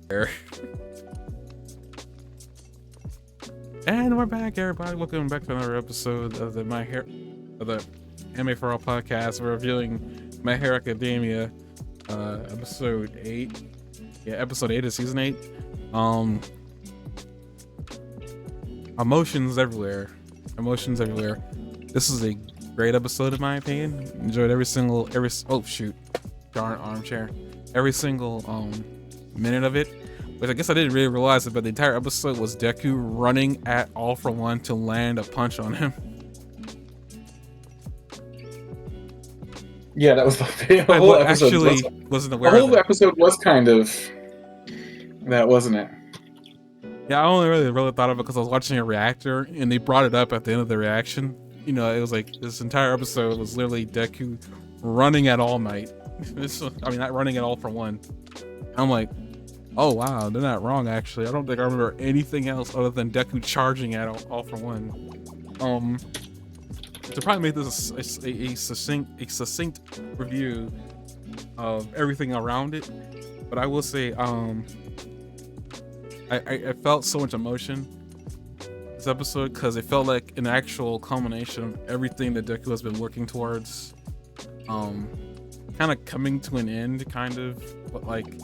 There. And we're back, everybody. Welcome back to another episode of the Anime4ALL podcast. We're reviewing My Hero Academia, episode 8. Yeah, episode 8 of season 8. Emotions everywhere. Emotions everywhere. This is a great episode in my opinion. Enjoyed every oh shoot. Darn armchair. Every single minute of it. Which I guess I didn't really realize it, but the entire episode was Deku running at All For One to land a punch on him. Yeah, that was the whole episode. Actually, wasn't aware. The whole episode was kind of that, wasn't it? Yeah, I only really thought of it because I was watching a reactor, and they brought it up at the end of the reaction. You know, it was like this entire episode was literally Deku running at All Might. Not running at All For One. I'm like, oh wow, they're not wrong actually. I don't think I remember anything else other than Deku charging at All For One. To probably make this a succinct review of everything around it, but I will say, I felt so much emotion this episode because it felt like an actual culmination of everything that Deku has been working towards, kind of coming to an end, kind of, but like,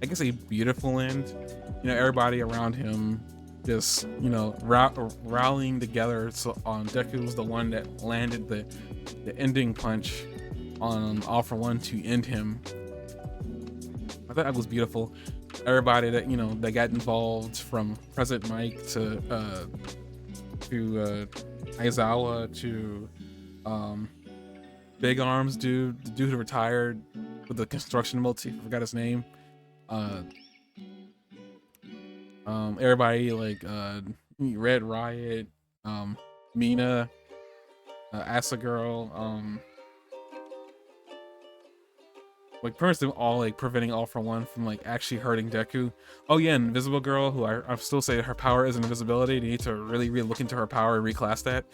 I guess a beautiful end. You know, everybody around him just, you know, rallying together. So Deku was the one that landed the ending punch on All For One to end him. I thought that was beautiful. Everybody that, you know, that got involved, from President Mike to Aizawa to Big Arms dude, the dude who retired with the construction motif, I forgot his name. Everybody like Red Riot, Mina, Asa Girl, like pretty much them all like preventing All For One from like actually hurting Deku. Oh yeah, Invisible Girl, who I still say her power is invisibility. They need to really look into her power and reclass that,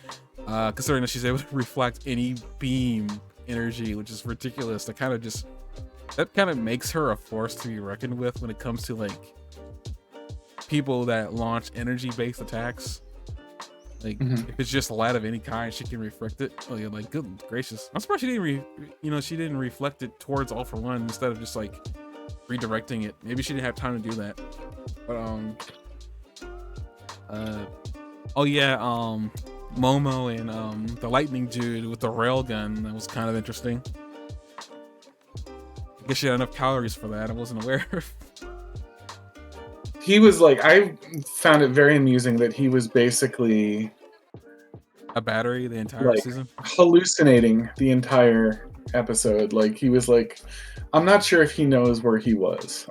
considering that she's able to reflect any beam energy, which is ridiculous. That kind of makes her a force to be reckoned with when it comes to like people that launch energy-based attacks. Like, if it's just light of any kind, she can reflect it. Oh yeah, like, good gracious. I'm surprised she didn't reflect it towards All For One instead of just like redirecting it. Maybe she didn't have time to do that. But oh yeah, Momo and the lightning dude with the railgun, that was kind of interesting. I guess she had enough calories for that. I wasn't aware. He was like, I found it very amusing that he was basically a battery the entire season, hallucinating the entire episode. Like, he was like, I'm not sure if he knows where he was.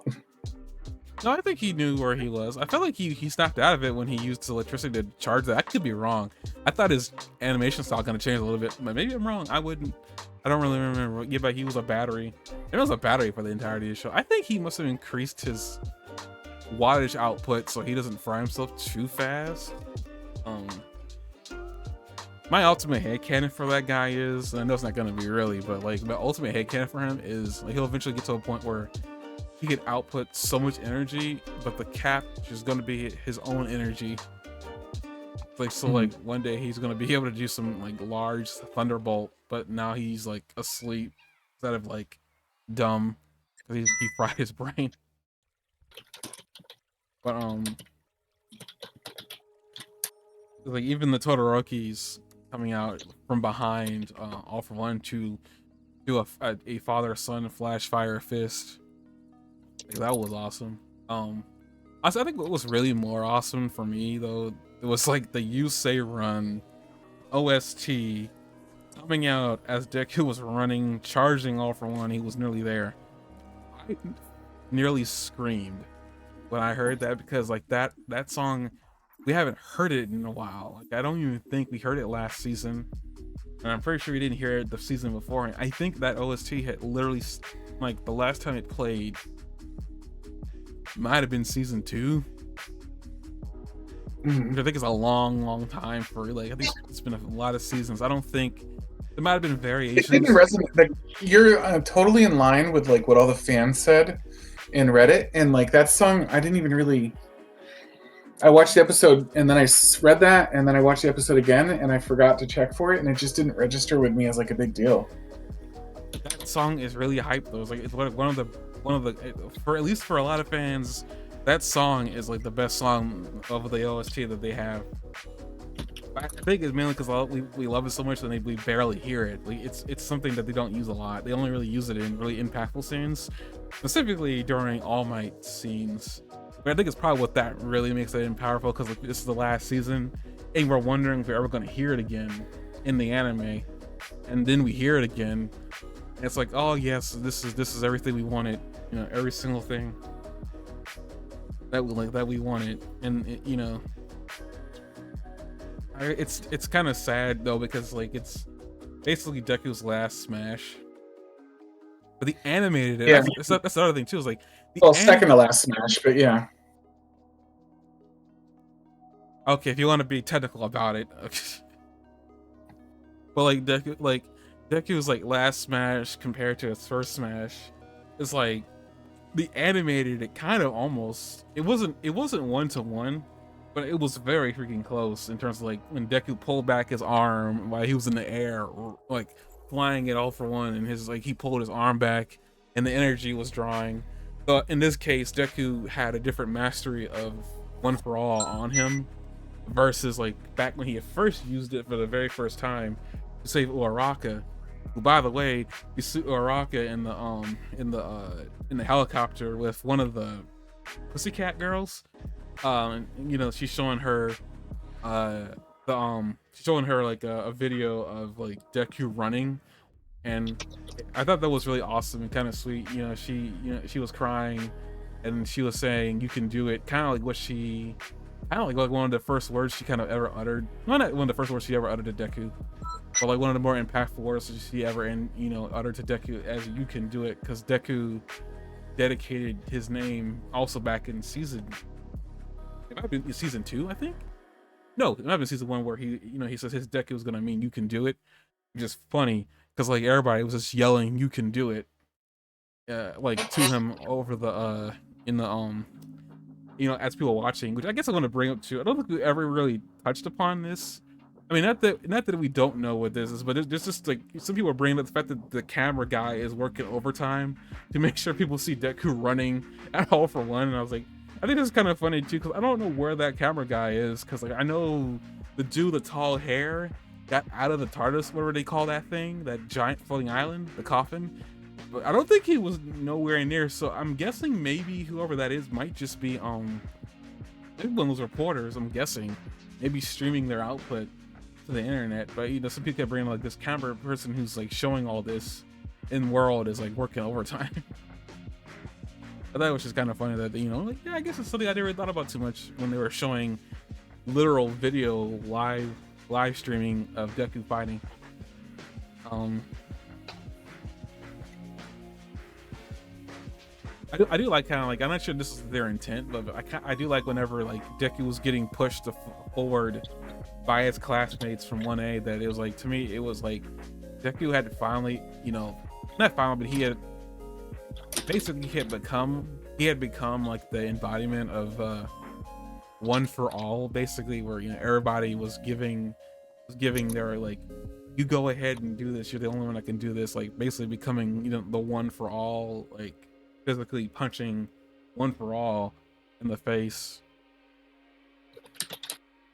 No, I think he knew where he was. I felt like he snapped out of it when he used electricity to charge that. I could be wrong. I thought his animation style kind of changed a little bit, but maybe I'm wrong. I don't really remember. Yeah, but he was a battery. It was a battery for the entirety of the show. I think he must have increased his wattage output so he doesn't fry himself too fast. My ultimate headcanon for that guy is, and I know it's not gonna be really, but like my ultimate headcanon for him is like he'll eventually get to a point where he could output so much energy, but the cap is gonna be his own energy. Like, so like one day he's gonna be able to do some like large thunderbolt, but now he's like asleep instead of like dumb because he fried his brain. But like even the Todoroki's coming out from behind All For One to do a father-son flash fire fist. Like, that was awesome. I think what was really more awesome for me though, it was like the Yusei Run OST coming out as Deku was running, charging All For One. He was nearly there. I nearly screamed when I heard that, because like that song, we haven't heard it in a while. Like, I don't even think we heard it last season, and I'm pretty sure we didn't hear it the season before. I think that OST had literally, like, the last time it played might have been season 2. Which I think is a long time for, like, I think it's been a lot of seasons. I don't think there might have been variations. Like, you're totally in line with like what all the fans said. in Reddit, and like that song, I didn't even really. I watched the episode and then I read that, and then I watched the episode again, and I forgot to check for it, and it just didn't register with me as like a big deal. That song is really hyped though. It's like it's one of the for at least for a lot of fans, that song is like the best song of the OST that they have. I think it's mainly because we love it so much that we barely hear it. Like it's something that they don't use a lot. They only really use it in really impactful scenes, specifically during All Might scenes. But I think it's probably what that really makes it powerful, because like this is the last season, and we're wondering if we're ever going to hear it again in the anime, and then we hear it again. And it's like, oh yes, this is everything we wanted. You know, every single thing that we wanted, and it, you know. It's kind of sad though, because like it's basically Deku's last smash, but the animated it. Yeah. That's the other thing too. Is like Second to last smash, but yeah. Okay, if you want to be technical about it, but like Deku's like last smash compared to his first smash, it's like the animated it kind of almost it wasn't 1-to-1. But it was very freaking close in terms of like when Deku pulled back his arm while he was in the air, like flying it all for one, and his like he pulled his arm back and the energy was drawing. But in this case, Deku had a different mastery of One for All on him versus like back when he had first used it for the very first time to save Uraraka. Who, by the way, you see Uraraka in the helicopter with one of the Pussycat girls. You know, she's showing her she's showing her like a video of like Deku running, and I thought that was really awesome and kind of sweet. You know, she was crying and she was saying you can do it, kind of like what she like one of the first words she kind of ever uttered. Well, not one of the first words she ever uttered to Deku, but like one of the more impactful words she ever uttered to Deku, as you can do it, because Deku dedicated his name also back in season 2, I think. No, it might have been season 1, where he says his Deku was gonna mean you can do it. Just funny because like everybody was just yelling you can do it, like to him over the in the as people watching, which I guess I want to bring up too. I don't think we ever really touched upon this. I mean, not that we don't know what this is, but there's just like some people are bringing up the fact that the camera guy is working overtime to make sure people see Deku running at All for One, and I was like, I think this is kind of funny too, because I don't know where that camera guy is, because like I know the dude with the tall hair got out of the TARDIS, whatever they call that thing, that giant floating island, the coffin, but I don't think he was nowhere near. So I'm guessing maybe whoever that is might just be maybe one of those reporters, I'm guessing, maybe streaming their output to the internet. But some people kept bringing like this camera person who's like showing all this in world is like working overtime. I thought it was just kind of funny that like, yeah, I guess it's something I never thought about too much when they were showing literal video live streaming of Deku fighting. I do like, kind of like, I'm not sure this is their intent, but I do like whenever like Deku was getting pushed forward by his classmates from 1A, that it was like, to me it was like Deku had finally, not finally, but he had become like the embodiment of One for All, basically, where everybody was giving their like, you go ahead and do this, you're the only one that can do this, like basically becoming the One for All, like physically punching One for All in the face.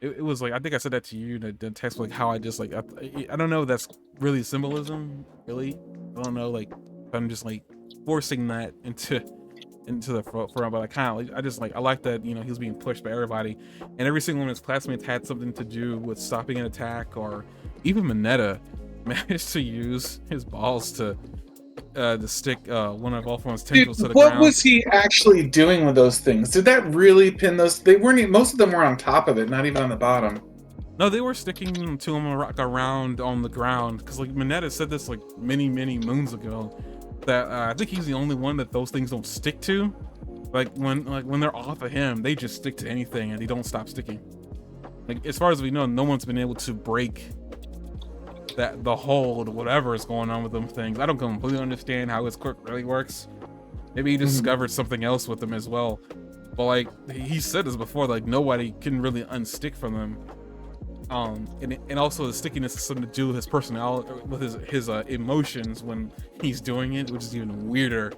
It was like, I think I said that to you in the text, like how I just like, I don't know if that's really symbolism, really. I don't know, like if I'm just like forcing that into the front, but I kind of like, I like that he was being pushed by everybody, and every single one of his classmates had something to do with stopping an attack, or even Mineta managed to use his balls to stick one of All For One's tentacles to the ground. What was he actually doing with those things? Did that really pin those? They weren't. Most of them were on top of it, not even on the bottom. No, they were sticking to him around on the ground, because like Mineta said this like many moons ago, that I think he's the only one that those things don't stick to. Like when they're off of him, they just stick to anything and they don't stop sticking. Like as far as we know, no one's been able to break the hold, whatever is going on with them things. I don't completely understand how his quirk really works. Maybe he Mhm. discovered something else with them as well. But like he said this before, like nobody can really unstick from them. And also the stickiness has something to do with his personality, with his emotions when he's doing it, which is even weirder.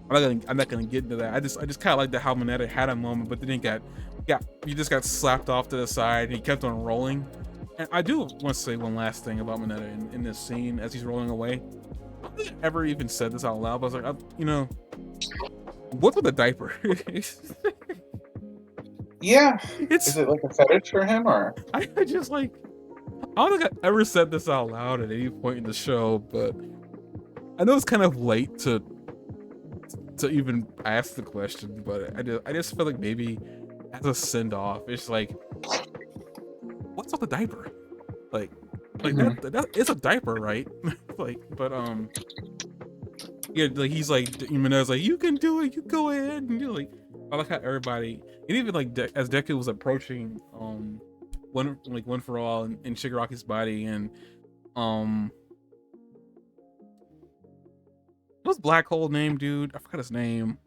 I'm not gonna get into that. I just kind of like that how Mineta had a moment, but then he just got slapped off to the side and he kept on rolling. And I do want to say one last thing about Mineta in this scene as he's rolling away. I don't think I ever even said this out loud, but I was like, you know, what's with the diaper? Yeah. Is It's it like a fetish for him, or? I just like I don't think I ever said this out loud at any point in the show, but I know it's kind of late to even ask the question, but I just feel like maybe as a send off, it's like, what's up the diaper? Like like Mhm. that it's a diaper, right? Like, but yeah, like he's like Jimenez, like you can do it, you go ahead, and you're like, I like how everybody, and even like as Deku was approaching one for all in Shigaraki's body, and um what's Black Hole name, dude? I forgot his name.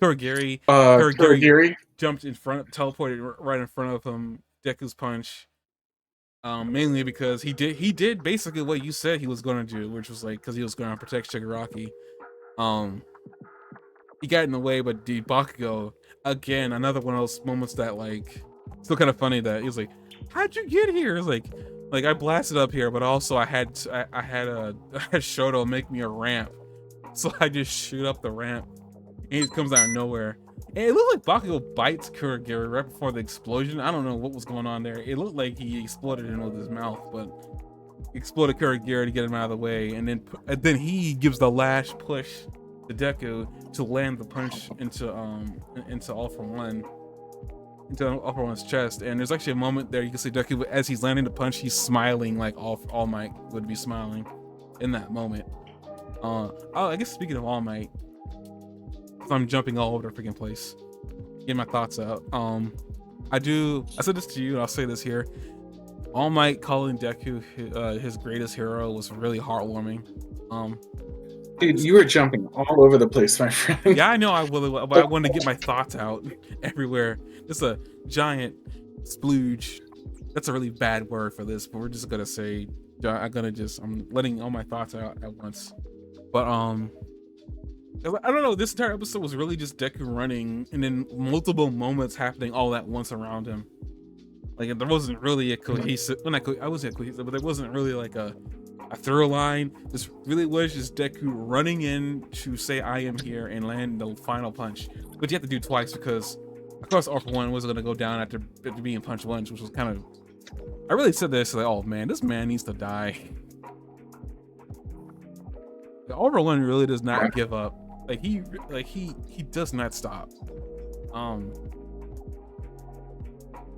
Kurogiri. Kurogiri Kurogiri. jumped in front, teleported right in front of him. Deku's punch. Mainly because he did basically what you said he was going to do, which was like because he was going to protect Shigaraki. Um, he got in the way, but the Bakugo again, another one of those moments that like still kind of funny that he was like, "How'd you get here?" It's like I blasted up here, but also I had I had Shoto make me a ramp, so I just shoot up the ramp, and he comes out of nowhere. And it looked like Bakugo bites Kurogiri right before the explosion. I don't know what was going on there. It looked like he exploded him with his mouth, but exploded Kurogiri to get him out of the way, and then he gives the last push to Deku to land the punch into All For One, into All For One's chest. And there's actually a moment there you can see Deku as he's landing the punch, he's smiling like All Might would be smiling in that moment. Oh, I guess speaking of All Might, I'm jumping all over the freaking place. Get my thoughts out. I said this to you, and I'll say this here. All Might calling Deku his greatest hero was really heartwarming. Dude, you were jumping all over the place, my friend. Yeah, I know I will, but I wanted to get my thoughts out everywhere. Just a giant splooge. That's a really bad word for this, but we're just gonna say I'm letting all my thoughts out at once. But I don't know. This entire episode was really just Deku running, and then multiple moments happening all at once around him. Like there wasn't really a cohesive. Well, I was cohesive, but there wasn't really like a through line. This really was just Deku running in to say I am here and land the final punch, but you have to do twice because of course All For One was going to go down after being punched once, which was kind of, I really said this like, oh man, this man needs to die. All For One really does not give up. Like he does not stop.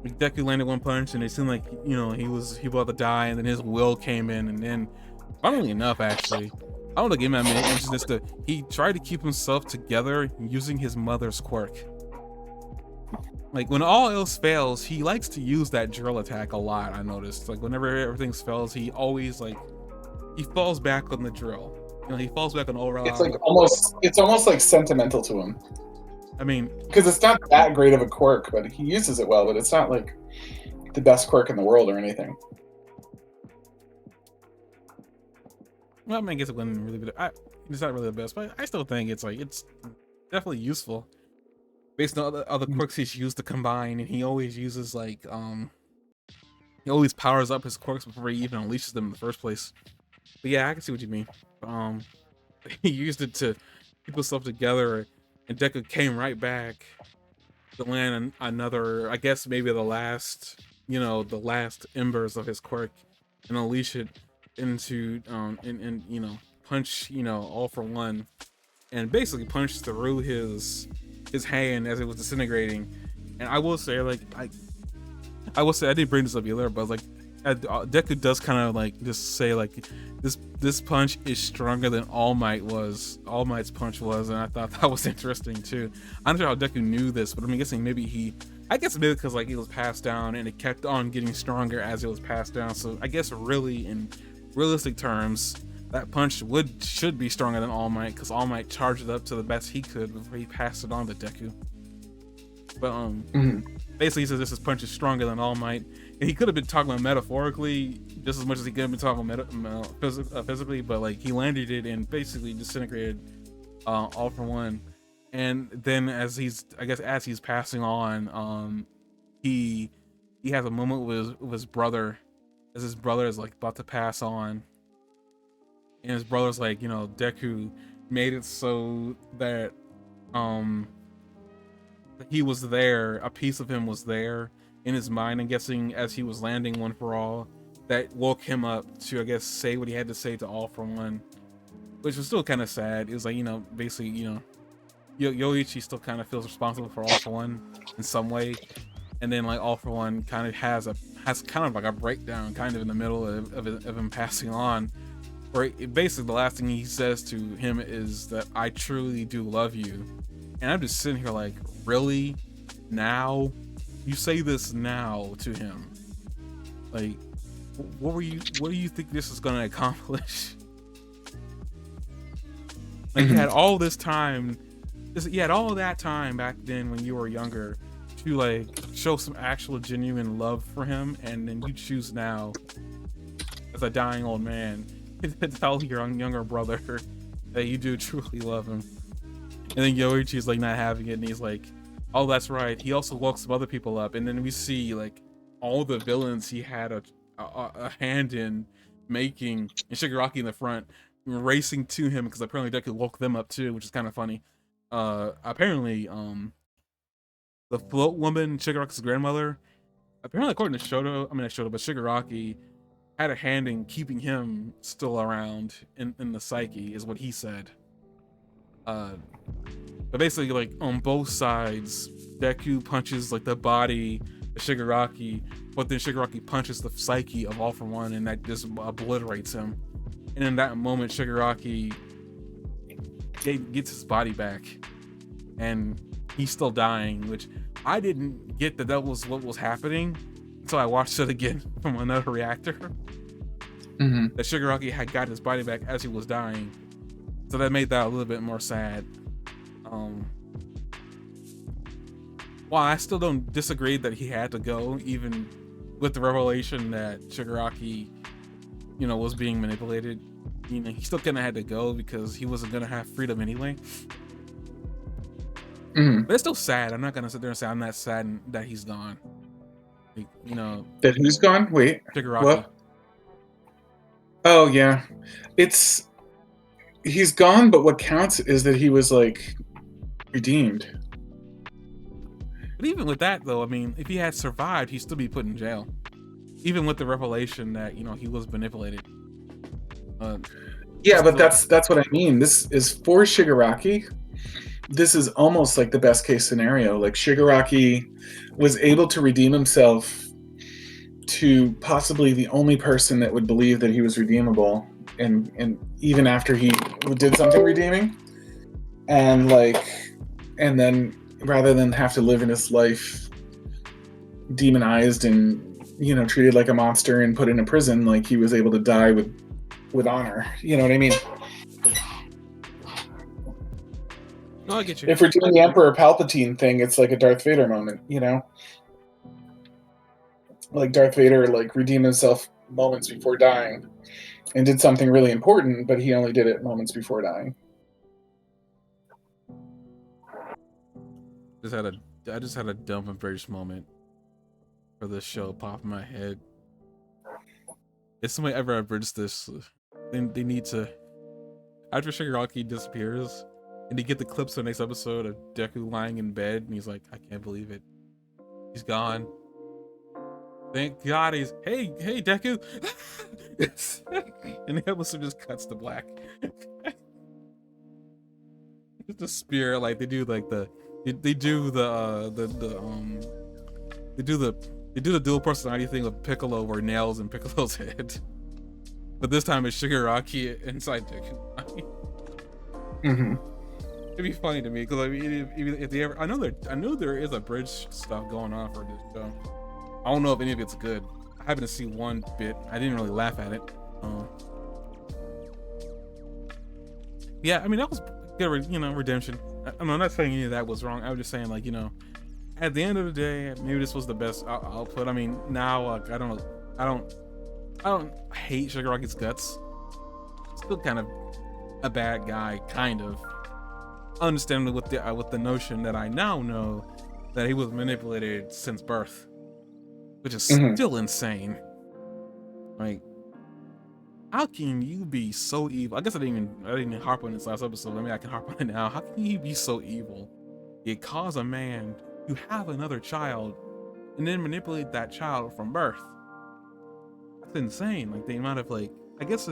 Deku landed one punch and it seemed like, you know, he about to die, and then his will came in, and then funnily enough, actually, I don't know, give him mention this, that he tried to keep himself together using his mother's quirk. Like when all else fails, he likes to use that drill attack a lot. I noticed, like whenever everything fails, he always he falls back on the drill. You know, he falls back on overall. It's like almost like sentimental to him. I mean, because it's not that great of a quirk, but he uses it well. But it's not like the best quirk in the world or anything. Well, I mean, I guess it wouldn't really be. It's not really the best, but I still think it's definitely useful based on other quirks he's used to combine, and he always uses he always powers up his quirks before he even unleashes them in the first place. But yeah, I can see what you mean. He used it to keep himself together, and Deku came right back to land another, I guess maybe the last embers of his quirk, and unleash it into and you know, punch, you know, All For One, and basically punch through his hand as it was disintegrating. And I will say, I will say, I didn't bring this up either, but Deku does kind of just say this punch is stronger than All Might's punch was, and I thought that was interesting too. I'm not sure how Deku knew this, but I'm guessing maybe because he was passed down and it kept on getting stronger as it was passed down. So I guess really in realistic terms, that punch should be stronger than All Might, because All Might charged it up to the best he could before he passed it on to Deku. But basically he says this punch is stronger than All Might, and he could have been talking about metaphorically just as much as he could have been talking about physically, but like he landed it and basically disintegrated All for One. And then as he's passing on, he has a moment with his brother, as his brother is like about to pass on, and his brother's like, you know, Deku made it so that he was there, a piece of him was there in his mind, I'm guessing, as he was landing One for All, that woke him up to, I guess, say what he had to say to All for One, which was still kind of sad. It was like, you know, basically, you know, Yoichi still kind of feels responsible for All for One in some way, and then like All for One kind of has kind of like a breakdown kind of in the middle of him passing on, where basically the last thing he says to him is that I truly do love you. And I'm just sitting here like, really? Now? You say this now to him? Like, what do you think this is gonna accomplish? Like, you had all this time, you had all that time back then when you were younger to like show some actual genuine love for him, and then you choose now, as a dying old man, to tell your younger brother that you do truly love him. And then Yoichi's like not having it, and he's like, oh, that's right, he also woke some other people up. And then we see like all the villains he had a hand in making, and Shigaraki in the front racing to him, because apparently Deku woke them up too, which is kind of funny. Apparently the float woman, Shigaraki's grandmother, apparently according to Shoto, but Shigaraki had a hand in keeping him still around in the psyche, is what he said. But basically, like, on both sides, Deku punches like the body of Shigaraki, but then Shigaraki punches the psyche of All for One, and that just obliterates him. And in that moment, Shigaraki gets his body back, and he's still dying, which I didn't get that was what was happening until I watched it again from another reactor. That Shigaraki had got his body back as he was dying, so that made that a little bit more sad. Well, I still don't disagree that he had to go, even with the revelation that Shigaraki, you know, was being manipulated. You know, he still kind of had to go because he wasn't gonna have freedom anyway. But it's still sad. I'm not gonna sit there and say I'm not sad that he's gone. Like, you know, that who's gone? Wait, Shigaraki. what? Oh yeah, he's gone, but what counts is that he was like redeemed. But even with that, though, I mean, if he had survived, he'd still be put in jail. Even with the revelation that, you know, he was manipulated. Yeah, but that's what I mean. This is for Shigaraki. This is almost like the best case scenario. Like, Shigaraki was able to redeem himself to possibly the only person that would believe that he was redeemable, and even after he did something redeeming, and then rather than have to live in his life demonized and, you know, treated like a monster and put in a prison, like, he was able to die with honor. You know what I mean? No, I get you. If we're doing the Emperor Palpatine thing, it's like a Darth Vader moment, you know? Like, Darth Vader, like, redeemed himself moments before dying and did something really important, but he only did it moments before dying. I just had a dumb and British moment for this show pop in my head. If somebody ever abridged this, they need to, after Shigaraki disappears, and you get the clips of the next episode of Deku lying in bed, and he's like, I can't believe it. He's gone. Thank God he's, hey Deku. And the episode just cuts to black. It's the spirit, like they do like the dual personality thing with Piccolo, where Nails in Piccolo's head, but this time it's Shigaraki inside Deku. It'd be funny to me, because I mean, if they ever, I know there is a bridge stuff going on for this show. I don't know if any of it's good. I happened to see one bit. I didn't really laugh at it. Yeah, I mean that was good, redemption. I'm not saying any of that was wrong. I was just saying, like, at the end of the day, maybe this was the best output. I mean, now, like, I don't, I don't hate Shigaraki's guts. Still kind of a bad guy, kind of. Understandably, with the notion that I now know that he was manipulated since birth, which is still insane. Like, how can you be so evil? I guess I didn't even harp on this last episode. Maybe I can harp on it now. How can you be so evil? You cause a man to have another child and then manipulate that child from birth. That's insane. Like, the amount of, like, I guess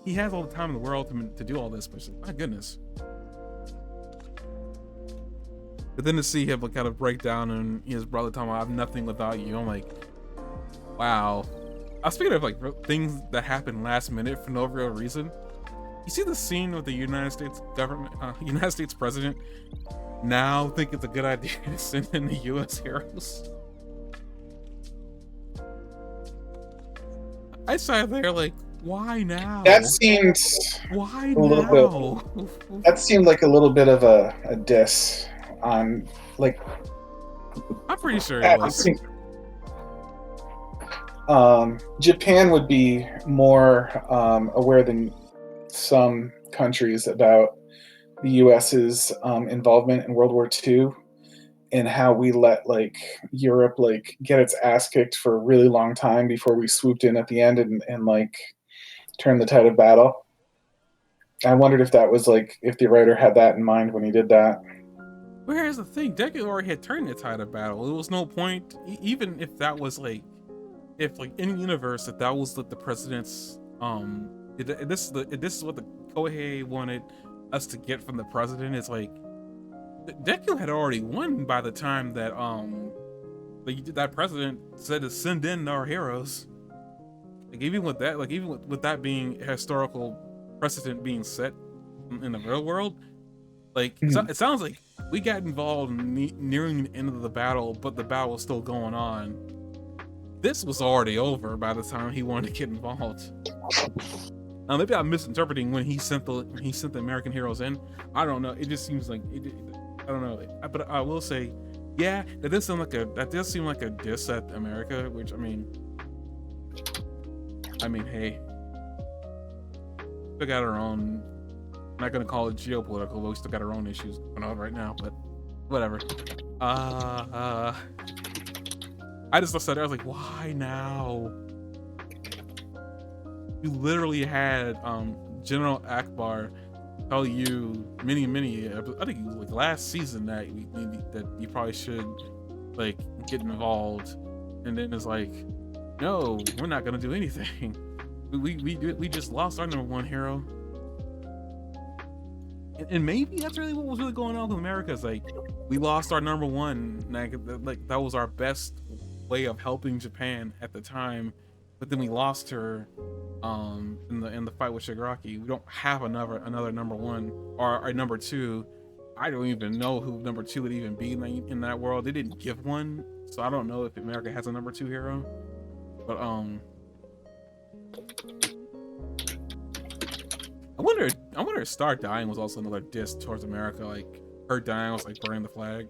he has all the time in the world to do all this, but like, my goodness. But then to see him, like, kind of break down and his brother talking about, I have nothing without you, I'm like, wow. I was speaking of, like, things that happen last minute for no real reason. You see the scene with the United States government, United States president now think it's a good idea to send in the U.S. heroes? I sat there like, why now? That seems why now? That seemed like a little bit of a diss on, like. I'm pretty sure it was. Japan would be more aware than some countries about the U.S.'s involvement in World War II and how we let, like, Europe, like, get its ass kicked for a really long time before we swooped in at the end and like turned the tide of battle. I wondered if that was, like, if the writer had that in mind when he did that. But here's the thing, Deku already had turned the tide of battle. There was no point, even if that was, like, if, like, in the universe, if that was, like, the president's, this is what the Kohei wanted us to get from the president, is like, Deku had already won by the time that, that president said to send in our heroes. Like, even with that, like, even with that being historical precedent being set in the real world, like, it sounds like we got involved nearing the end of the battle, but the battle was still going on. This was already over by the time he wanted to get involved. Now, maybe I'm misinterpreting when he sent the American heroes in. I don't know. It just seems like I don't know. But I will say, yeah, that does seem like a diss at America. Which, I mean, hey, we got our own. I'm not gonna call it geopolitical, but we still got our own issues going on right now. But whatever. I just said, I was like, why now? You literally had General Akbar tell you many, I think it was like last season that you probably should, like, get involved, and then it's like, no, we're not gonna do anything. We just lost our #1 hero. And maybe that's really what was really going on with America. Is like, we lost our #1, like that was our best way of helping Japan at the time, but then we lost her in the fight with Shigaraki. We don't have another #1 or a #2. I don't even know who #2 would even be in that world. They didn't give one, so I don't know if America has a #2 hero. But I wonder if Star dying was also another diss towards America. Like, her dying was like burning the flag.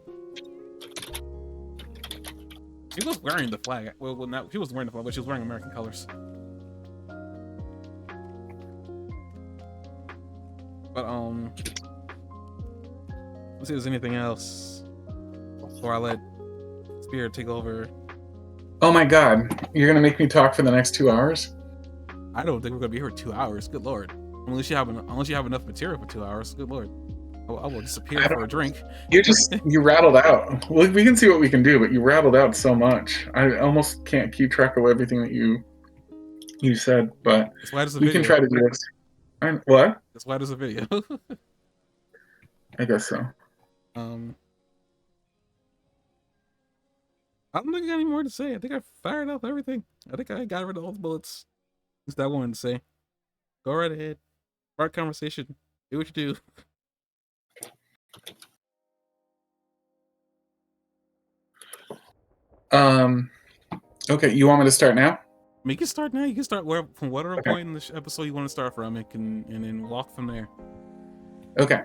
She was wearing the flag. Well, not she was wearing the flag, but she was wearing American colors. But let's see if there's anything else before I let Spirit take over. Oh my god, you're gonna make me talk for the next 2 hours? I don't think we're gonna be here for 2 hours. Good lord. Unless you have enough material for 2 hours. Good lord. I will disappear for a drink. You rattled out. Well, we can see what we can do, but you rattled out so much. I almost can't keep track of everything that you said, but that's why there's a we video. can try to do this. What? That's why there's a video. I guess so. I don't think I got any more to say. I think I fired off everything. I think I got rid of all the bullets. At least I wanted to say. Go right ahead. Start conversation. Do what you do. Okay, you want me to start now? You can start now. You can start from whatever point in the episode you want to start from. And then walk from there. Okay.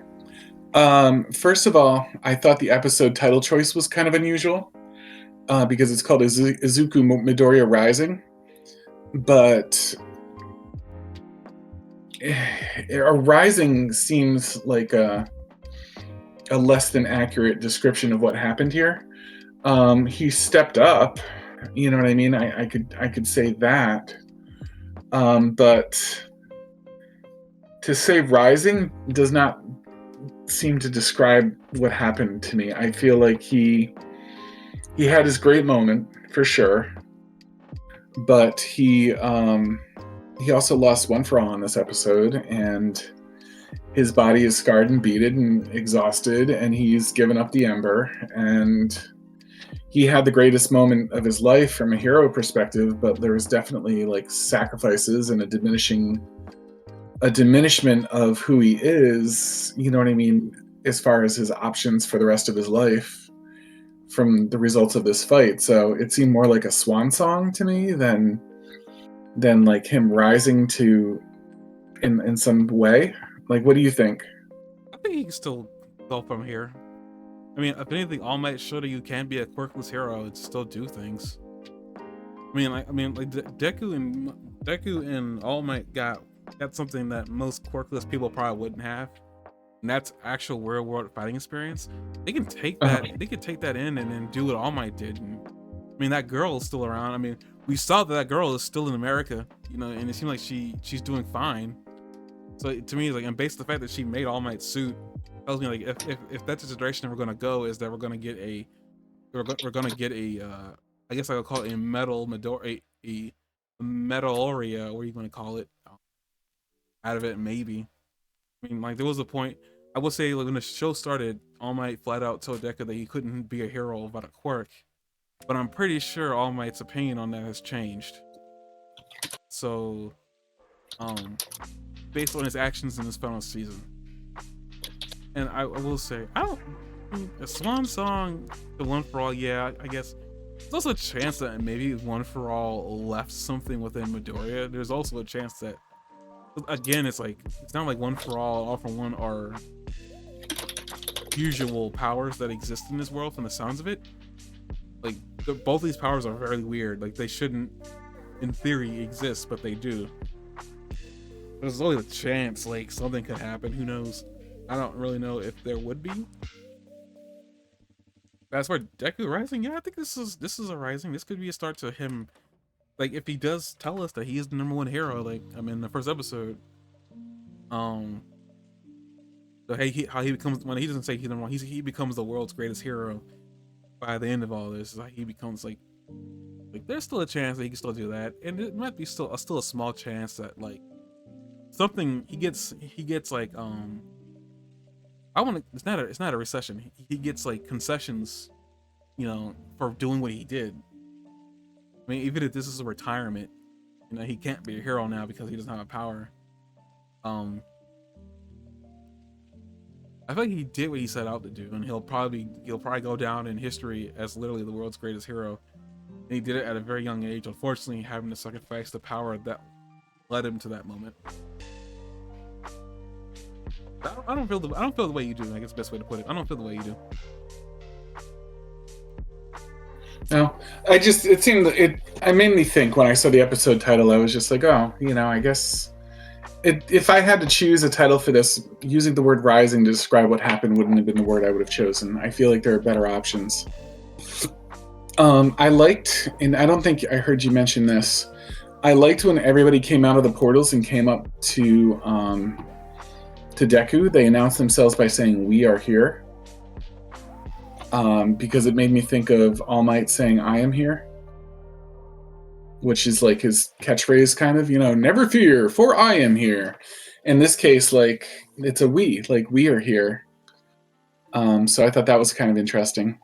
First of all, I thought the episode title choice was kind of unusual because it's called Izuku Midoriya Rising, but a rising seems like a less than accurate description of what happened here. He stepped up, you know what I mean? I could say that, but to say rising does not seem to describe what happened to me. I feel like he had his great moment for sure, but he also lost One for All in this episode, and his body is scarred and beaten and exhausted, and he's given up the ember. And he had the greatest moment of his life from a hero perspective, but there was definitely like sacrifices and a diminishment of who he is. You know what I mean? As far as his options for the rest of his life from the results of this fight. So it seemed more like a swan song to me than like him rising to in some way. Like, what do you think? I think he can still go from here. I mean, if anything, All Might showed that you can be a quirkless hero and still do things. Deku and All Might got something that most quirkless people probably wouldn't have, and that's actual real world fighting experience. They can take Uh-huh. that. They can take that in and then do what All Might did. And, I mean, that girl is still around. I mean, we saw that girl is still in America, you know, and it seemed like she's doing fine. So to me, like, and based on the fact that she made All Might's suit, tells me like if that's the direction we're gonna go, is that we're gonna get a we're gonna get a I guess I'll call it a a Metaloria, what are you gonna call it, out of it maybe. I mean, like there was a point. I would say like when the show started, All Might flat out told Deca that he couldn't be a hero without a quirk, but I'm pretty sure All Might's opinion on that has changed. So, um, based on his actions in this final season, and I will say I don't. A swan song, the One for All, yeah, I guess there's also a chance that maybe One for All left something within Midoriya. There's also a chance that, again, it's like it's not like One for All for One are usual powers that exist in this world. From the sounds of it, like both these powers are very weird. Like they shouldn't, in theory, exist, but they do. There's always a chance like something could happen. Who knows? I don't really know if there would be. That's where Deku Rising. Yeah, I think this is a rising. This could be a start to him. Like if he does tell us that he is the number one hero, like I mean, the first episode, um, so hey, how he becomes when he doesn't say he's number one, he becomes the world's greatest hero by the end of all this. Like he becomes like there's still a chance that he can still do that, and it might be still a small chance that like something he gets like I want to. It's not a recession. He gets like concessions, you know, for doing what he did. I mean, even if this is a retirement, you know, he can't be a hero now because he doesn't have a power. Um, I feel like he did what he set out to do, and he'll probably go down in history as literally the world's greatest hero. And he did it at a very young age, unfortunately, having to sacrifice the power that led him to that moment. I don't feel the way you do. I guess the best way to put it. I don't feel the way you do. No, it made me think when I saw the episode title. I was just like, oh, I guess if I had to choose a title for this, using the word rising to describe what happened wouldn't have been the word I would have chosen. I feel like there are better options. I liked, and I don't think I heard you mention this. I liked when everybody came out of the portals and came up to Deku. They announced themselves by saying, "We are here," because it made me think of All Might saying, "I am here," which is like his catchphrase, kind of. Never fear, for I am here. In this case, like it's a we, like we are here. So I thought that was kind of interesting.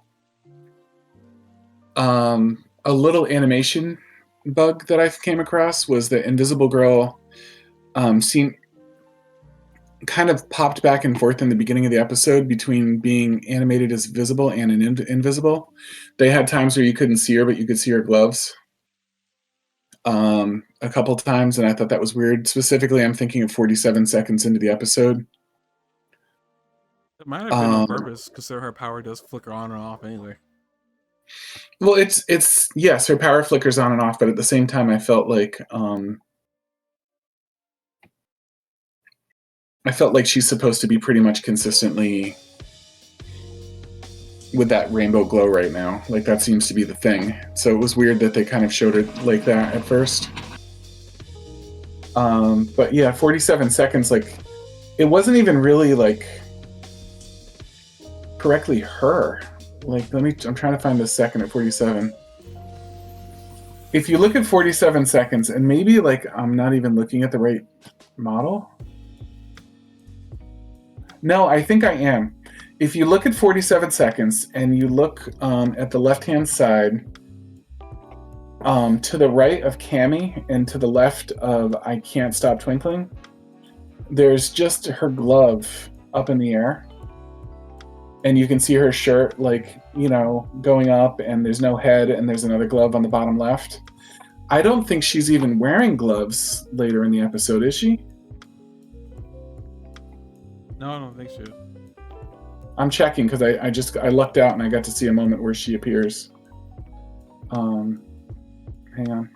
A little animation bug that I came across was that Invisible Girl seemed kind of popped back and forth in the beginning of the episode between being animated as visible and invisible. They had times where you couldn't see her, but you could see her gloves a couple times, and I thought that was weird. Specifically, I'm thinking of 47 seconds into the episode. It might have been on Um, purpose, because her power does flicker on and off anyway. well, it's yes, her power flickers on and off, but at the same time, I felt like she's supposed to be pretty much consistently with that rainbow glow right now. Like that seems to be the thing. So it was weird that they kind of showed it like that at first. But yeah, 47 seconds. Like it wasn't even really like correctly her. Like I'm trying to find the second at 47. If you look at 47 seconds, and maybe like I'm not even looking at the right model. No, I think I am. If you look at 47 seconds and you look at the left-hand side, to the right of Cammy and to the left of I Can't Stop Twinkling, there's just her glove up in the air. And you can see her shirt, like, going up, and there's no head, and there's another glove on the bottom left. I don't think she's even wearing gloves later in the episode, is she? No, I don't think so. I'm checking because I lucked out and I got to see a moment where she appears. Hang on.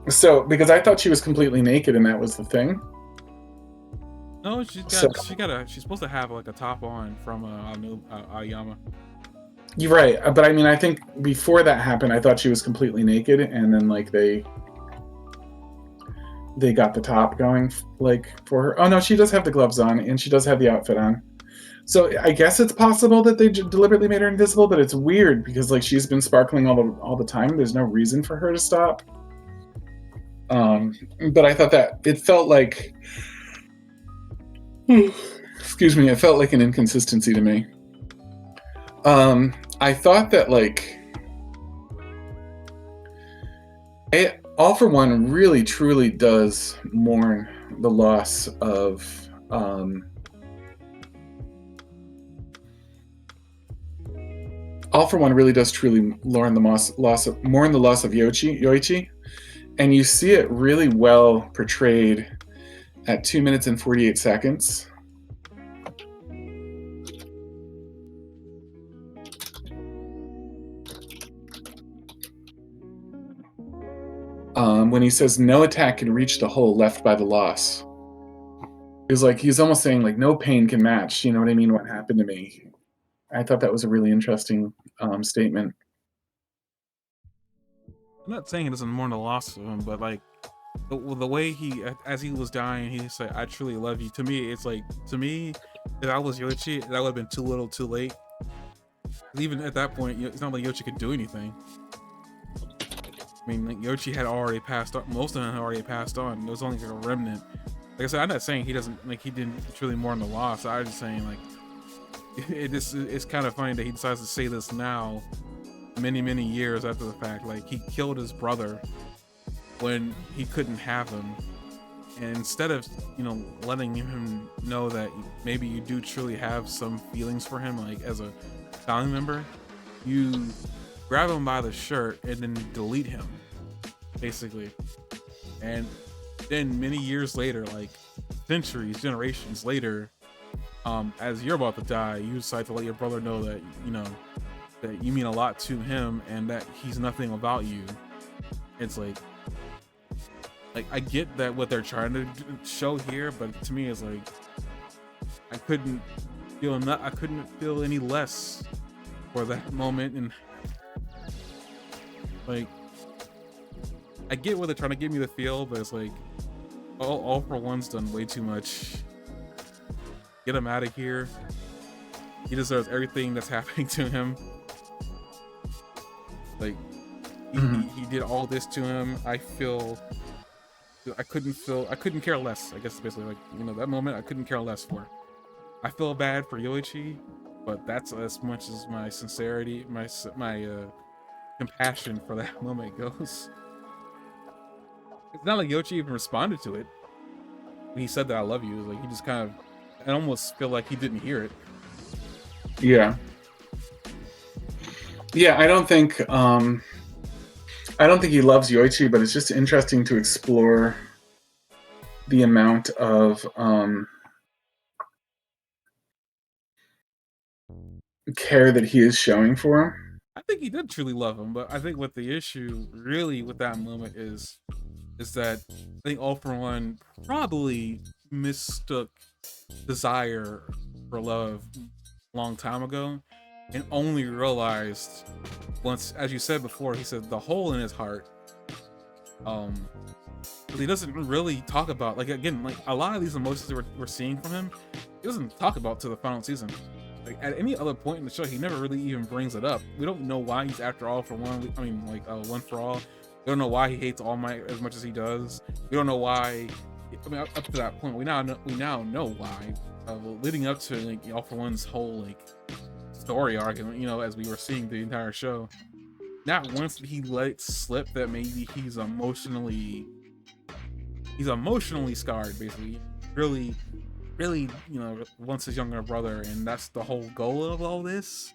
So, because I thought she was completely naked and that was the thing. No, she's supposed to have like a top on from Aoyama. You're right, but I mean, I think before that happened, I thought she was completely naked, and then like they got the top going like for her. Oh no, she does have the gloves on, and she does have the outfit on. So I guess it's possible that they deliberately made her invisible, but it's weird because like she's been sparkling all the time. There's no reason for her to stop. But I thought that it felt like, excuse me, it felt like an inconsistency to me. I thought that like All for One really truly does mourn the loss of All for One really does truly mourn the loss of Yoichi, and you see it really well portrayed at 2 minutes and 48 seconds. When he says no attack can reach the hole left by the loss. It's like he's almost saying like no pain can match, you know what I mean, what happened to me. I thought that was a really interesting statement. I'm not saying he doesn't mourn the loss of him, but like the way as he was dying, he said, "I truly love you." To me, it's like, if I was Yoichi, that would have been too little, too late. Even at that point, it's not like Yoichi could do anything. I mean, like, Yoichi had already passed on. Most of them had already passed on. There was only like a remnant. Like I said, I'm not saying he didn't truly mourn the loss. I was just saying like it's kind of funny that he decides to say this now, many years after the fact. Like he killed his brother when he couldn't have him, and instead of letting him know that maybe you do truly have some feelings for him, like as a family member, you grab him by the shirt and then delete him, basically. And then many years later, like generations later, as you're about to die, you decide to let your brother know that that you mean a lot to him and that he's nothing without you. It's like I get that what they're trying to show here, but to me it's like I couldn't feel any less for that moment. And like I get what they're trying to give me to feel, but it's like all for One's done way too much. Get him out of here. He deserves everything that's happening to him. Like he did all this to him. I couldn't care less. I guess basically like that moment I couldn't care less for. I feel bad for Yoichi, but that's as much as my sincerity, my compassion for that moment goes. It's not like Yoichi even responded to it when he said that I love you. It was like he just kind of, I almost feel like he didn't hear it. Yeah. I don't think he loves Yoichi, but it's just interesting to explore the amount of care that he is showing for him. I think he did truly love him, but I think what the issue really with that moment is that I think All For One probably mistook desire for love a long time ago and only realized once, as you said before, he said the hole in his heart. Um, he doesn't really talk about, like, again, like a lot of these emotions that we're seeing from him, he doesn't talk about to the final season. Like at any other point in the show, he never really even brings it up. We don't know why he's after All For One. I mean, like One For All. We don't know why he hates All Might as much as he does. We don't know why. I mean, up to that point, we now know why. Leading up to like All For One's whole like story arc, and as we were seeing the entire show, not once did he let it slip that maybe he's emotionally scarred, basically. Really, really, wants his younger brother, and that's the whole goal of all this.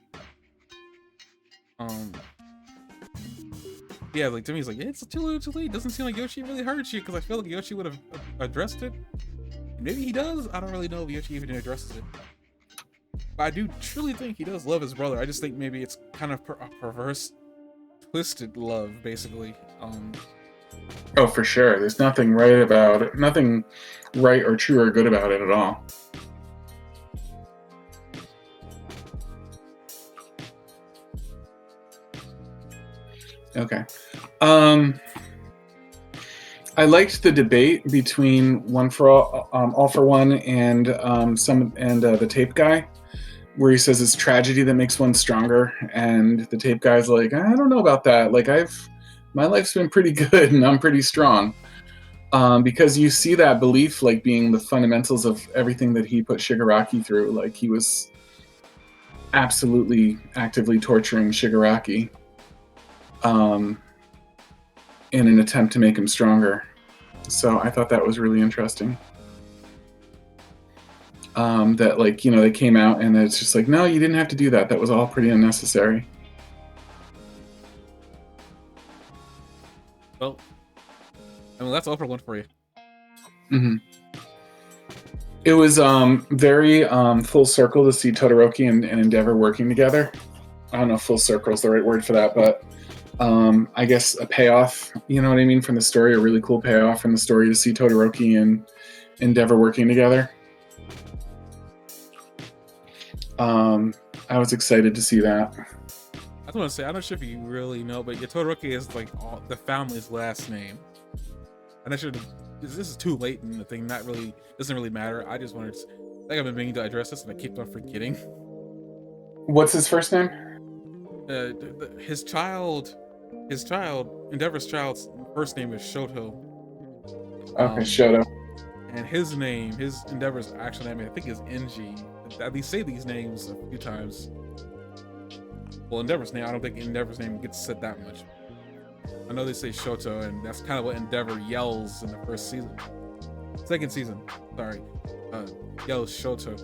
Yeah, like Timmy's like, it's too little, too late. Doesn't seem like Yoshi really hurt you, because I feel like Yoshi would have addressed it. Maybe he does. I don't really know if Yoshi even addresses it. But I do truly think he does love his brother. I just think maybe it's kind of a perverse, twisted love, basically. Oh, for sure. There's nothing right about it. Nothing right or true or good about it at all. Okay. I liked the debate between All For One, and the tape guy, where he says it's tragedy that makes one stronger, and the tape guy's like, I don't know about that. Like my life's been pretty good, and I'm pretty strong. Because you see that belief like being the fundamentals of everything that he put Shigaraki through. Like he was absolutely actively torturing Shigaraki. In an attempt to make him stronger. So I thought that was really interesting. That they came out and it's just like, no, you didn't have to do that. That was all pretty unnecessary. Well, I mean, that's All For One for you. Mm-hmm. It was very full circle to see Todoroki and Endeavor working together. I don't know if full circle is the right word for that, but I guess a payoff, you know what I mean, from the story, a really cool payoff from the story to see Todoroki and Endeavor working together. I was excited to see that. I just want to say, I'm not sure if you really know, but Todoroki is like the family's last name. I'm not sure this is too late in the thing. Not really, doesn't really matter. I just wanted to, I think I've been meaning to address this and I kept on forgetting. What's his first name? His child, Endeavor's child's first name is Shoto. Okay, Shoto. And his Endeavor's actual name, I think, is Enji. They say these names a few times. Well, Endeavor's name, I don't think Endeavor's name gets said that much. I know they say Shoto, and that's kind of what Endeavor yells in the second season. Sorry, yells Shoto,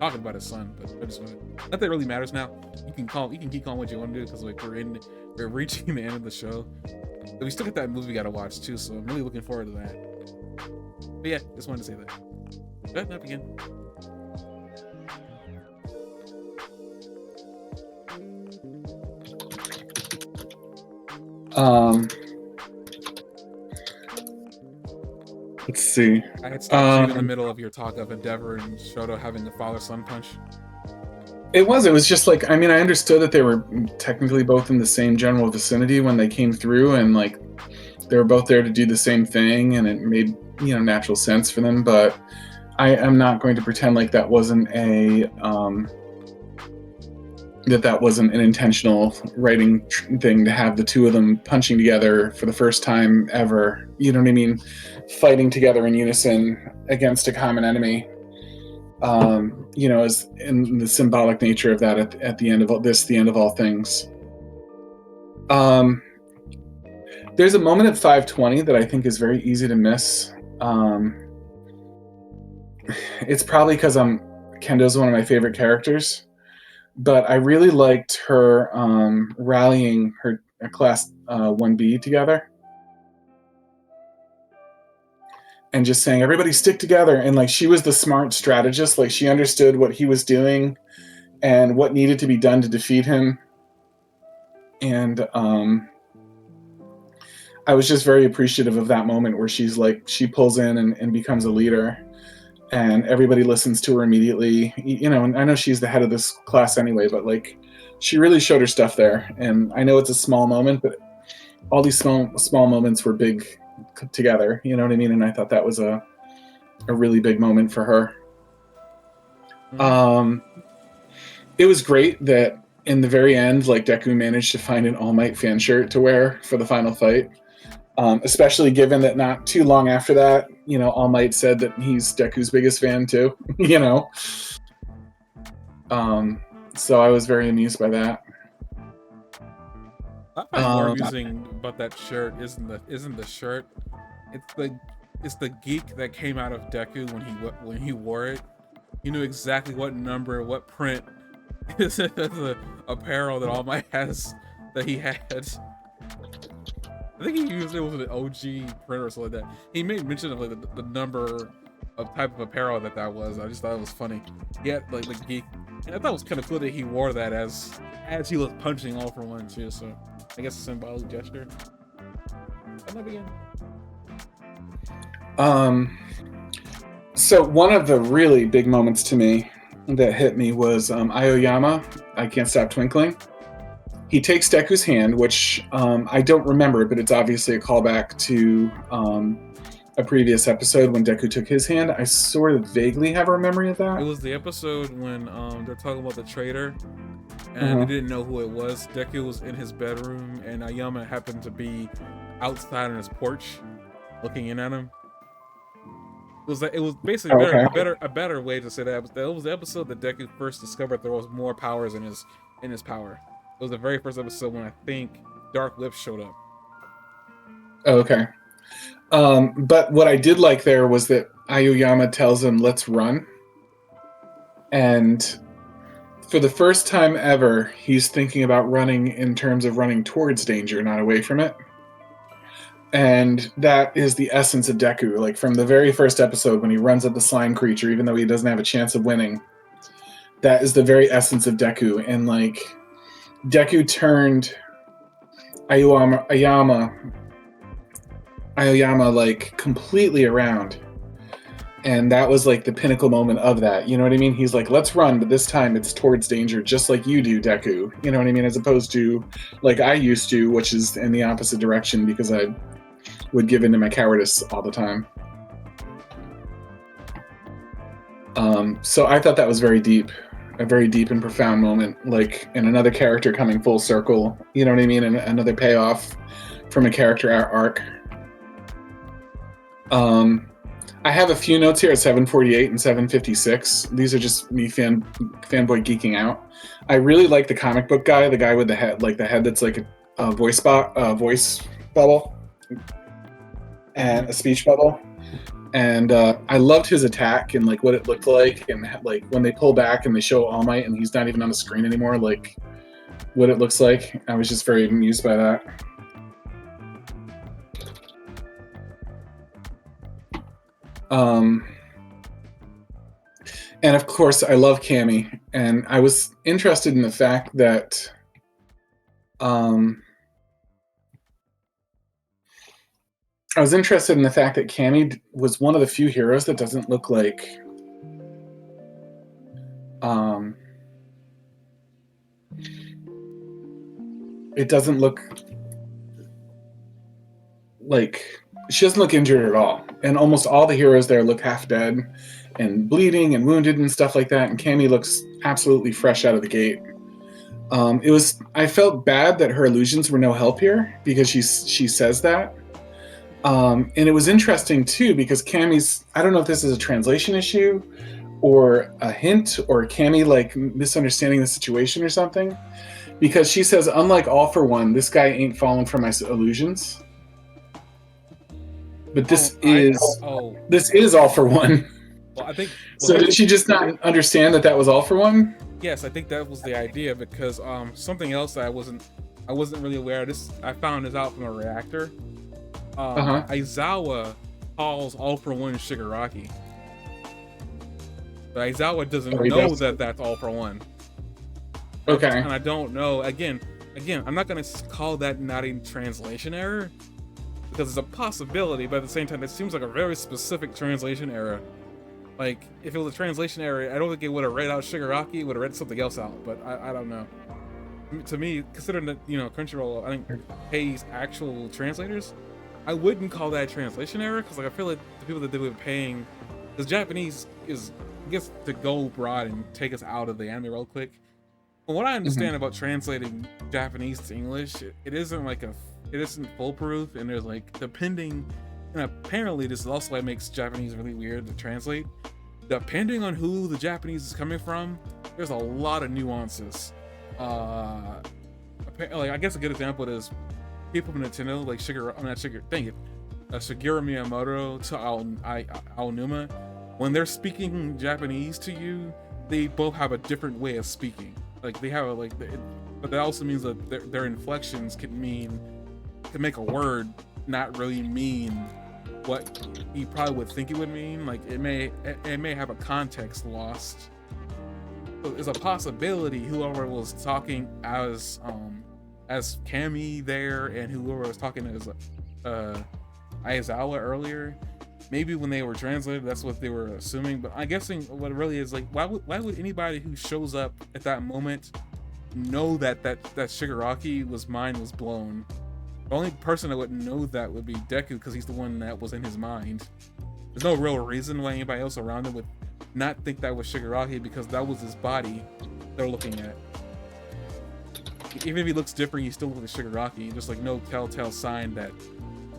talking about his son. But I just want not that it really matters now. You can keep calling what you want to do, because like we're reaching the end of the show. But we still got that movie we gotta watch too, so I'm really looking forward to that. But yeah, just wanted to say that. Go ahead, up again. Let's see. I had stopped you in the middle of your talk of Endeavor and Shoto having a father-son punch. It was just like, I mean, I understood that they were technically both in the same general vicinity when they came through, and like they were both there to do the same thing, and it made natural sense for them. But I am not going to pretend like that wasn't that wasn't an intentional writing thing, to have the two of them punching together for the first time ever. You know what I mean? Fighting together in unison against a common enemy. As in the symbolic nature of that at the end of all this, the end of all things. There's a moment at 520 that I think is very easy to miss. It's probably because Kendo's one of my favorite characters, but I really liked her rallying her class 1B together. And just saying, everybody stick together. And like, she was the smart strategist. Like, she understood what he was doing. and what needed to be done to defeat him. And I was just very appreciative of that moment where she's like, she pulls in and becomes a leader, and everybody listens to her immediately. You know, and I know she's the head of this class anyway, but like, she really showed her stuff there. And I know it's a small moment, but all these small moments were big together. You know what I mean? And I thought that was a really big moment for her. Mhm. It was great that in the very end, like Deku managed to find an All Might fan shirt to wear for the final fight. Especially given that not too long after that, you know, All Might said that he's Deku's biggest fan too. You know, so I was very amused by that. I find more amusing about that shirt isn't the shirt. It's the geek that came out of Deku when he wore it. He knew exactly what number, what print is the apparel that All Might has that he had. I think he used it with an OG print or something like that. He made mention of like the number of type of apparel that was. I just thought it was funny. He had like the geek, and I thought it was kind of cool that he wore that as he was punching All for One too. So I guess a symbolic gesture. And that begin. So one of the really big moments to me that hit me was Aoyama. I Can't Stop Twinkling. He takes Deku's hand, which I don't remember, but it's obviously a callback to a previous episode when Deku took his hand. I sort of vaguely have a memory of that. It was the episode when they're talking about the traitor, and they didn't know who it was. Deku was in his bedroom, and Aoyama happened to be outside on his porch, looking in at him. It was basically a better way to say that. That was the episode that Deku first discovered there was more powers in his power. It was the very first episode when I think Dark Lips showed up. Okay. But what I did like there was that Aoyama tells him, "Let's run." And for the first time ever, he's thinking about running in terms of running towards danger, not away from it. And that is the essence of Deku. Like from the very first episode when he runs at the slime creature, even though he doesn't have a chance of winning, that is the very essence of Deku. And like, Deku turned Aoyama like completely around, and that was like the pinnacle moment of that. You know what I mean? He's like, "Let's run, but this time it's towards danger, just like you do, Deku." You know what I mean? As opposed to like I used to, which is in the opposite direction because I would give in to my cowardice all the time. So I thought that was very deep, a very deep and profound moment, like in another character coming full circle. You know what I mean? And another payoff from a character arc. I have a few notes here at 748 and 756. These are just me fanboy geeking out. I really like the comic book guy, the guy with the head, like the head that's like a voice bubble and a speech bubble. And I loved his attack and like what it looked like, and like when they pull back and they show All Might and he's not even on the screen anymore, like what it looks like. I was just very amused by that. And of course, I love Cammy, and I was interested in the fact that Cammy was one of the few heroes that doesn't look like it doesn't look like she doesn't look injured at all, and almost all the heroes there look half dead and bleeding and wounded and stuff like that, and Cammy looks absolutely fresh out of the gate. I felt bad that her illusions were no help here because she says that, and it was interesting too because Cammy's, I don't know if this is a translation issue or a hint or Cammy like misunderstanding the situation or something, because she says, unlike All for One, this guy ain't fallen for my illusions. But this is All for One. Well, I think. Well, so did she just not understand that was All for One? Yes, I think that was the idea because something else that I wasn't really aware of. This I found this out from a reactor. Aizawa calls All for One Shigaraki, but Aizawa doesn't know that that's All for One. Okay. and I don't know. Again, I'm not gonna call that not a translation error because it's a possibility, but at the same time, it seems like a very specific translation error. Like, if it was a translation error, I don't think it would have read out Shigaraki. It would have read something else out. But I don't know. To me, considering that Crunchyroll, I think pays actual translators, I wouldn't call that a translation error because like I feel like the people that they were paying, because Japanese is gets to go broad and take us out of the anime real quick. From what I Mhm. understand about translating Japanese to English, it isn't like it isn't foolproof, and there's like depending, and apparently this is also what makes Japanese really weird to translate. Depending on who the Japanese is coming from, there's a lot of nuances. Uh, like I guess a good example is people from Nintendo, like Shigeru Miyamoto to Aonuma, when they're speaking Japanese to you, they both have a different way of speaking. Like they have but that also means that their inflections can make a word not really mean what you probably would think it would mean. Like it may have a context lost. So there's a possibility whoever was talking as Cammy there and whoever was talking as Aizawa earlier, maybe when they were translated, that's what they were assuming. But I'm guessing what it really is like, why would anybody who shows up at that moment know that Shigaraki was mind was blown? The only person that would know that would be Deku because he's the one that was in his mind. There's no real reason why anybody else around him would not think that was Shigaraki because that was his body they're looking at. Even if he looks different, he's still with Shigaraki. Just like no telltale sign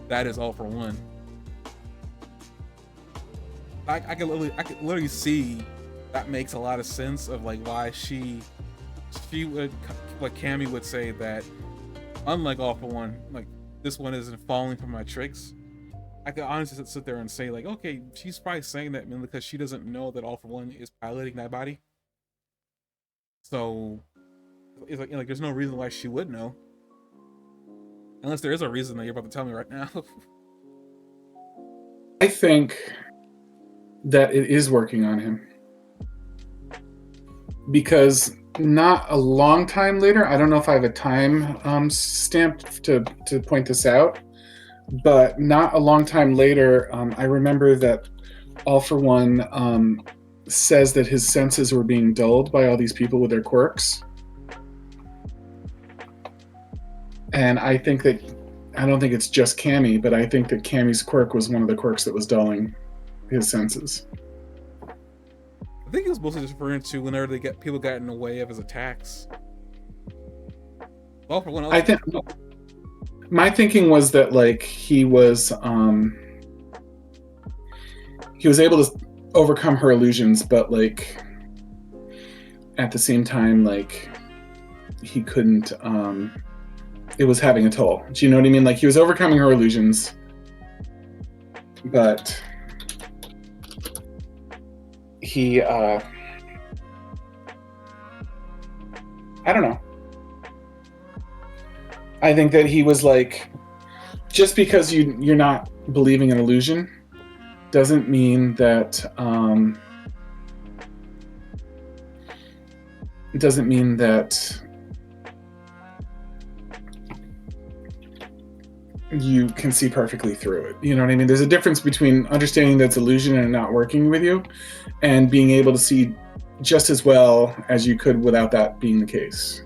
that is All For One. I could literally see that makes a lot of sense of like why she would, like Cammy would say that unlike All For One, like this one isn't falling for my tricks. I could honestly sit there and say like, okay, she's probably saying that mainly because she doesn't know that All For One is piloting that body. So it's like there's no reason why she would know, unless there is a reason that you're about to tell me right now. I think that it is working on him because not a long time later, I don't know if I have a time stamp to point this out, but not a long time later, I remember that All For One says that his senses were being dulled by all these people with their quirks. And I don't think it's just Cammy, but I think that Cammy's quirk was one of the quirks that was dulling his senses. I think it was mostly just referring to whenever people got in the way of his attacks. All For One I else. think my thinking was that like he was able to overcome her illusions, but like at the same time, like he couldn't. It was having a toll. Do you know what I mean? Like he was overcoming her illusions, but he I don't know. I think that he was like, just because you're not believing an illusion doesn't mean that it doesn't mean that you can see perfectly through it. You know what I mean? There's a difference between understanding that's illusion and not working with you and being able to see just as well as you could without that being the case.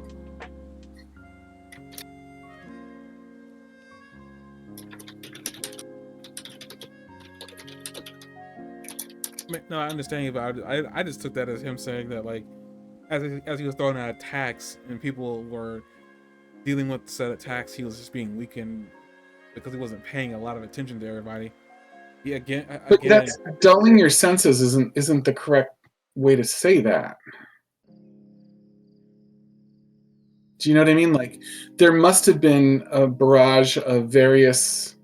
No, I understand you, but I just took that as him saying that like as he was throwing out attacks and people were dealing with said attacks, he was just being weakened because he wasn't paying a lot of attention to everybody. He But again. that's dulling your senses isn't the correct way to say that. Do you know what I mean? Like there must have been a barrage of various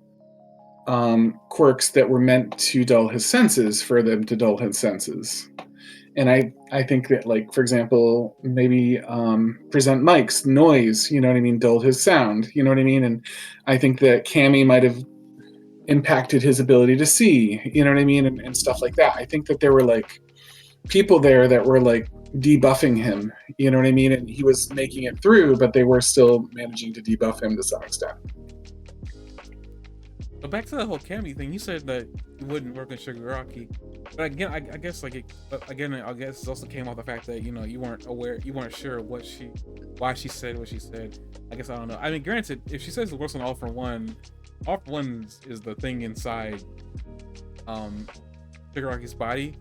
quirks that were meant to dull his senses for them to dull his senses. And I think that like for example maybe present mics noise, you know what I mean, dulled his sound, you know what I mean. And I think that Cammy might have impacted his ability to see, you know what I mean, and stuff like that. I think that there were like people there that were like debuffing him. You know what I mean? And he was making it through, but they were still managing to debuff him to some extent. But back to the whole Cammy thing, you said that it wouldn't work in Shigaraki. But again, I guess like it, again, I guess it also came off the fact that you weren't aware, you weren't sure why she said what she said. I guess I don't know. I mean, granted, if she says it works on All for One is the thing inside Shigaraki's body,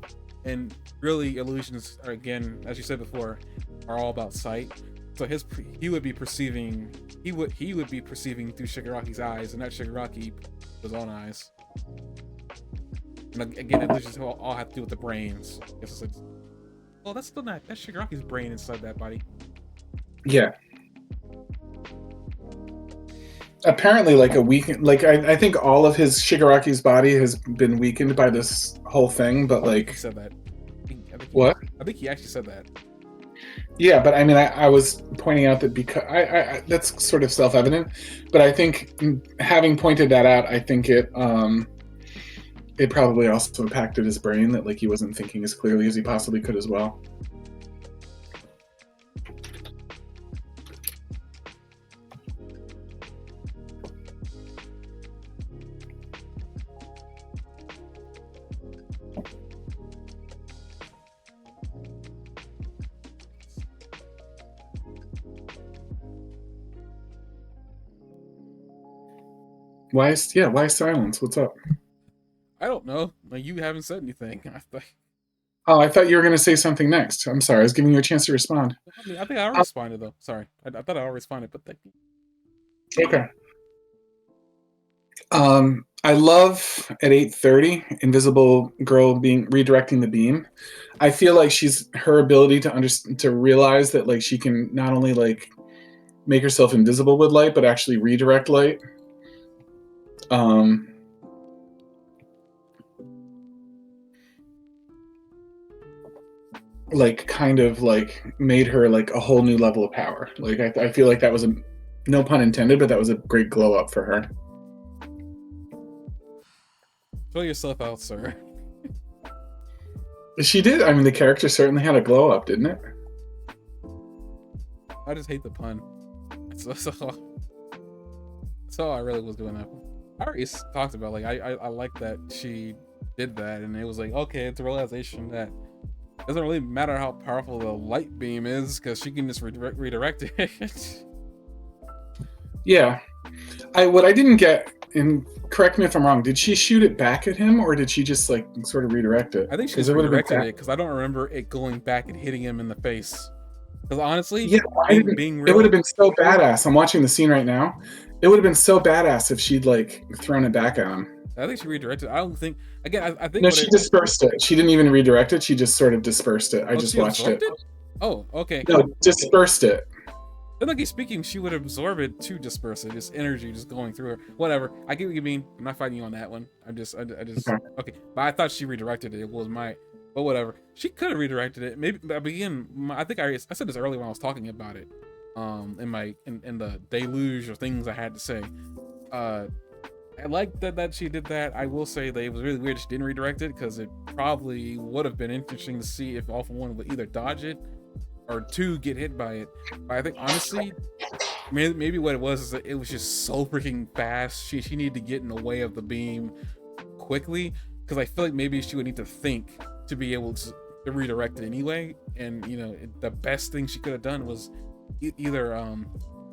and really illusions are, again, as you said before, are all about sight. So he would be perceiving through Shigaraki's eyes, and not Shigaraki his own eyes. And again, illusions all have to do with the brains. I guess it's well, that's Shigaraki's brain inside that body. Yeah. Apparently, like I think all of his Shigaraki's body has been weakened by this whole thing, but like he said that. What? I think he actually said that. Yeah, but I mean, I was pointing out that because I that's sort of self-evident, but I think having pointed that out, I think it probably also impacted his brain, that like he wasn't thinking as clearly as he possibly could as well. Why silence? What's up? I don't know. Like, you haven't said anything. Oh, I thought you were going to say something next. I'm sorry. I was giving you a chance to respond. I mean, I think I already responded, though. Sorry. I thought I already responded, but thank you. Okay. I love at 8:30 Invisible Girl being redirecting the beam. I feel like her ability to realize that like she can not only like make herself invisible with light, but actually redirect light. Like kind of like made her like a whole new level of power. Like I feel like that was no pun intended, but that was a great glow up for her. Show yourself out, sir. She did. I mean, the character certainly had a glow up, didn't it? I just hate the pun. That's all I really was doing that. I already talked about, like, I like that she did that, and it was like, okay, it's a realization that it doesn't really matter how powerful the light beam is, because she can just redirect it. Yeah. What I didn't get, and correct me if I'm wrong, did she shoot it back at him, or did she just like sort of redirect it? I think she just redirected it, because I don't remember it going back and hitting him in the face. Because honestly, yeah, it would have been so badass. I'm watching the scene right now. It would have been so badass if she'd like thrown it back at him. I think she redirected. I don't think. Again, I think. No, she dispersed it. She didn't even redirect it. She just sort of dispersed it. I just watched it. Oh, okay. No, dispersed it. Technically speaking, she would absorb it to disperse it. Just energy just going through her. Whatever. I get what you mean. I'm not fighting you on that one. I just okay. But I thought she redirected it. It was my. But whatever. She could have redirected it. Maybe again. I think I said this earlier when I was talking about it. In the deluge of things I had to say. I like that she did that. I will say that it was really weird she didn't redirect it, because it probably would have been interesting to see if All for One would either dodge it or two get hit by it. But I think honestly, maybe what it was is that it was just so freaking fast. She needed to get in the way of the beam quickly, because I feel like maybe she would need to think to be able to redirect it anyway. And you know, the best thing she could have done was either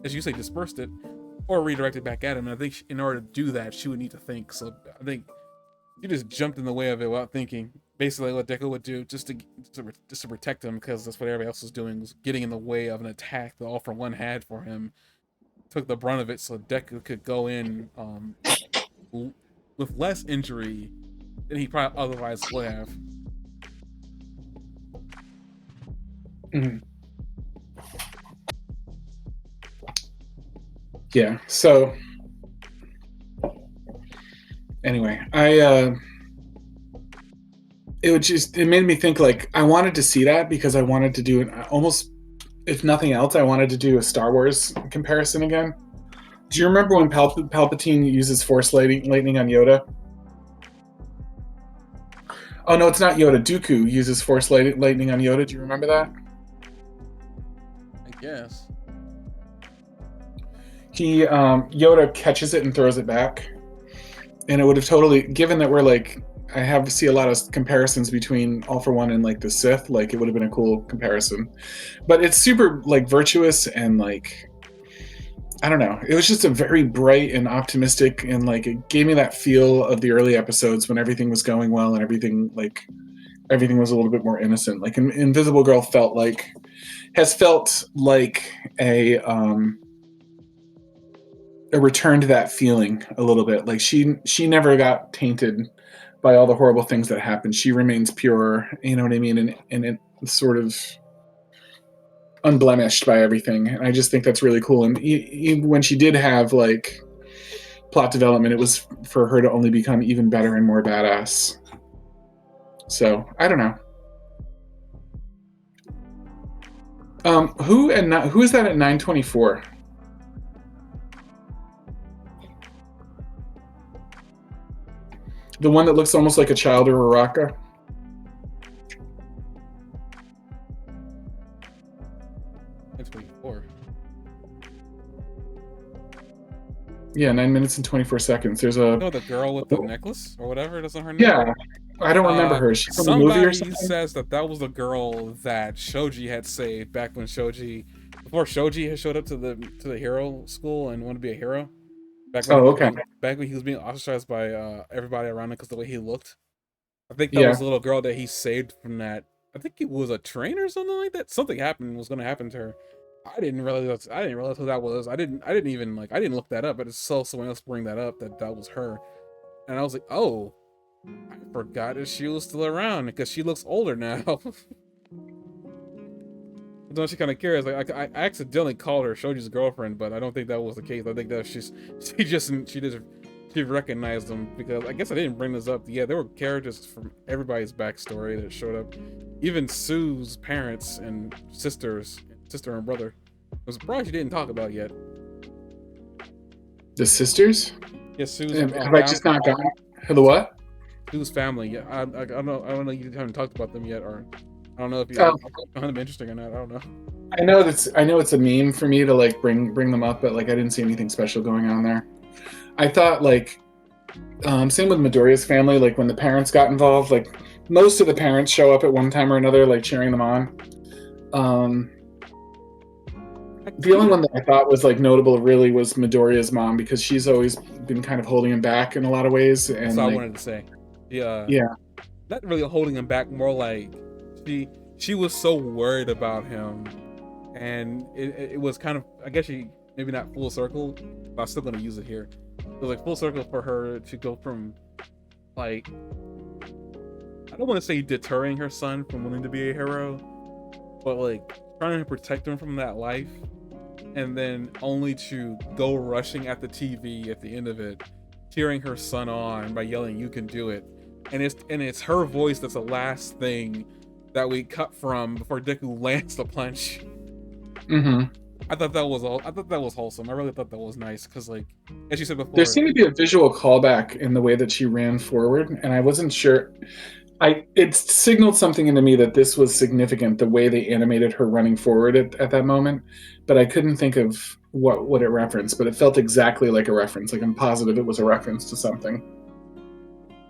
as you say, dispersed it or redirect it back at him. And I think in order to do that, she would need to think. So I think she just jumped in the way of it without thinking. Basically what Deku would do just to protect him, because that's what everybody else was doing, was getting in the way of an attack that All for One had for him. Took the brunt of it so Deku could go in with less injury than he probably otherwise would have. Mm-hmm. Yeah, so anyway, it made me think, like, I wanted to see that because I wanted to do almost, if nothing else, I wanted to do a Star Wars comparison again. Do you remember when Palpatine uses Force lightning on Yoda? Oh no, it's not Yoda. Dooku uses Force lightning on Yoda. Do you remember that? I guess. He Yoda catches it and throws it back, and it would have totally, given that we're like, I have see a lot of comparisons between All for One and like the Sith. Like it would have been a cool comparison, but it's super like virtuous and like, I don't know. It was just a very bright and optimistic, and like it gave me that feel of the early episodes when everything was going well and everything was a little bit more innocent. Like Invisible Girl has felt like a return to that feeling a little bit. Like she never got tainted by all the horrible things that happened. She remains pure, you know what I mean, and it's sort of unblemished by everything. And I just think that's really cool. And even when she did have like plot development, it was for her to only become even better and more badass. So I don't know. Who is that at 924? The one that looks almost like a child or a Raka? It's 24. Yeah, 9 minutes and 24 seconds. There's a No, the girl with the necklace or whatever. That's not her name. yeah. I don't remember her. Is she from a movie or Somebody something? says that was the girl that Shoji had saved back when before Shoji had showed up to the hero school and wanted to be a hero. Oh, okay. Back when he was being ostracized by everybody around him because the way he looked. I think that Yeah. was the little girl that he saved from that. I think it was a train or something like that. Something was going to happen to her. I didn't realize who that was. I didn't even I didn't look that up. But it's so someone else bring that up that was her, and I was like, oh, I forgot that she was still around because she looks older now. Don't she kind of cares? Like I accidentally called her Shoji's girlfriend, but I don't think that was the case. I think that she recognized them because I guess I didn't bring this up. Yeah, there were characters from everybody's backstory that showed up. Even Sue's parents and sister and brother. I was surprised you didn't talk about yet. The sisters? Yeah, Sue's Have I just not gotten the what? Sue's family. Yeah, I don't know. I don't know. You haven't talked about them yet, or I don't know if you Oh, find them interesting or not. I don't know. I know it's a meme for me to like bring them up, but like I didn't see anything special going on there. I thought like same with Midoriya's family. Like when the parents got involved, like most of the parents show up at one time or another, like cheering them on. Um, the only one that I thought was like notable really was Midoriya's mom, because she's always been kind of holding him back in a lot of ways, That's and all I like wanted to say. Yeah, yeah, not really holding him back. More like she was so worried about him, and it was kind of, I guess she maybe not full circle, but I'm still gonna use it here. It was like full circle for her to go from like, I don't want to say deterring her son from wanting to be a hero, but like trying to protect him from that life, and then only to go rushing at the TV at the end of it, cheering her son on by yelling, "You can do it!" And it's her voice that's the last thing that we cut from before Deku lands the punch. mm-hmm. I thought that was all. I thought that was wholesome. I really thought that was nice because, like, as you said There before, seemed to be a visual callback in the way that she ran forward, and I wasn't sure. It signaled something into me that this was significant, the way they animated her running forward at that moment, but I couldn't think of what it referenced. But it felt exactly like a reference. Like I'm positive it was a reference to something.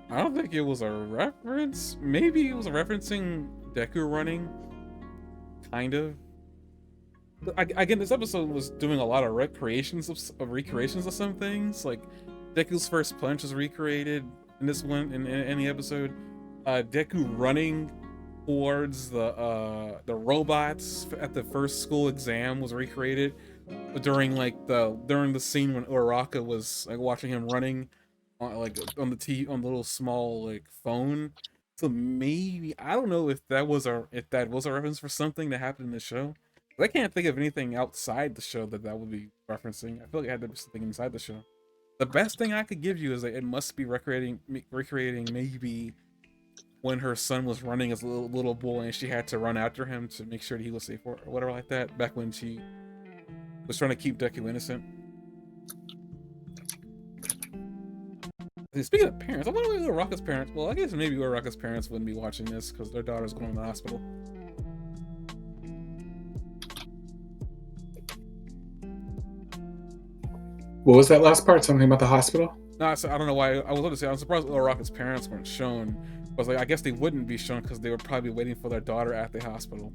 I don't think it was a reference. Maybe it was referencing Deku running, kind of. Again, this episode was doing a lot of recreations of some things. Like Deku's first punch was recreated in this one in any episode. Deku running towards the robots at the first school exam was recreated during the scene when Uraraka was like watching him running on on the on the little small like phone. So maybe I don't know if that was a reference for something that happened in the show. I can't think of anything outside the show that would be referencing. I feel like it had to be something inside the show. The best thing I could give you is that it must be recreating maybe when her son was running as a little boy and she had to run after him to make sure that he was safe or whatever like that. Back when she was trying to keep Deku innocent. Speaking of parents, I wonder where Little Rocket's parents. Well, I guess maybe Little Rocket's parents wouldn't be watching this because their daughter's going to the hospital. What was that last part? Something about the hospital? No, so I don't know why. I was going to say I'm surprised Little Rocket's parents weren't shown. But like, I guess they wouldn't be shown because they were probably waiting for their daughter at the hospital.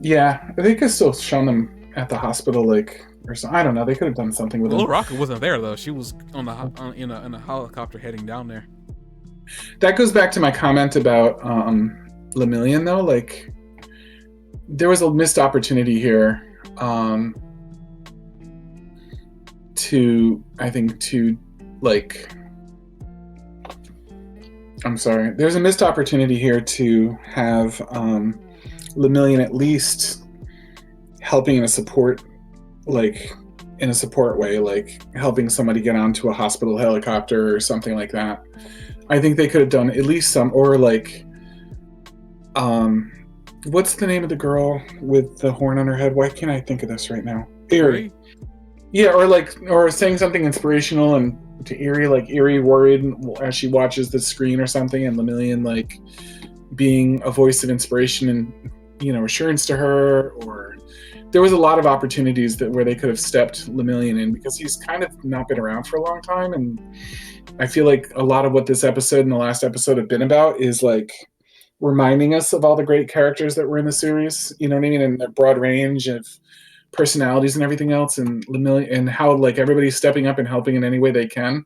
Yeah, they could still show them at the hospital, like, or so. I don't know. They could have done something with Little them. Rocket wasn't there though. She was in a helicopter heading down there. That goes back to my comment about Lemillion, though. Like, there was a missed opportunity here I'm sorry. There's a missed opportunity here to have Lemillion at least helping in a support way, like helping somebody get onto a hospital helicopter or something like that. I think they could have done at least some, or like, what's the name of the girl with the horn on her head? Why can't I think of this right now? Eerie. Yeah, or saying something inspirational and to Eerie, like Eerie worried as she watches the screen or something, and Lemillion like being a voice of inspiration and, you know, assurance to her. Or there was a lot of opportunities where they could have stepped Lemillion in, because he's kind of not been around for a long time, and I feel like a lot of what this episode and the last episode have been about is like reminding us of all the great characters that were in the series, you know what I mean, and the broad range of personalities and everything else, and Lemillion, and how like everybody's stepping up and helping in any way they can.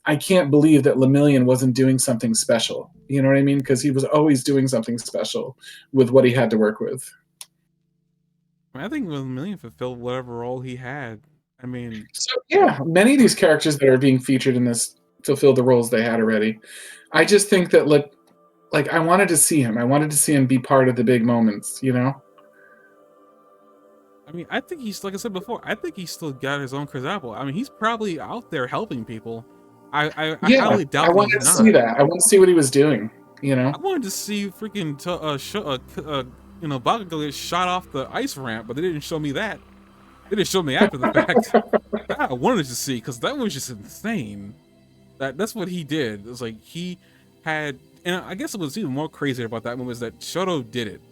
I can't believe that Lemillion wasn't doing something special. You know what I mean? Because he was always doing something special with what he had to work with. I think Lemillion fulfilled whatever role he had. I mean, so yeah, many of these characters that are being featured in this fulfilled the roles they had already. I just think that like I wanted to see him. I wanted to see him be part of the big moments, you know? I mean, I think he's, like I said before, I think he's still got his own Chris Apple. I mean, he's probably out there helping people. I highly doubt I wanted to see that. I want to see what he was doing, you know? I wanted to see freaking, you know, Bakugo get shot off the ice ramp, but they didn't show me that. They didn't show me after the fact. That I wanted to see, because that was just insane. That's what he did. It was like he had, and I guess it was even more crazy about that one was that Shoto did it.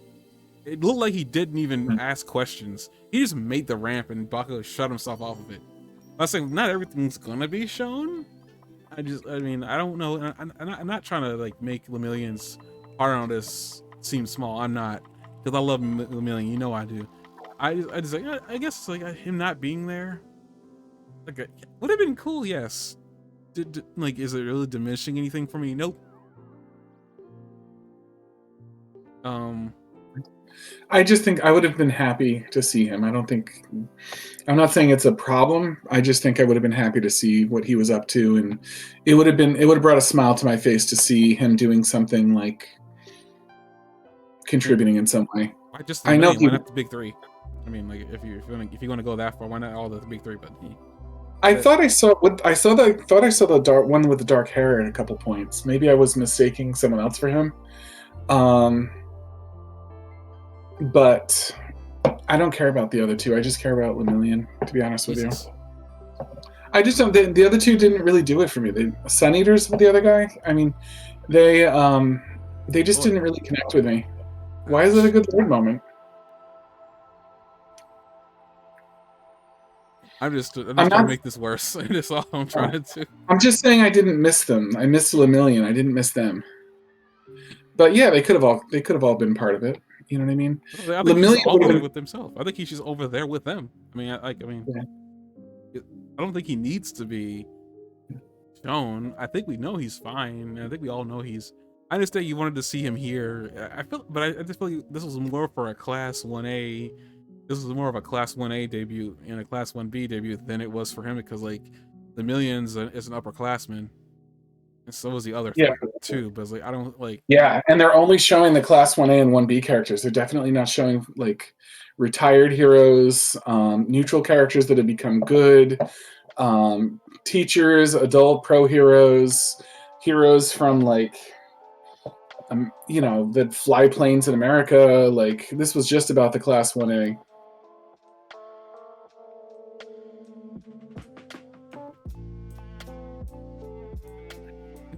It looked like he didn't even ask questions. He just made the ramp and Bakugo shut himself off of it. I was saying not everything's gonna be shown. I mean, I don't know. I'm not trying to like make Lemillion's part on this seem small. I'm not, because I love Lemillion. You know I do. I just like, I guess it's like him not being there. Like, would have been cool. Yes. Like, is it really diminishing anything for me? Nope. I just think I would have been happy to see him. I'm not saying it's a problem. I just think I would have been happy to see what he was up to, and it would have brought a smile to my face to see him doing something like contributing in some way. I know why not the big three? I mean, like if you're going to go that far, why not all the big three? But I thought I saw the dark one with the dark hair at a couple points. Maybe I was mistaking someone else for him. But I don't care about the other two. I just care about Lemillion, to be honest with you. I just don't. The other two didn't really do it for me. Sun Eaters with the other guy. I mean, they just didn't really connect with me. Why is it a good third moment? I'm just trying to make this worse. That's all I'm trying to do. I'm just saying I didn't miss them. I missed Lemillion. I didn't miss them. But yeah, they could have all been part of it. You know what I mean? I think he's all over with himself. I think he's just over there with them. I mean, I don't think he needs to be shown. I think we know he's fine. I think we all know he's. I understand you wanted to see him here. I just feel like this was more for a Class 1A. This was more of a Class 1A debut and a Class 1B debut than it was for him, because like Lemillion is an upperclassman. And so was the other too, but it's like I don't like. Yeah, and they're only showing the Class 1A and 1B characters. They're definitely not showing like retired heroes, neutral characters that have become good, teachers, adult pro heroes, heroes from like that fly planes in America. Like this was just about the Class 1A.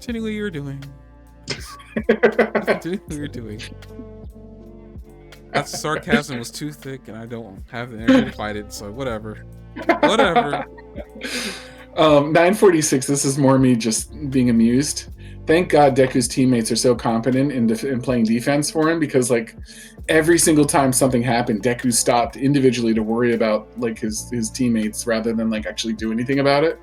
continue what you're doing. Just continue what you're doing. That sarcasm was too thick, and I don't have the energy to fight it. So whatever. Whatever. 946. This is more me just being amused. Thank God Deku's teammates are so competent in playing defense for him, because like every single time something happened, Deku stopped individually to worry about like his teammates rather than like actually do anything about it.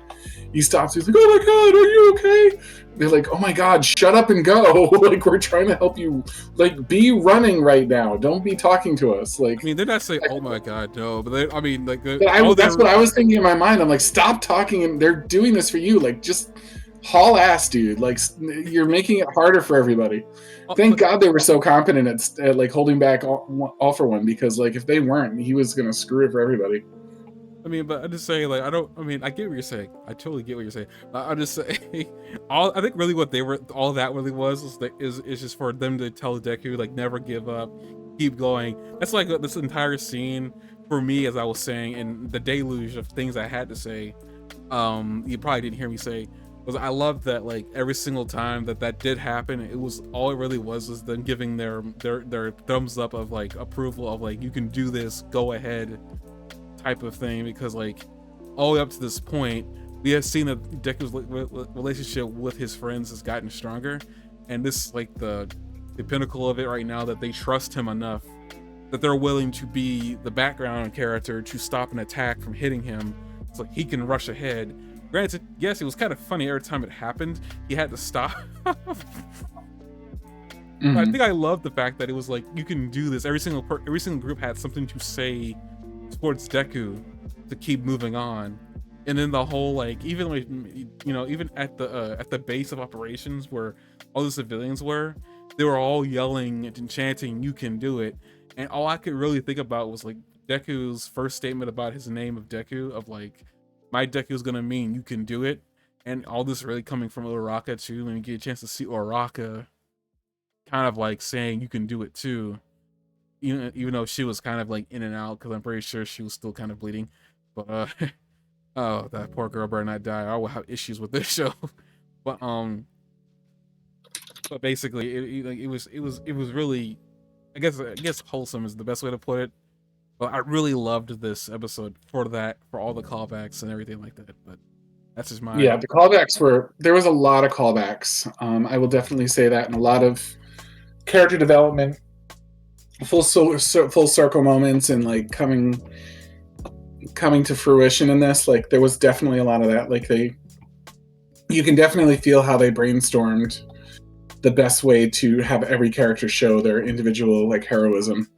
He stops. He's like, "Oh my God, are you okay?" They're like, "Oh my God, shut up and go!" Like, we're trying to help you. Like, be running right now. Don't be talking to us. Like, I mean, they're not saying, "Oh my God, no," but they, I mean, like, that's what I was thinking in my mind. I'm like, stop talking, and they're doing this for you. Like, just haul ass, dude. Like, you're making it harder for everybody. Thank God they were so competent at like holding back all for one, because like if they weren't, he was gonna screw it for everybody. I mean, but I'm just saying, like, I mean, I get what you're saying. I totally get what you're saying. I'm just saying, I think really what all that really was is just for them to tell Deku, like, never give up, keep going. That's like this entire scene for me, as I was saying, in the deluge of things I had to say. You probably didn't hear me say, was I love that, like, every single time that did happen, it was all it really was them giving their thumbs up of like approval of like, you can do this, go ahead, type of thing. Because like all the way up to this point, we have seen that Deku's relationship with his friends has gotten stronger, and this is like the pinnacle of it right now, that they trust him enough that they're willing to be the background character to stop an attack from hitting him, so he can rush ahead. Granted, yes, it was kind of funny every time it happened, he had to stop. Mm-hmm. I think I love the fact that it was like, you can do this. Every single group had something to say towards Deku to keep moving on. And then the whole, like, even like, you know, even at the base of operations where all the civilians were, they were all yelling and chanting, "You can do it." And all I could really think about was like Deku's first statement about his name of Deku, of like, my Deku is gonna mean you can do it. And all this really coming from Uraraka too, and you get a chance to see Uraraka kind of like saying you can do it too, even though she was kind of like in and out, because I'm pretty sure she was still kind of bleeding. But oh, that poor girl better not die. I will have issues with this show. But basically, it was really, I guess wholesome is the best way to put it. But I really loved this episode for all the callbacks and everything like that. But that's just my the callbacks there was a lot of callbacks. I will definitely say that, and a lot of character development, full circle moments, and like coming to fruition in this. Like, there was definitely a lot of that. Like, you can definitely feel how they brainstormed the best way to have every character show their individual like heroism.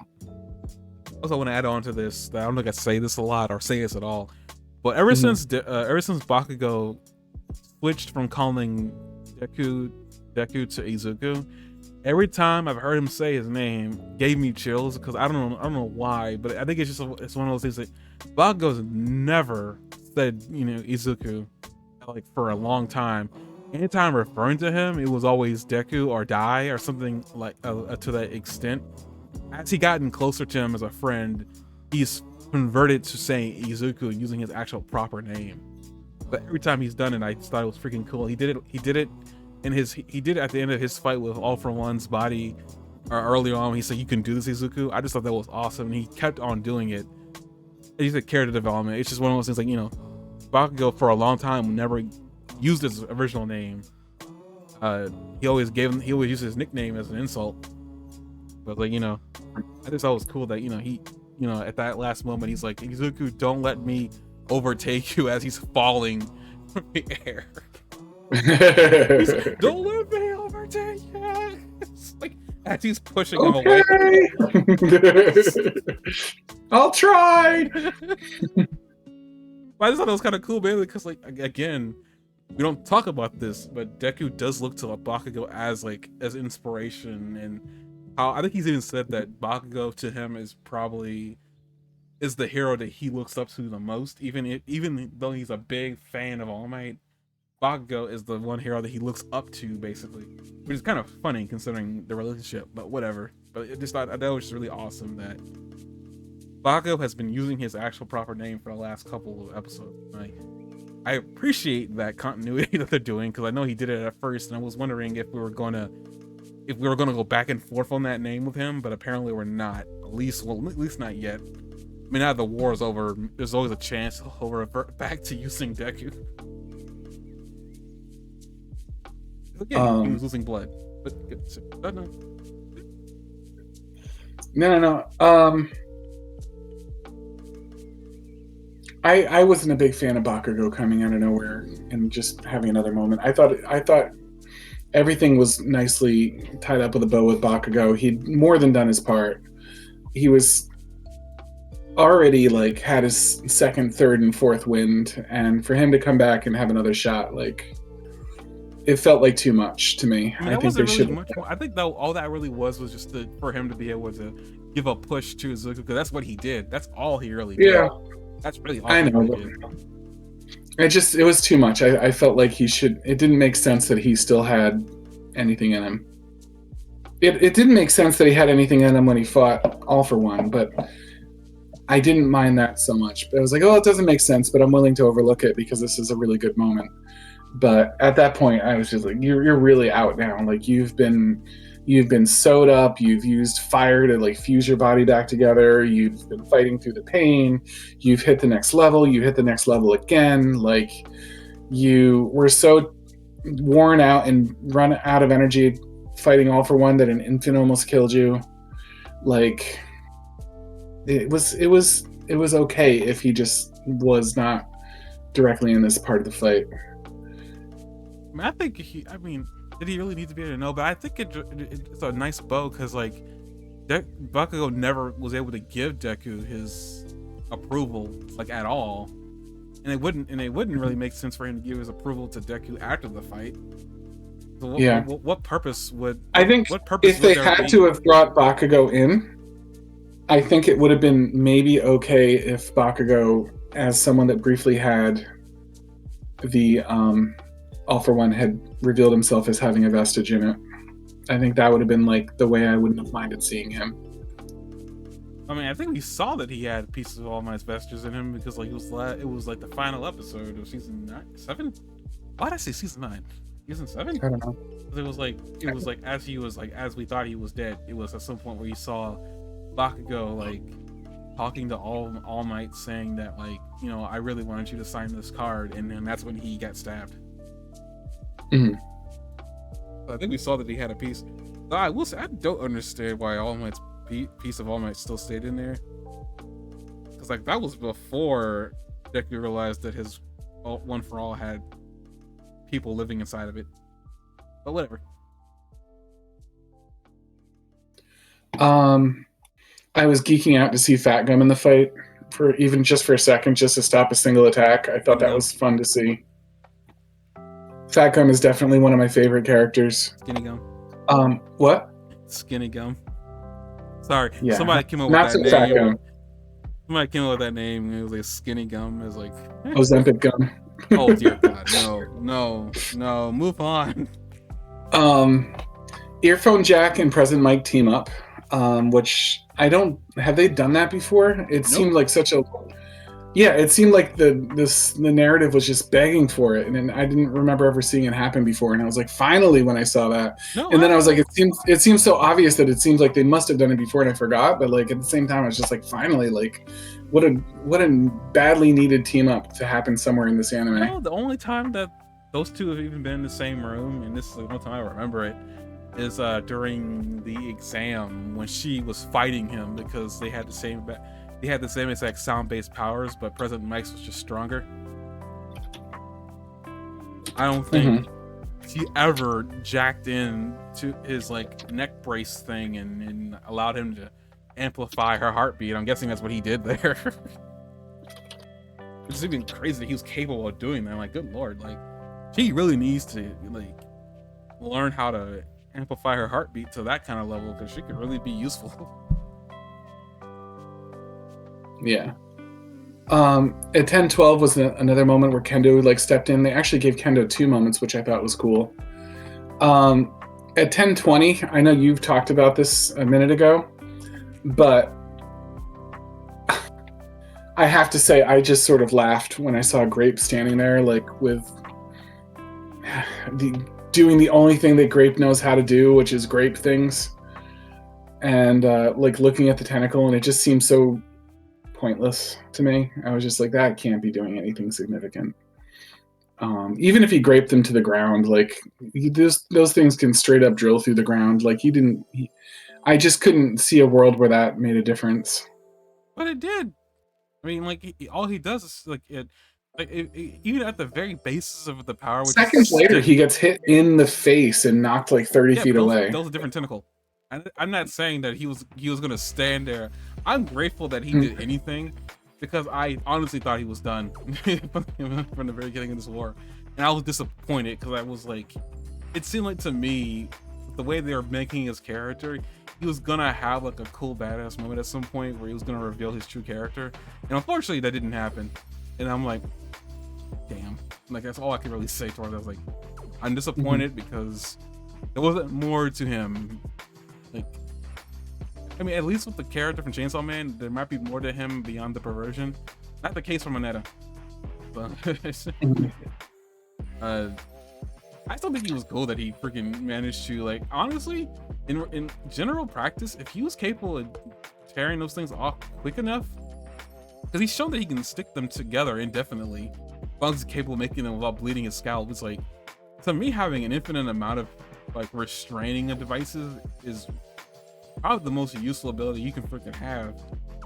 Also, I want to add on to this, that I don't think I say this a lot or say this at all, but ever since Bakugo switched from calling Deku to Izuku, every time I've heard him say his name, gave me chills, because I don't know why, but I think it's one of those things that Bakugo's never said, Izuku, like, for a long time. Anytime referring to him, it was always Deku or Die or something like to that extent. As he gotten closer to him as a friend, he's converted to saying Izuku using his actual proper name. But every time he's done it, I just thought it was freaking cool. He did it at the end of his fight with All For One's body, or early on when he said, "You can do this, Izuku." I just thought that was awesome, and he kept on doing it. He said character development. It's just one of those things, like, Bakugo for a long time never used his original name. He always used his nickname as an insult. But like, I just thought it was cool that, he, at that last moment, he's like, "Izuku, don't let me overtake you," as he's falling from the air. Don't let me overtake you. It's like, as he's pushing him away. I'll try. But I just thought it was kind of cool, man, because, like, again, we don't talk about this, but Deku does look to Bakugo as inspiration, and how I think he's even said that Bakugo to him is the hero that he looks up to the most, even though he's a big fan of All Might. Bakugo is the one hero that he looks up to, basically, which is kind of funny considering the relationship, but whatever. But I thought that was just really awesome that Bakugo has been using his actual proper name for the last couple of episodes. Like, I appreciate that continuity that they're doing, because I know he did it at first, and I was wondering if we were gonna go back and forth on that name with him, but apparently we're not. At least not yet. I mean, now the war is over, there's always a chance he'll revert back to using Deku. Yeah, he was losing blood. But good. So, no. I wasn't a big fan of Bakugo coming out of nowhere and just having another moment. I thought everything was nicely tied up with a bow with Bakugo. He'd more than done his part. He was already like had his second, third, and fourth wind, and for him to come back and have another shot, like, it felt like too much to me. I mean, that wasn't really much more. I think though all that really was just for him to be able to give a push to Izuku, because that's what he did. That's all he really did. Yeah, that's really all I know. He did. It was too much. I felt like he should. It didn't make sense that he still had anything in him. It didn't make sense that he had anything in him when he fought All for One, but I didn't mind that so much. But I was like, oh, it doesn't make sense, but I'm willing to overlook it because this is a really good moment. But at that point, I was just like, you're really out now. Like, you've been sewed up. You've used fire to like fuse your body back together. You've been fighting through the pain. You've hit the next level. You hit the next level again. Like, you were so worn out and run out of energy fighting All for One that an infant almost killed you. Like, it was okay if he just was not directly in this part of the fight. I think did he really need to be able to know? But I think it's a nice bow, because like Bakugo never was able to give Deku his approval, like, at all, and it wouldn't really make sense for him to give his approval to Deku after the fight. So what purpose would I think? What purpose if they had to have brought Bakugo in, I think it would have been maybe okay if Bakugo, as someone that briefly had the All for One, had revealed himself as having a vestige in it. I think that would have been like the way I wouldn't have minded seeing him. I mean, I think we saw that he had pieces of All Might's vestiges in him, because like it was like the final episode of season 7. Why did I say season 9? Season 7? I don't know. It was like as we thought he was dead. It was at some point where you saw Bakugo like talking to All Might, saying that, like, you know, I really wanted you to sign this card, and then that's when he got stabbed. Mm-hmm. I think we saw that he had a piece. I will say, I don't understand why All Might's piece of All Might still stayed in there, because like that was before Deku realized that his One for All had people living inside of it. But whatever. I was geeking out to see Fat Gum in the fight, for even just for a second, just to stop a single attack. I thought that was fun to see. Fat Gum is definitely one of my favorite characters. Skinny Gum. What? Skinny Gum. Sorry, yeah. Somebody came up with that name. Fat Gum. Somebody came up with that name, and it was like Skinny Gum. It was like Ozempic Gum. Oh dear God, no, move on. Earphone Jack and President Mike team up, which have they done that before? It seemed like it seemed like the narrative was just begging for it, and I didn't remember ever seeing it happen before, and I was like, finally, when I saw that. Then I was like, it seems so obvious that it seems like they must have done it before, and I forgot, but like at the same time I was just like, finally, like what a badly needed team up to happen somewhere in this anime. No, the only time that those two have even been in the same room, and this is the only time I remember it, is during the exam when she was fighting him, because they had the same exact sound-based powers, but President Mike's was just stronger. I don't think he ever jacked in to his like neck brace thing and allowed him to amplify her heartbeat. I'm guessing that's what he did there. It's even crazy that he was capable of doing that. Like, good lord, like she really needs to like learn how to amplify her heartbeat to that kind of level, because she could really be useful. Yeah. At 10-12 was another moment where Kendo like stepped in. They actually gave Kendo 2 moments, which I thought was cool. At 10-20, I know you've talked about this a minute ago, but I have to say, I just sort of laughed when I saw Grape standing there, like with doing the only thing that Grape knows how to do, which is grape things, and like looking at the tentacle, and it just seemed so pointless to me. I was just like, that can't be doing anything significant. Even if he graped them to the ground, like those things can straight up drill through the ground. Like he didn't. I just couldn't see a world where that made a difference. But it did. I mean, like all he does is like even at the very basis of the power, which Seconds is later, he gets hit in the face and knocked like 30 yeah, feet but away. that was a different tentacle. I'm not saying that he was gonna stand there. I'm grateful that he Mm. did anything, because I honestly thought he was done from the very beginning of this war, and I was disappointed because I was like, it seemed like to me the way they were making his character, he was gonna have like a cool badass moment at some point where he was gonna reveal his true character, and unfortunately that didn't happen. And I'm like, damn, like that's all I can really say towards that. I was like, I'm disappointed because there wasn't more to him. Like, I mean, at least with the character from Chainsaw Man, there might be more to him beyond the perversion. Not the case for Mineta. But I still think he was cool that he freaking managed to, like, honestly, in general practice, if he was capable of tearing those things off quick enough, because he's shown that he can stick them together indefinitely, as long as he's capable of making them without bleeding his scalp. It's like, to me, having an infinite amount of like restraining of devices is probably the most useful ability you can freaking have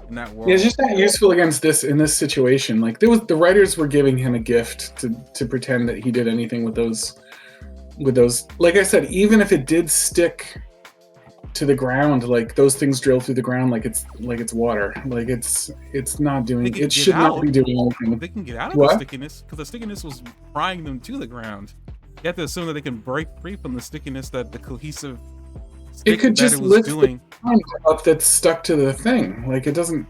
in that world. Yeah, it's just not useful against this in this situation. Like there was the writers were giving him a gift to pretend that he did anything with those. Like I said, even if it did stick to the ground, like those things drill through the ground like it's water. Like it's not They doing. can It get should not out. be doing anything. They can get out of the What? stickiness because the stickiness was prying them to the ground. You have to assume that they can break free from the stickiness that the cohesive It stick could that just it was lift doing. the ground up that's stuck to the thing. Like it doesn't.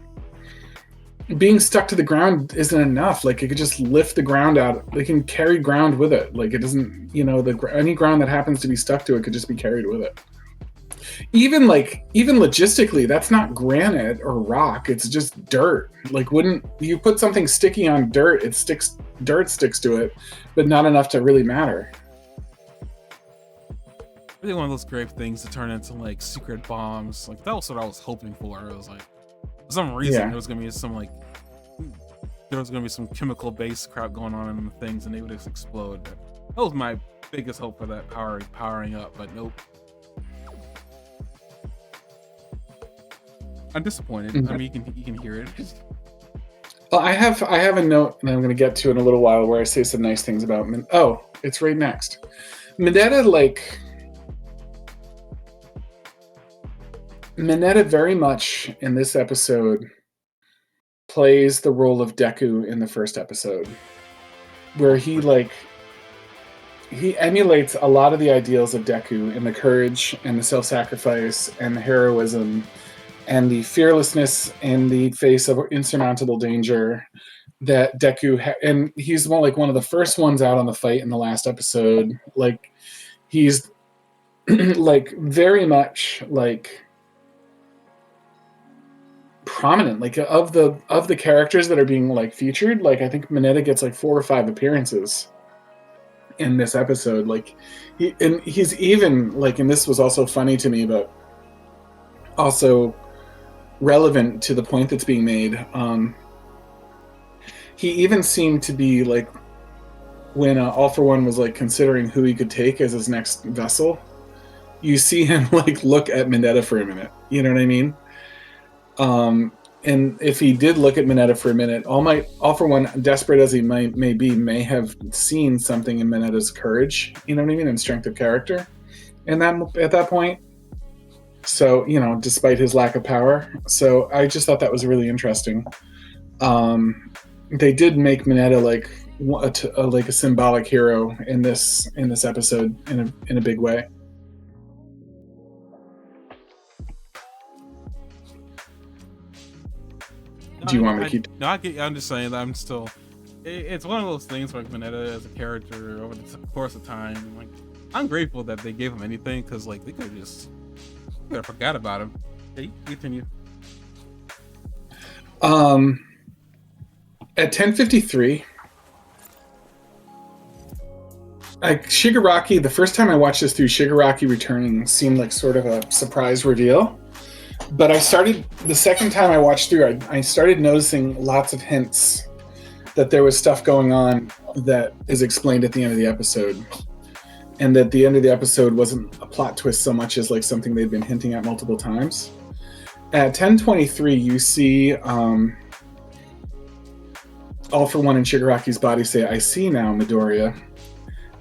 Being stuck to the ground isn't enough. Like it could just lift the ground out. They can carry ground with it. Like it doesn't. Any ground that happens to be stuck to it could just be carried with it. Even logistically, that's not granite or rock. It's just dirt. Like wouldn't you put something sticky on dirt? Dirt sticks to it, but not enough to really matter. Really one of those great things to turn into like secret bombs. Like that was what I was hoping for. It was like for some reason Yeah. there was gonna be some chemical based crap going on in the things and they would just explode. But that was my biggest hope for that powering up, but nope. I'm disappointed. Mhm. I mean you can hear it. Well, I have a note that I'm going to get to in a little while where I say some nice things about. Oh, it's right next. Mineta very much in this episode plays the role of Deku in the first episode, where he emulates a lot of the ideals of Deku in the courage and the self-sacrifice and the heroism and the fearlessness in the face of insurmountable danger that Deku and he's one of the first ones out on the fight in the last episode. Like he's like very much like prominent, like of the characters that are being like featured. Like I think Mineta gets like 4 or 5 appearances in this episode. Like he's even like, and this was also funny to me, but also relevant to the point that's being made. He even seemed to be like when All For One was like considering who he could take as his next vessel. You see him like look at Mineta for a minute. You know what I mean? And if he did look at Mineta for a minute, All For One, desperate as he may be, may have seen something in Mineta's courage. You know what I mean? And strength of character. And at that point. So despite his lack of power. So I just thought that was really interesting. They did make Mineta like a symbolic hero in this episode in a big way. Do you want me to keep? No, I get. I'm just saying that I'm still. It's one of those things like Mineta as a character over the course of time. Like, I'm grateful that they gave him anything because like they could have forgot about him. Okay, continue. At 10:53, like Shigaraki, the first time I watched this through, Shigaraki returning seemed like sort of a surprise reveal. But the second time I watched through, I started noticing lots of hints that there was stuff going on that is explained at the end of the episode. And that the end of the episode wasn't a plot twist so much as like something they'd been hinting at multiple times. At 10:23, you see All For One in Shigaraki's body say, "I see now, Midoriya."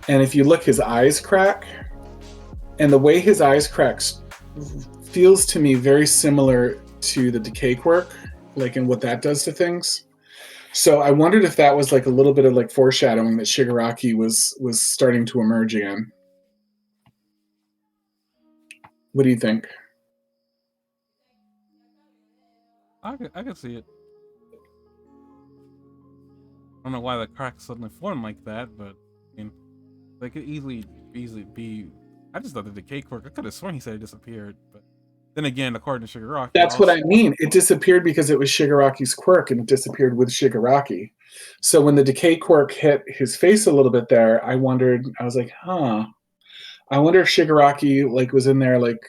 And if you look, his eyes crack. And the way his eyes crack feels to me very similar to the decay quirk, like in what that does to things. So I wondered if that was like a little bit of like foreshadowing that Shigaraki was starting to emerge again. What do you think? I could see it. I don't know why the crack suddenly formed like that, but I mean, they could easily be. I just thought the decay quirk. I could have sworn he said it disappeared, but then again, according to Shigaraki, That's what also I mean. It disappeared because it was Shigaraki's quirk, and it disappeared with Shigaraki. So when the decay quirk hit his face a little bit there, I wondered. I was like, huh. I wonder if Shigaraki like was in there like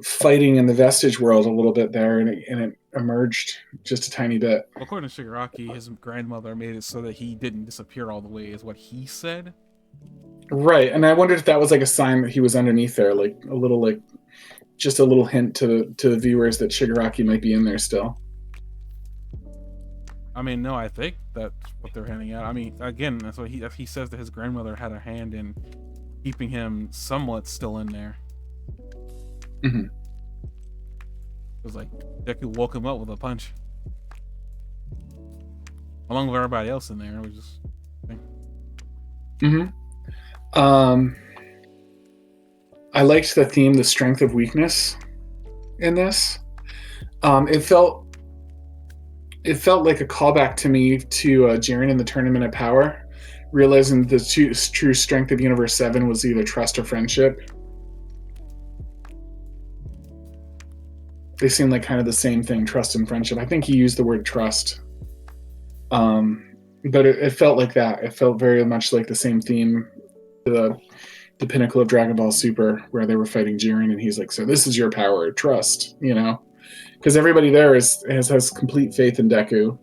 fighting in the vestige world a little bit there, and it emerged just a tiny bit. according to Shigaraki, his grandmother made it so that he didn't disappear all the way, is what he said. Right, and I wondered if that was like a sign that he was underneath there, like a little like just a little hint to the viewers that Shigaraki might be in there still. I mean, no, I think that's what they're hinting at. I mean, again, that's what he says that his grandmother had a hand in keeping him somewhat still in there. Mm-hmm. It was like Deku woke him up with a punch, along with everybody else in there. It was just. Mm-hmm. I liked the theme, the strength of weakness, in this. It felt like a callback to me to Jiren in the Tournament of Power, realizing the true strength of Universe 7 was either trust or friendship. They seem like kind of the same thing, trust and friendship. I think he used the word trust. But it felt like that. It felt very much like the same theme, the pinnacle of Dragon Ball Super, where they were fighting Jiren, and he's like, "So this is your power, trust," because everybody there has complete faith in Deku,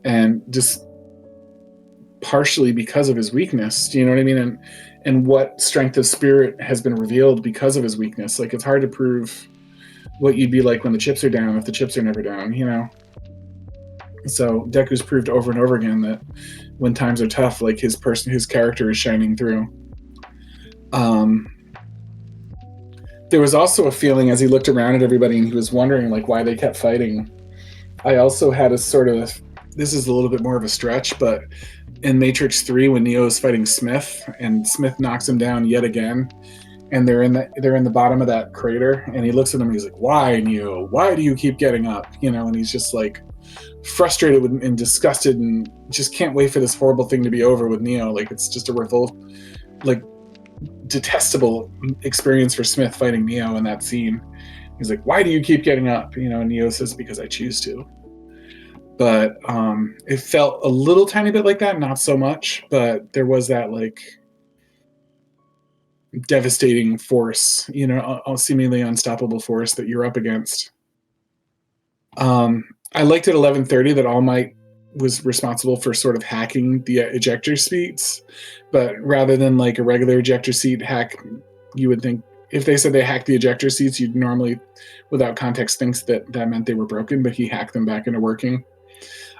and just partially because of his weakness. Do you know what I mean? And what strength of spirit has been revealed because of his weakness. Like, it's hard to prove what you'd be like when the chips are down if the chips are never down. So Deku's proved over and over again that when times are tough, like his character is shining through. There was also a feeling as he looked around at everybody and he was wondering like why they kept fighting. I also had a sort of, this is a little bit more of a stretch, but in Matrix 3 when Neo is fighting Smith and Smith knocks him down yet again, and they're in the bottom of that crater, and he looks at him and he's like, "Why, Neo? Why do you keep getting up?" And he's just like frustrated and disgusted and just can't wait for this horrible thing to be over with Neo. Like, it's just a revolt, like detestable experience for Smith fighting Neo in that scene. He's like, "Why do you keep getting up?" And Neo says, "Because I choose to." But it felt a little tiny bit like that, not so much, but there was that like devastating force, seemingly unstoppable force that you're up against. I liked at 11:30 that All Might was responsible for sort of hacking the ejector seats, but rather than like a regular ejector seat hack, you would think if they said they hacked the ejector seats, you'd normally, without context, think that meant they were broken, but he hacked them back into working.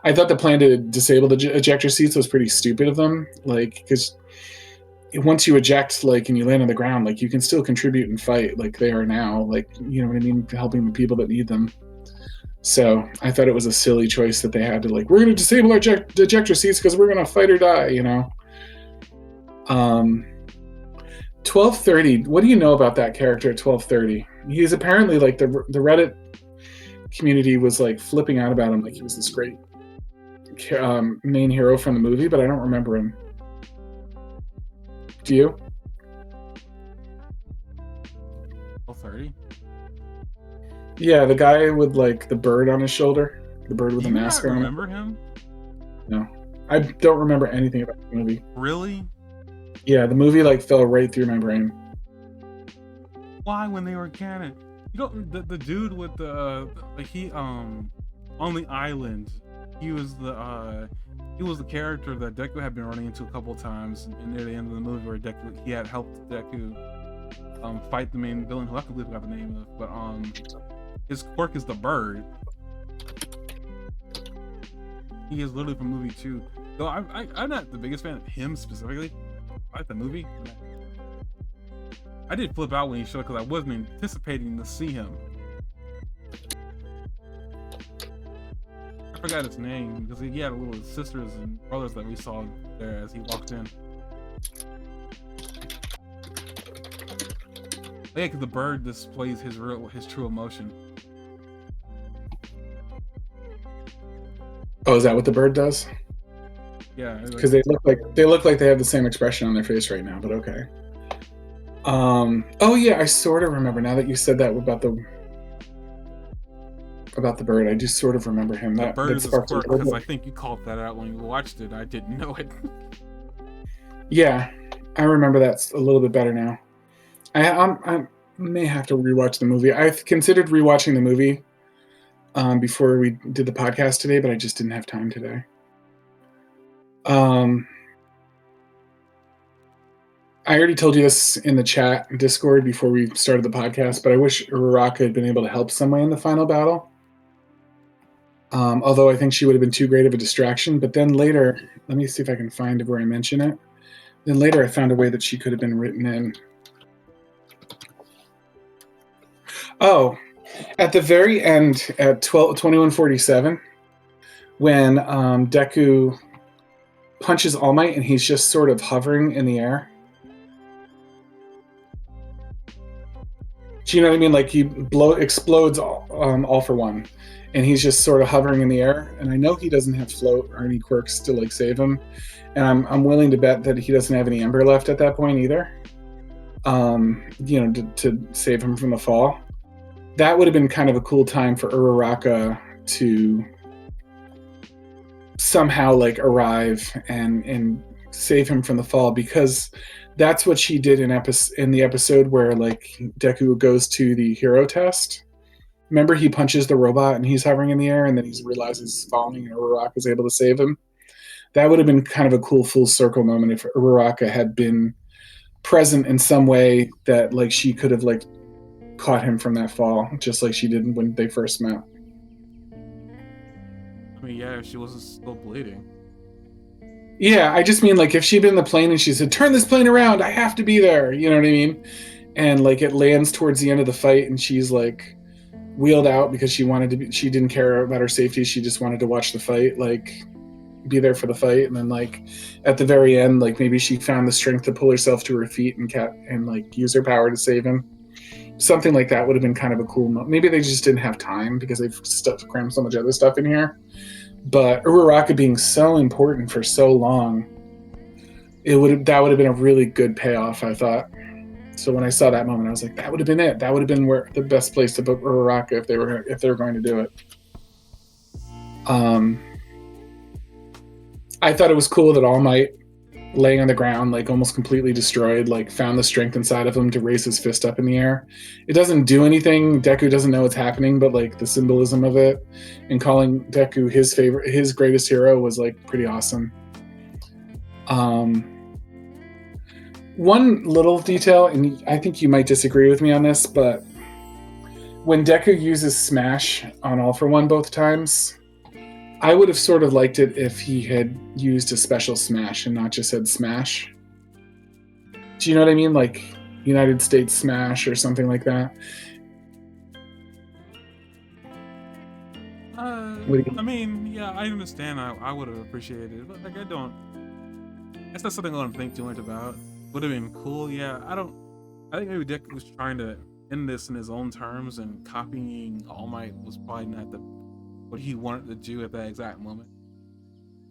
I thought the plan to disable the ejector seats was pretty stupid of them, like, because once you eject, like, and you land on the ground, like, you can still contribute and fight like they are now, like, you know what I mean, helping the people that need them. So I thought it was a silly choice that they had to, like, we're going to disable our ejector seats because we're going to fight or die, 12:30. What do you know about that character at 12:30? He's apparently like the Reddit community was like flipping out about him, like he was this great main hero from the movie, but I don't remember him. Do you? 12:30. Yeah, the guy with like the bird on his shoulder. The bird with Do the you mask not on it. remember him? No, I don't remember anything about the movie. Really? Yeah, the movie like fell right through my brain. Why when they were canon? You don't the dude with the like he on the island, he was the character that Deku had been running into a couple times, and near the end of the movie where he had helped Deku fight the main villain who I completely forgot the name of, but his quirk is the bird. He is literally from movie 2. Though I'm not the biggest fan of him specifically. I like the movie. I did flip out when he showed because I wasn't anticipating to see him. I forgot his name because he had little sisters and brothers that we saw there as he walked in. Oh, yeah, because the bird displays his true emotion. Oh, is that what the bird does? Yeah, because they look like they have the same expression on their face right now. But okay. Oh yeah, I sort of remember now that you said that about the bird. I just sort of remember him. The That bird is his sparked a quirk little because bit. I think you called that out when you watched it. I didn't know it. Yeah, I remember that a little bit better now. I may have to rewatch the movie. I considered rewatching the movie before we did the podcast today, but I just didn't have time today. I already told you this in the chat Discord before we started the podcast, but I wish Uraraka had been able to help some way in the final battle. Although I think she would have been too great of a distraction. But then later, let me see if I can find where I mention it. Then later I found a way that she could have been written in. Oh, at the very end, at 2147, when Deku punches All Might and he's just sort of hovering in the air. Do you know what I mean? Like he explodes all for one, and he's just sort of hovering in the air. And I know he doesn't have float or any quirks to like save him, and I'm willing to bet that he doesn't have any ember left at that point either. To save him from the fall. That would have been kind of a cool time for Uraraka to somehow like arrive and save him from the fall, because that's what she did in the episode where like Deku goes to the hero test. Remember, he punches the robot and he's hovering in the air, and then he realizes he's falling, and Uraraka is able to save him. That would have been kind of a cool full circle moment if Uraraka had been present in some way that like she could have like caught him from that fall, just like she did when they first met. I mean, yeah, she wasn't still bleeding. Yeah, I just mean like if she'd been in the plane and she said, "Turn this plane around, I have to be there," you know what I mean? And like it lands towards the end of the fight, and she's like wheeled out because she didn't care about her safety. She just wanted to watch the fight, like be there for the fight. And then like at the very end, like maybe she found the strength to pull herself to her feet and like use her power to save him. Something like that would have been kind of a cool moment. Maybe they just didn't have time because they've crammed so much other stuff in here. But Uraraka being so important for so long, that would have been a really good payoff, I thought. So when I saw that moment, I was like, that would have been it. That would have been the best place to put Uraraka if they were going to do it. I thought it was cool that All Might, laying on the ground, like almost completely destroyed, like found the strength inside of him to raise his fist up in the air. It doesn't do anything. Deku doesn't know what's happening, but like the symbolism of it and calling Deku his greatest hero was like pretty awesome. One little detail, and I think you might disagree with me on this, but when Deku uses Smash on All for One both times, I would have sort of liked it if he had used a special Smash and not just said Smash. Do you know what I mean? Like United States Smash or something like that. I mean, yeah, I understand. I would have appreciated it, but like I don't. That's not something I don't think too much about. Would have been cool, yeah. I think maybe Deku was trying to end this in his own terms, and copying All Might was probably not what he wanted to do at that exact moment.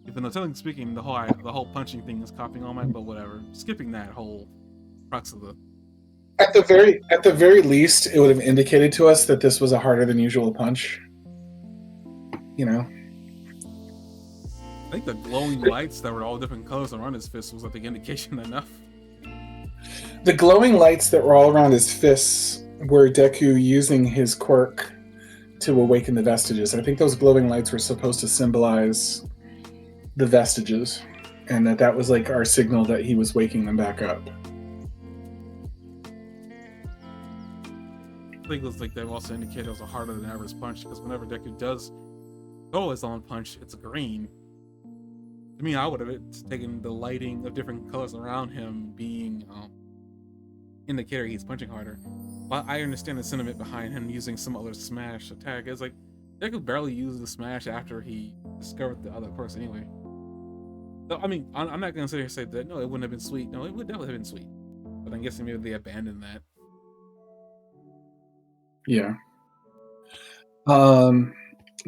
Even though, technically speaking, the whole punching thing is copying All Might, but whatever. Skipping that whole crux of the. At the very least, it would have indicated to us that this was a harder than usual punch. you know. I think the glowing lights that were all different colors around his fist was, I think, indication enough. The glowing lights that were all around his fists were Deku using his quirk to awaken the vestiges. I think those glowing lights were supposed to symbolize the vestiges, and that was like our signal that he was waking them back up. I think it was like they also indicated it was a harder than average punch, because whenever Deku does throw his own punch, it's green. To me, I would have taken the lighting of different colors around him being indicator he's punching harder. But I understand the sentiment behind him using some other smash attack. It's like Deku barely used the smash after he discovered the other course anyway. So I mean, I'm not gonna sit here and say that no, it wouldn't have been sweet. No, it would definitely have been sweet. But I'm guessing maybe they abandoned that. Yeah.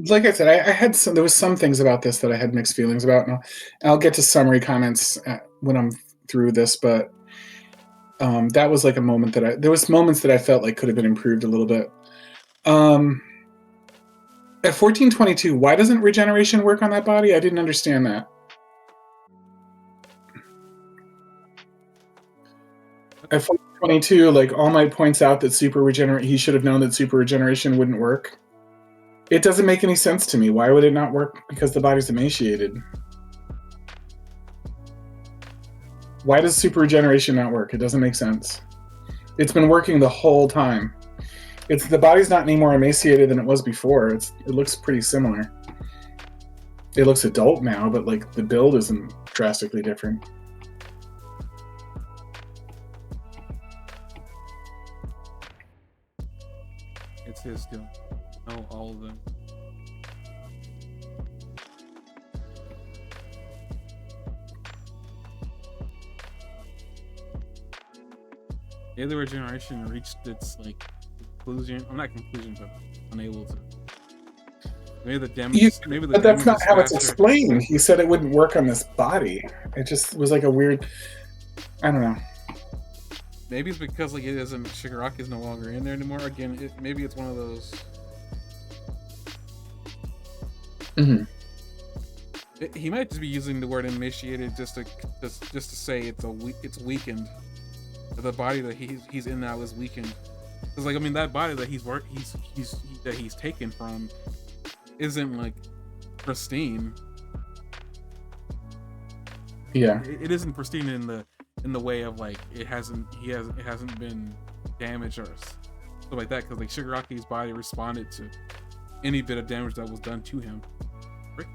Like I said, I had there was some things about this that I had mixed feelings about. And I'll get to summary comments when I'm through this, but that was like a moment that there was moments that I felt like could have been improved a little bit. At 1422, why doesn't regeneration work on that body? I didn't understand that. At 1422, like All Might points out that he should have known that super regeneration wouldn't work. It doesn't make any sense to me. Why would it not work? Because the body's emaciated. Why does super regeneration not work? It doesn't make sense. It's been working the whole time. The body's not any more emaciated than it was before. It looks pretty similar. It looks adult now, but like the build isn't drastically different. It's his skill. No, all of them. Yeah, the regeneration reached its like conclusion. I'm not conclusion, but unable to. Maybe the damage. But that's not how it's explained. He said it wouldn't work on this body. It just was like a weird. I don't know. Maybe it's because like it isn't. Shigaraki is no longer in there anymore. Again, maybe it's one of those. Mm-hmm. He might just be using the word emaciated just to say it's weakened. The body that he's in now is weakened. Because like I mean that body that he's taken from isn't like pristine. Yeah. It isn't pristine in the way of like it hasn't been damaged or stuff like that. Because like Shigaraki's body responded to any bit of damage that was done to him. Rick?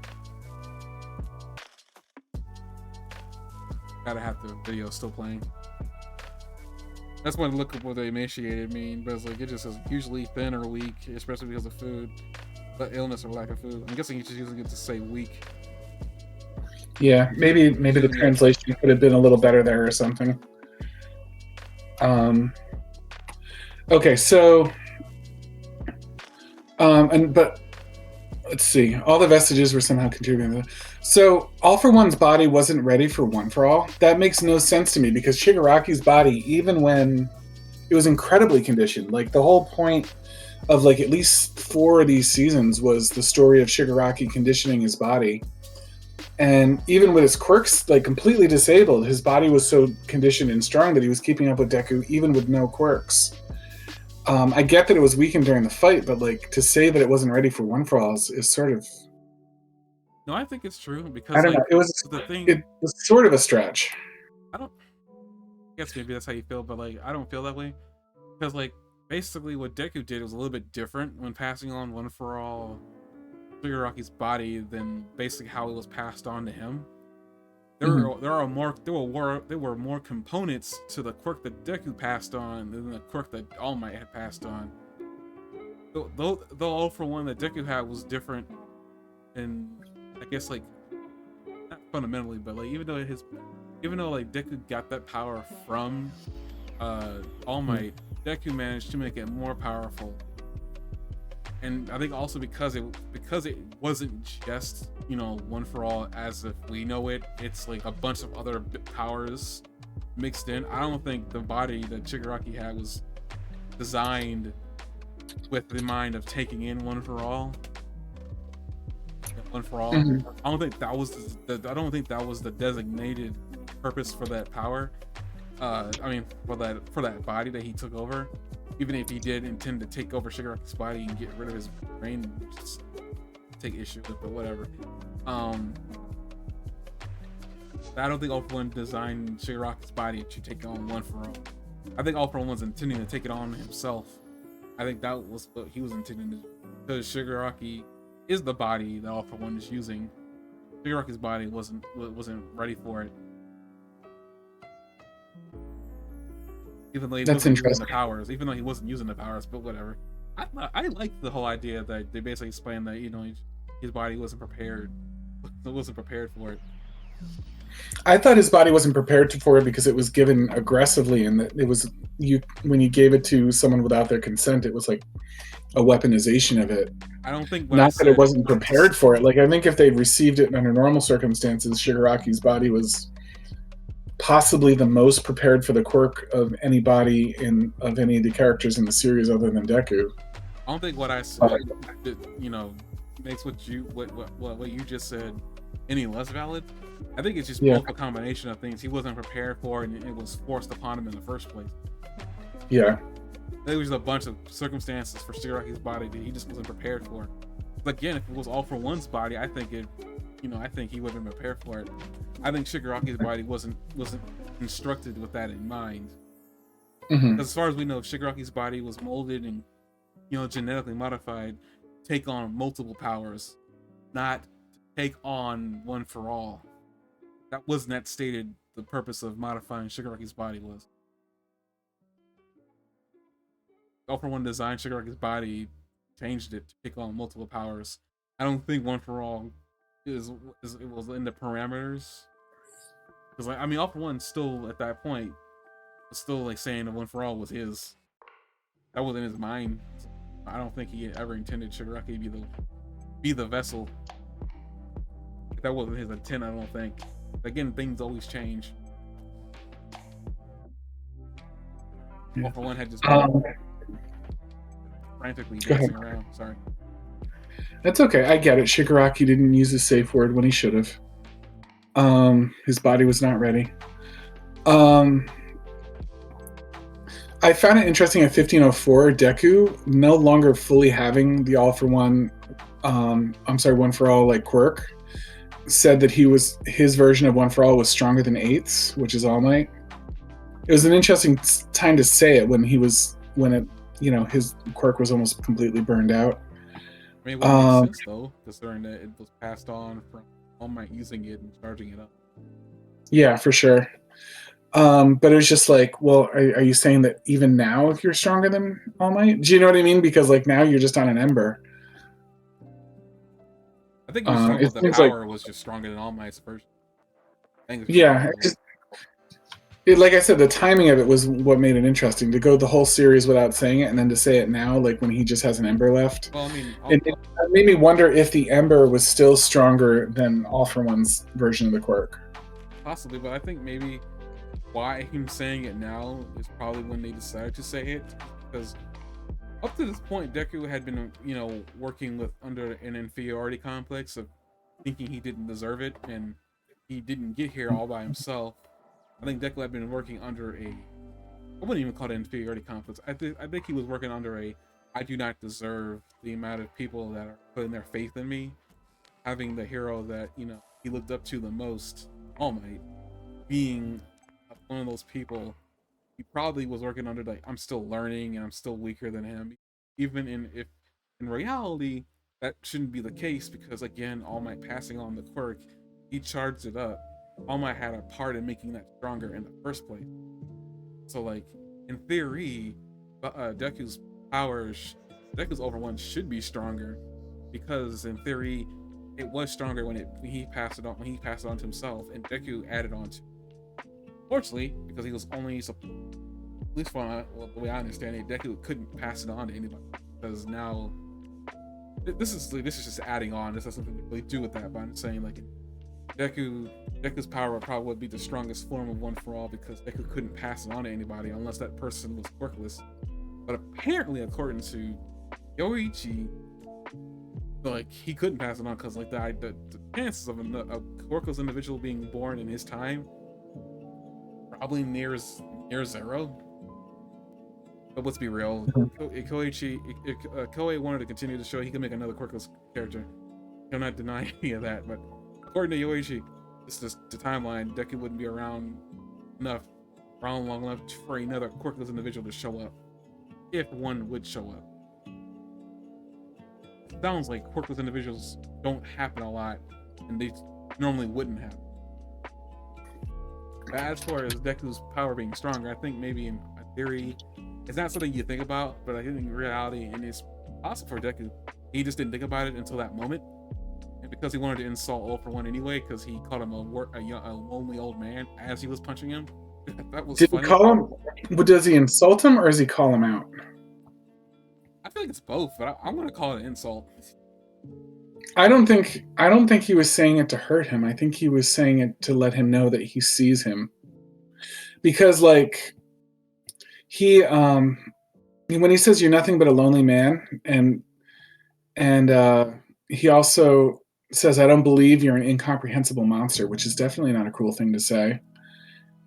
Gotta have the video still playing. That's when I look up what the emaciated mean, but it's like it just says usually thin or weak, especially because of food, but illness or lack of food. I'm guessing he's just using it to say weak. Yeah, maybe the translation could have been a little better there or something. Okay, so but let's see. All the vestiges were somehow contributing. So All for One's body wasn't ready for One for All. That makes no sense to me because Shigaraki's body, even when it was incredibly conditioned, like the whole point of like at least 4 of these seasons was the story of Shigaraki conditioning his body. And even with his quirks like completely disabled, his body was so conditioned and strong that he was keeping up with Deku even with no quirks. I get that it was weakened during the fight, but like to say that it wasn't ready for One for All is sort of. No, I think it's true because I don't know. It was the thing. It was sort of a stretch. I guess maybe that's how you feel, but like I don't feel that way because like basically what Deku did was a little bit different when passing on One for All Shigaraki's body than basically how it was passed on to him. There were more components to the quirk that Deku passed on than the quirk that All Might had passed on. Though All for One that Deku had was different, and I guess like not fundamentally, but like even though like Deku got that power from All Might, Deku managed to make it more powerful. And I think also because it wasn't just, you know, One for All as if we know it, it's like a bunch of other powers mixed in. I don't think the body that Shigaraki had was designed with the mind of taking in One for All. One for all. Mhm. I don't think that was I don't think that was the designated purpose for that power. I mean, for that body that he took over. Even if he did intend to take over Shigaraki's body and get rid of his brain, just take issue with, but whatever. I don't think All For One designed Shigaraki's body to take on One For All. I think All For One was intending to take it on himself. I think that was what he was intending to do. Because Shigaraki is the body that All For One is using. Shigaraki's body wasn't ready for it. Even though he That's wasn't using the interesting. powers. Even though he wasn't using the powers, but whatever. I like the whole idea that they basically explained that, you know, his body wasn't prepared. Wasn't prepared for it. I thought his body wasn't prepared for it because it was given aggressively, and that it was when you gave it to someone without their consent, it was like a weaponization of it. I don't think what I Not that it said. wasn't prepared for it. Like I think if they received it under normal circumstances, Shigaraki's body was possibly the most prepared for the quirk of any body of any of the characters in the series, other than Deku. I don't think what I said, you know, makes what you just said any less valid. I think it's just both a combination of things he wasn't prepared for, and it was forced upon him in the first place. Yeah. There was a bunch of circumstances for Shigaraki's body that he just wasn't prepared for. But again, if it was All For One's body, I think I think he would have been prepared for it. I think Shigaraki's body wasn't constructed with that in mind. Mm-hmm. As far as we know, Shigaraki's body was molded and, you know, genetically modified to take on multiple powers, not to take on One For All. That wasn't stated the purpose of modifying Shigaraki's body was. All For One designed Shigaraki's body, changed it to take on multiple powers. I don't think One For All it was in the parameters. Because like, I mean, All For One still at that point was still like saying that One For All was his. That was in his mind. I don't think he ever intended Shigaraki to be the vessel. That wasn't his intent, I don't think. Again, things always change. All For One had just been frantically dancing around. Sorry. That's okay. I get it. Shigaraki didn't use a safe word when he should have. His body was not ready. I found it interesting at 1504, Deku no longer fully having the All For One, One For All like quirk, said that his version of One For All was stronger than Eights, which is All Might. It was an interesting time to say it when his quirk was almost completely burned out. I mean, it would make sense though, considering that it was passed on from All Might using it and charging it up. Yeah, for sure. But it was just like, well, are you saying that even now you're stronger than All Might? Do you know what I mean? Because like now you're just on an ember. I think he was talking about the power was just stronger than All Might's version. Yeah, like I said, the timing of it was what made it interesting. To go the whole series without saying it, and then to say it now, like when he just has an ember left. Well, I mean, it made me wonder if the ember was still stronger than All For One's version of the quirk. Possibly, but I think maybe why him saying it now is probably when they decided to say it, because up to this point, Deku had been, you know, working under an inferiority complex of thinking he didn't deserve it, and he didn't get here all by himself. I think Deku had been working under I wouldn't even call it an inferiority complex. I think he was working under I do not deserve the amount of people that are putting their faith in me. Having the hero that, you know, he looked up to the most, All Might, being one of those people, he probably was working under like, I'm still learning and I'm still weaker than him. Even if in reality that shouldn't be the case, because again, All Might passing on the quirk, he charged it up. All Might had a part in making that stronger in the first place. So like in theory, Deku's powers, Deku's All For One should be stronger, because in theory it was stronger when he passed it on to himself, and Deku added on to. Fortunately, because he was only, at least from the way I understand it, Deku couldn't pass it on to anybody, because now this is just adding on. This has something to really do with that, but I'm saying like Deku's power probably would be the strongest form of One For All, because Deku couldn't pass it on to anybody unless that person was quirkless. But apparently, according to Yoichi, like he couldn't pass it on because like the chances of a quirkless individual being born in his time probably near zero. But let's be real, Koei wanted to continue the show. He could make another quirkless character. I'm not denying any of that, but according to Yoichi, it's just the timeline. Deku wouldn't be around long enough for another quirkless individual to show up, if one would show up. It sounds like quirkless individuals don't happen a lot, and they normally wouldn't happen. But as far as Deku's power being stronger, I think maybe in theory, it's not something you think about, but I think in reality, and it's possible for Deku, he just didn't think about it until that moment. And because he wanted to insult All For One anyway, because he called him a lonely old man as he was punching him. That was Did funny. he call him? Does he insult him or does he call him out? I feel like it's both, but I'm going to call it an insult. I don't think he was saying it to hurt him. I think he was saying it to let him know that he sees him. Because like he when he says you're nothing but a lonely man, and he also says I don't believe you're an incomprehensible monster, which is definitely not a cool thing to say.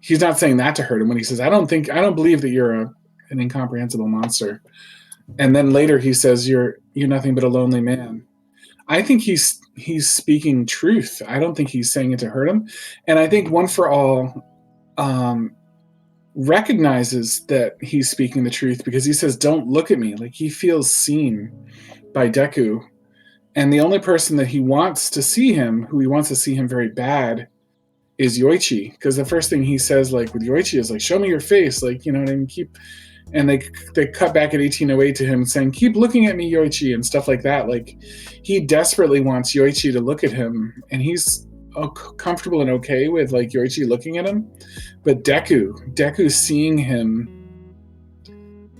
He's not saying that to hurt him when he says I don't believe that you're an incomprehensible monster. And then later he says you're nothing but a lonely man. I think he's speaking truth. I don't think he's saying it to hurt him. And I think One for All recognizes that he's speaking the truth because he says, "Don't look at me." Like he feels seen by Deku, and the only person that he wants to see him, who he wants to see him very bad, is Yoichi. Because the first thing he says, like with Yoichi, is like, "Show me your face," like you know what I mean. And they cut back at 1808 to him saying, "Keep looking at me, Yoichi," and stuff like that. Like he desperately wants Yoichi to look at him, and he's comfortable and okay with like Yoichi looking at him. But Deku seeing him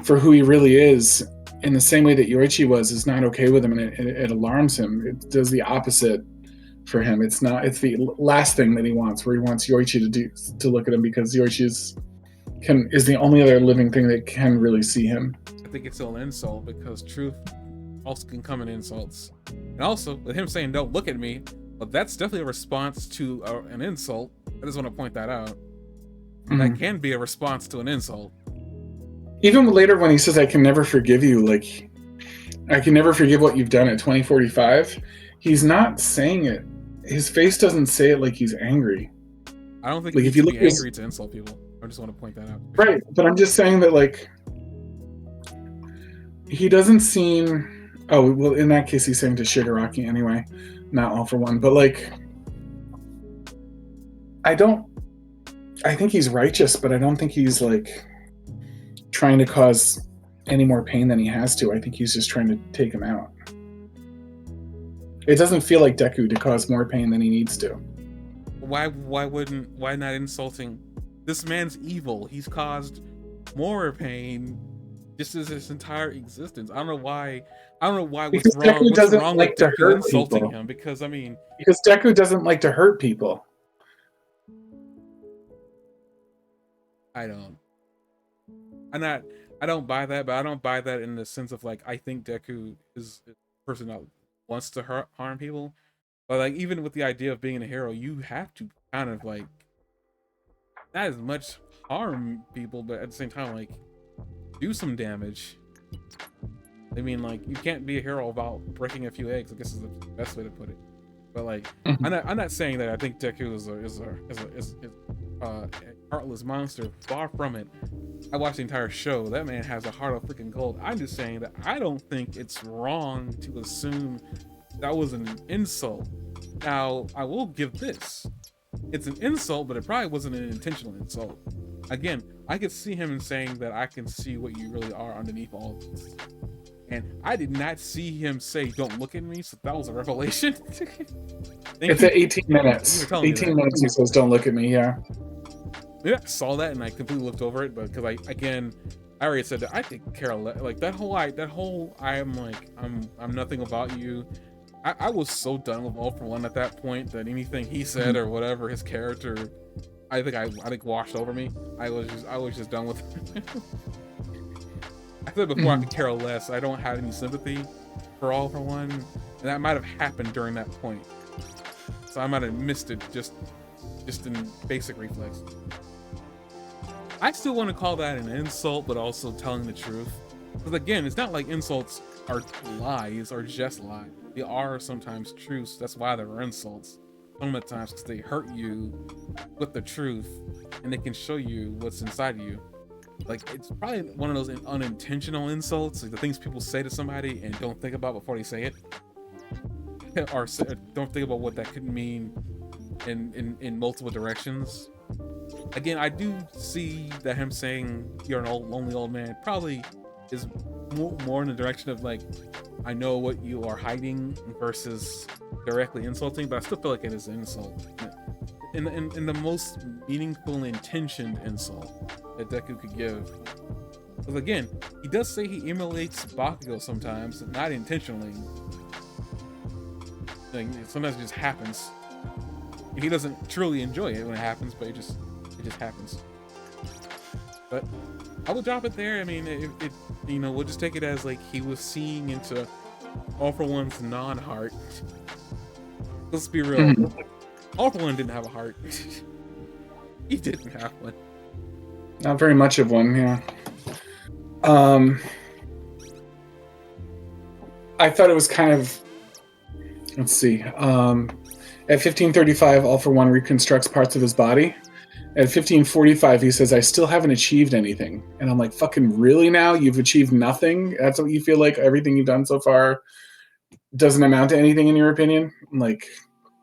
for who he really is, in the same way that Yoichi was, is not okay with him, and it alarms him. It does the opposite for him. It's the last thing that he wants, where he wants Yoichi to look at him because Yoichi is the only other living thing that can really see him. I think it's still an insult because truth also can come in insults. And also, with him saying, "Don't look at me," well, that's definitely a response to an insult. I just want to point that out. Mm-hmm. That can be a response to an insult. Even later when he says, "I can never forgive you," like, I can never forgive what you've done at 2045, he's not saying it. His face doesn't say it like he's angry. I don't think like if you look angry to insult people. I just want to point that out. Right, but I'm just saying that, like, he doesn't seem... Oh, well, in that case, he's saying to Shigaraki anyway, not All For One. But, like, I think he's righteous, but I don't think he's, like, trying to cause any more pain than he has to. I think he's just trying to take him out. It doesn't feel like Deku to cause more pain than he needs to. Why not insulting? This man's evil. He's caused more pain just as his entire existence. I don't know why. What's wrong with Deku insulting him? Because Deku doesn't like to hurt people. I don't buy that, but I don't buy that in the sense of like I think Deku is a person that wants to harm people. But like even with the idea of being a hero, you have to kind of like not as much harm people, but at the same time like do some damage. I mean, like you can't be a hero about breaking a few eggs. I guess is the best way to put it. But like I'm not saying that I think Deku is a heartless monster. Far from it. I watched the entire show. That man has a heart of freaking gold. I'm just saying that I don't think it's wrong to assume that was an insult. Now, I will give this. It's an insult, but it probably wasn't an intentional insult. Again, I could see him saying that I can see what you really are underneath all of this. And I did not see him say, "Don't look at me," so that was a revelation. It's at 18 minutes. 18 minutes he says, "Don't look at me," yeah. Yeah, I saw that and I completely looked over it, but because I already said that I could care less. Like that whole I'm nothing about you. I was so done with All For One at that point that anything he said or whatever his character, I think washed over me. I was just done with it. I said before I could care less. I don't have any sympathy for All For One. and that might have happened during that point. So I might have missed it just in basic reflex. I still want to call that an insult, but also telling the truth. Because again, it's not like insults are lies or just lies. They are sometimes truths. That's why they're insults. Some of the times because they hurt you with the truth, and they can show you what's inside of you. Like, it's probably one of those unintentional insults, like the things people say to somebody and don't think about before they say it, or don't think about what that could mean in multiple directions. Again, I do see that him saying you're an lonely old man probably is more in the direction of like, I know what you are hiding versus directly insulting, but I still feel like it is an insult. In the most meaningful intentioned insult that Deku could give. Because again, he does say he emulates Bakugo sometimes, not intentionally. Like, sometimes it just happens. He doesn't truly enjoy it when it happens, but it just happens. But I will drop it there. I mean, it you know, we'll just take it as like he was seeing into All For One's non-heart. Let's be real. All For One didn't have a heart. He didn't have one. Not very much of one, yeah. I thought it was kind of, let's see. At 1535, All For One reconstructs parts of his body. At 1545, he says, I still haven't achieved anything. And I'm like, fucking really now? You've achieved nothing? That's what you feel like everything you've done so far doesn't amount to anything in your opinion? Like,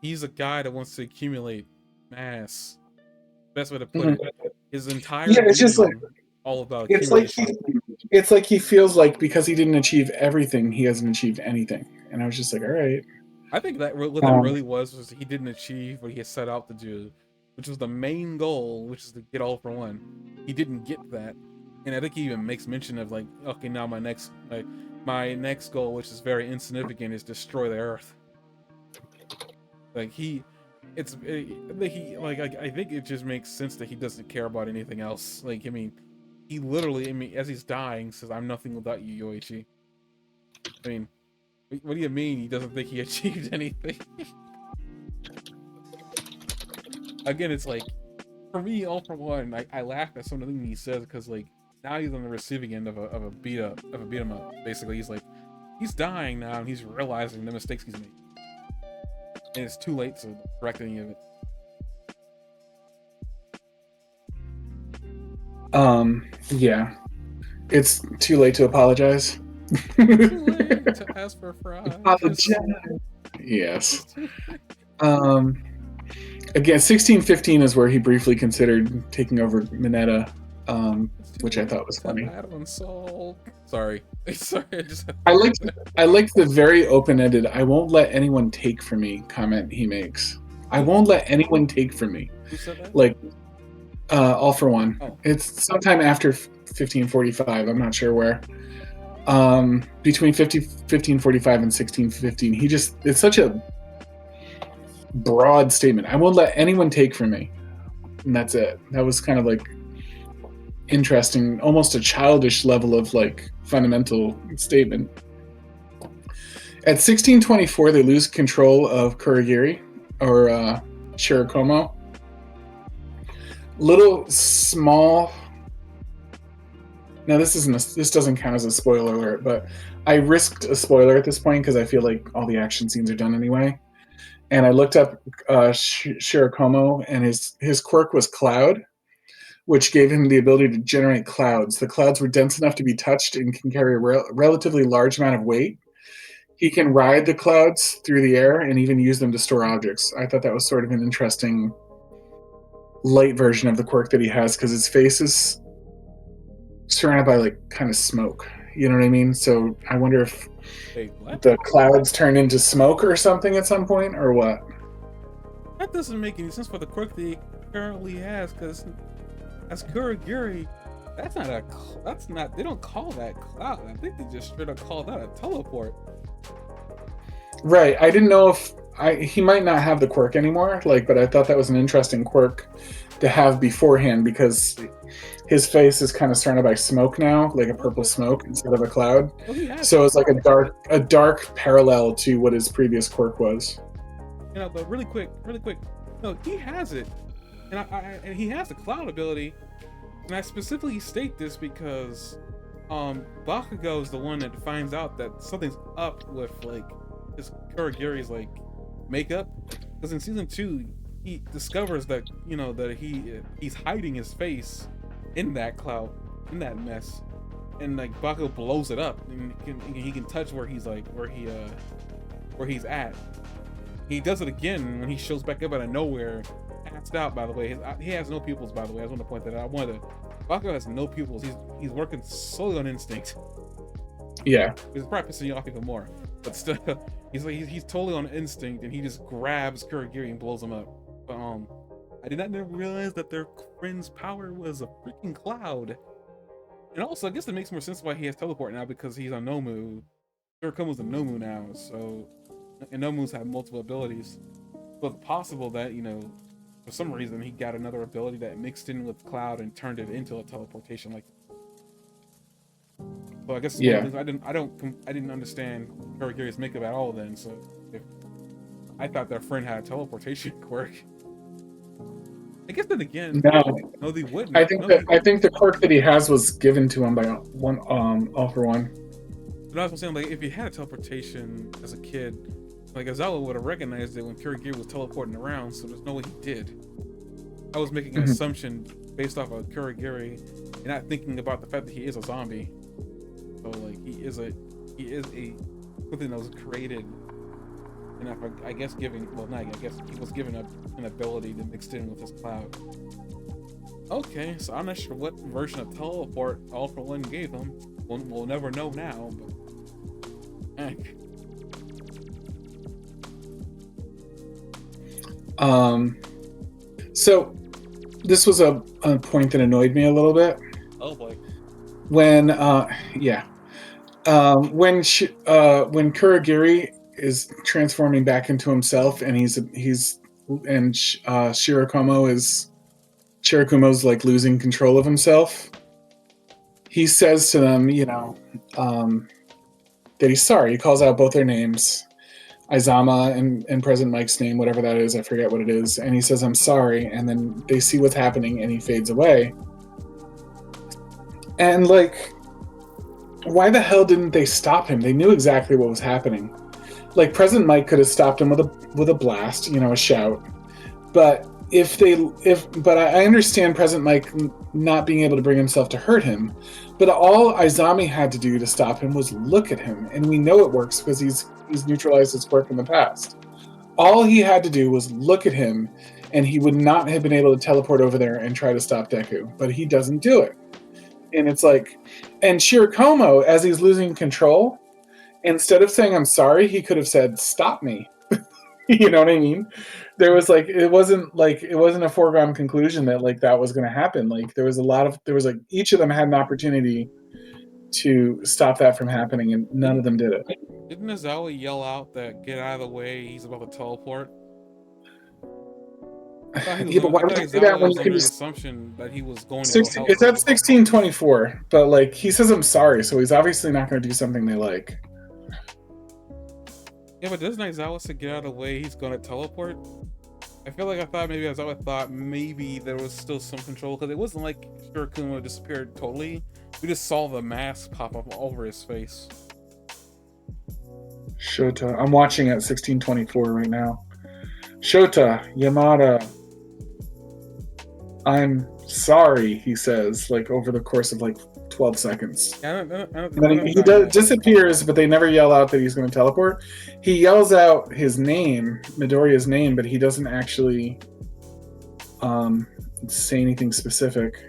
he's a guy that wants to accumulate mass. Best way to put it. His entire it's just like all about accumulation. It's like he feels like because he didn't achieve everything, he hasn't achieved anything. And I was just like, all right. I think that what that really was he didn't achieve what he had set out to do, which was the main goal, which is to get All For One. He didn't get that, and I think he even makes mention of like, okay, now my next goal, which is very insignificant, is destroy the Earth. Like I think it just makes sense that he doesn't care about anything else. Like, I mean, he literally, I mean, as he's dying, says, "I'm nothing without you, Yoichi." I mean, what do you mean he doesn't think he achieved anything? Again, it's like, for me, All For One, I laugh at some of the things he says because like now he's on the receiving end of a beat him up. Basically, he's dying now and he's realizing the mistakes he's made, and it's too late to correct any of it. Yeah, it's too late to apologize. Too late to ask for fries. Apologize. Yes. Again, 1615 is where he briefly considered taking over Mineta, which I thought was funny. Sorry. I liked the very open-ended, I won't let anyone take from me comment he makes. I won't let anyone take from me. Who said that? Like, All For One. Oh. It's sometime after 1545. I'm not sure where. Between 1545 and 1615. It's such a broad statement. I won't let anyone take from me. And that's it. That was kind of like interesting, almost a childish level of like fundamental statement. At 1624, they lose control of Kurogiri, or Shirakomo. Little small. Now this doesn't count as a spoiler alert, but I risked a spoiler at this point because I feel like all the action scenes are done anyway. And I looked up Shirakomo, and his quirk was Cloud, which gave him the ability to generate clouds. The clouds were dense enough to be touched and can carry a relatively large amount of weight. He can ride the clouds through the air and even use them to store objects. I thought that was sort of an interesting light version of the quirk that he has, because his face is surrounded by like kind of smoke. You know what I mean? So I wonder if the clouds turn into smoke or something at some point, or what? That doesn't make any sense for the quirk that he currently has, because as Kurogiri, they don't call that cloud. I think they just straight up call that a teleport. Right. I didn't know if he might not have the quirk anymore. Like, but I thought that was an interesting quirk to have beforehand because his face is kind of surrounded by smoke now, like a Well, purple but smoke instead of a cloud. well, he has So it. it's like a dark parallel to what his previous quirk was. But really quick. No, he has it, and he has the cloud ability. And I specifically state this because Bakugo is the one that finds out that something's up with like his Kurogiri's like makeup. Because in season 2, he discovers that that he's hiding his face in that cloud, in that mess, and like Bakugo blows it up, and he can touch where he's like where he's at. He does it again when he shows back up out of nowhere, passed out. By the way, he has no pupils. By the way, I just want to point that out. Bakugo has no pupils. He's working solely on instinct. Yeah. It's probably pissing you off even more. But still, he's totally on instinct, and he just grabs Kurogiri and blows him up. But I did not realize that their friend's power was a freaking cloud. And also, I guess it makes more sense why he has teleport now, because he's on Nomu. Shirakumo's a Nomu now, so and Nomus have multiple abilities. So it's possible that for some reason he got another ability that mixed in with cloud and turned it into a teleportation. Like, so I guess one of the things I didn't understand Kurogiri's makeup at all then. So if I thought their friend had a teleportation quirk, I guess then again, no, they wouldn't. I think the quirk that he has was given to him by one All for One. But I was saying, like, if he had a teleportation as a kid, like Aizawa would have recognized it when Kurogiri was teleporting around. So there's no way he did. I was making an assumption based off of Kurogiri and not thinking about the fact that he is a zombie. So like he is a something that was created, and I guess he was given an ability to mix in with his cloud. Okay, so I'm not sure what version of teleport All for One gave him. We'll never know now, but heck. So this was a point that annoyed me a little bit. Oh boy. When when Kurogiri is transforming back into himself, and Shirakumo's like losing control of himself. He says to them, that he's sorry. He calls out both their names, Aizama and President Mike's name, whatever that is. I forget what it is. And he says, "I'm sorry." And then they see what's happening, and he fades away. And like, why the hell didn't they stop him? They knew exactly what was happening. Like, President Mike could have stopped him with a blast, a shout. But I understand President Mike not being able to bring himself to hurt him. But all Aizami had to do to stop him was look at him, and we know it works because he's neutralized his quirk in the past. All he had to do was look at him, and he would not have been able to teleport over there and try to stop Deku. But he doesn't do it. And it's like, and Shirakumo, as he's losing control, instead of saying, "I'm sorry," he could have said, "Stop me." You know what I mean? There was like, it wasn't a foregone conclusion that like that was going to happen. Like there was like each of them had an opportunity to stop that from happening, and none of them did it. Didn't Aizawa yell out that "Get out of the way, he's about to teleport"? Yeah, but why would you do that when you under could the just assumption that he was going to go help It's at them. 1624, but like he says, "I'm sorry," so he's obviously not going to do something they like. Yeah, but doesn't Aizawa say "Get out of the way, he's going to teleport"? I feel like Aizawa thought maybe there was still some control, because it wasn't like Shirakumo disappeared totally. We just saw the mask pop up over his face. Shota, I'm watching at 1624 right now. Shota, Yamada, "I'm sorry," he says, like over the course of like 12 seconds. He disappears, but they never yell out that he's going to teleport. He yells out his name, Midoriya's name, but he doesn't actually say anything specific.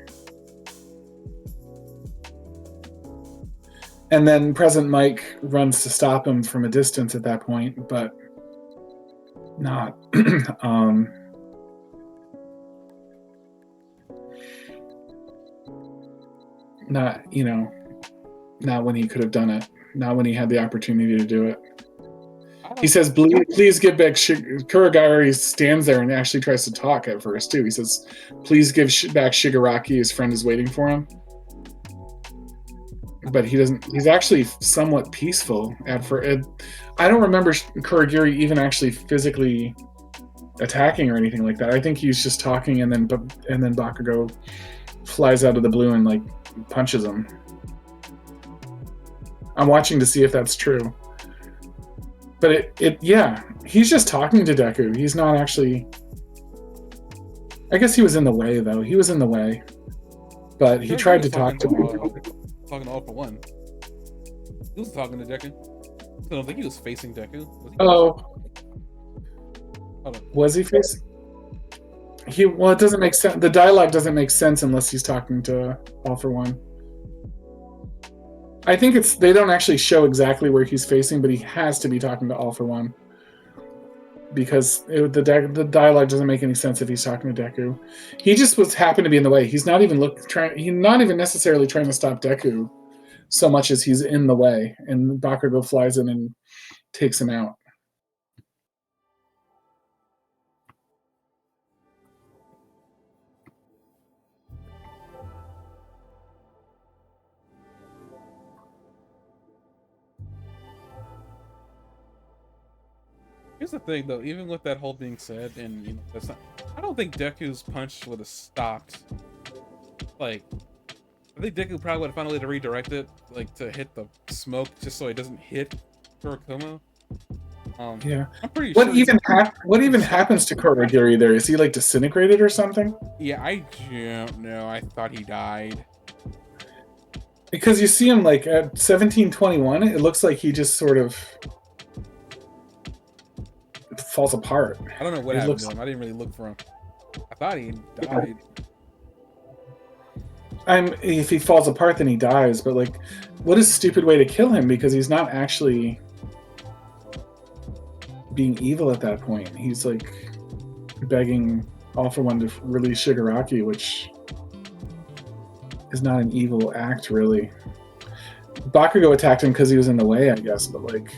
And then President Mike runs to stop him from a distance at that point, but not not when he could have done it, not when he had the opportunity to do it. He says, please give back Kurogari stands there and actually tries to talk at first, too. He says, please give back Shigaraki. His friend is waiting for him. But he doesn't. He's actually somewhat peaceful. I don't remember Kurogiri even actually physically attacking or anything like that. I think he's just talking, and then Bakugo flies out of the blue and like punches him. I'm watching to see if that's true. But yeah, he's just talking to Deku. He's not actually. I guess he was in the way, though. He was in the way, but he tried to talk to him. Talking to All For One. He was talking to Deku. I don't think he was facing Deku. Was he facing? Well, it doesn't make sense. The dialogue doesn't make sense unless he's talking to All For One. I think they don't actually show exactly where he's facing, but he has to be talking to All For One. Because the dialogue doesn't make any sense if he's talking to Deku. He just happened to be in the way. He's not even necessarily trying to stop Deku so much as he's in the way, and Bakugo flies in and takes him out. Here's the thing, though. Even with that whole being said, and I don't think Deku's punch would have stopped. Like, I think Deku probably would have found a way to redirect it, like to hit the smoke, just so it doesn't hit Kurokuma. Yeah. I'm pretty sure. What even happens to Kurogiri there? Is he like disintegrated or something? Yeah, I don't know. I thought he died. Because you see him like at 1721, it looks like he just sort of falls apart. I don't know what happened to him. I didn't really look for him. I thought he died. If he falls apart, then he dies. But like, what a stupid way to kill him, because he's not actually being evil at that point. He's like begging All For One to release Shigaraki, which is not an evil act, really. Bakugo attacked him because he was in the way, I guess. But like,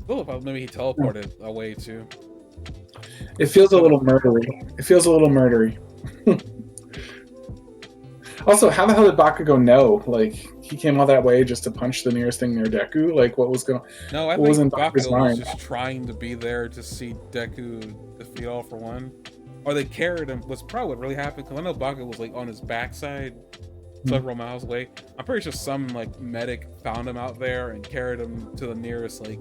oh, maybe he teleported away too. It feels a little murdery. Also, how the hell did Bakugo know? Like, he came all that way just to punch the nearest thing near Deku? Like, what was going on? No, I think Bakugo was just trying to be there to see Deku defeat All For One. Or they carried him, was probably what really happened, because I know Bakugo was, like, on his backside several miles away. I'm pretty sure some, like, medic found him out there and carried him to the nearest, like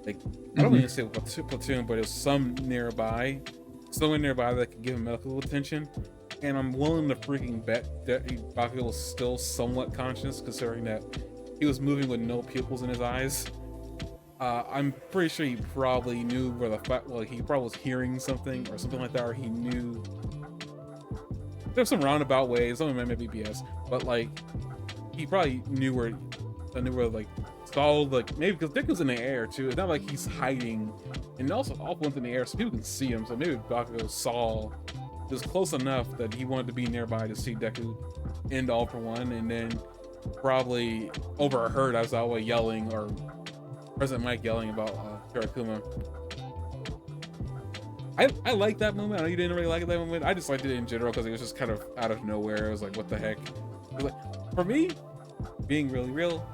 I don't even say platoon, but it was some nearby. Someone nearby that could give him medical attention. And I'm willing to freaking bet that Bakugo was still somewhat conscious, considering that he was moving with no pupils in his eyes. I'm pretty sure he probably knew where the fact, well, he probably was hearing something or something like that, or he knew. There's some roundabout ways, some of them may be BS, but like he probably knew where like saw, like, maybe because Deku's in the air too. It's not like he's hiding, and also All For One's in the air, so people can see him. So maybe Bakugo saw. It was close enough that he wanted to be nearby to see Deku end All For One, and then probably overheard Aizawa yelling, or President Mike yelling about Kurokuma. I like that moment. I know you didn't really like that moment. I just liked it in general because it was just kind of out of nowhere. It was like, what the heck? It was like, for me, being really real,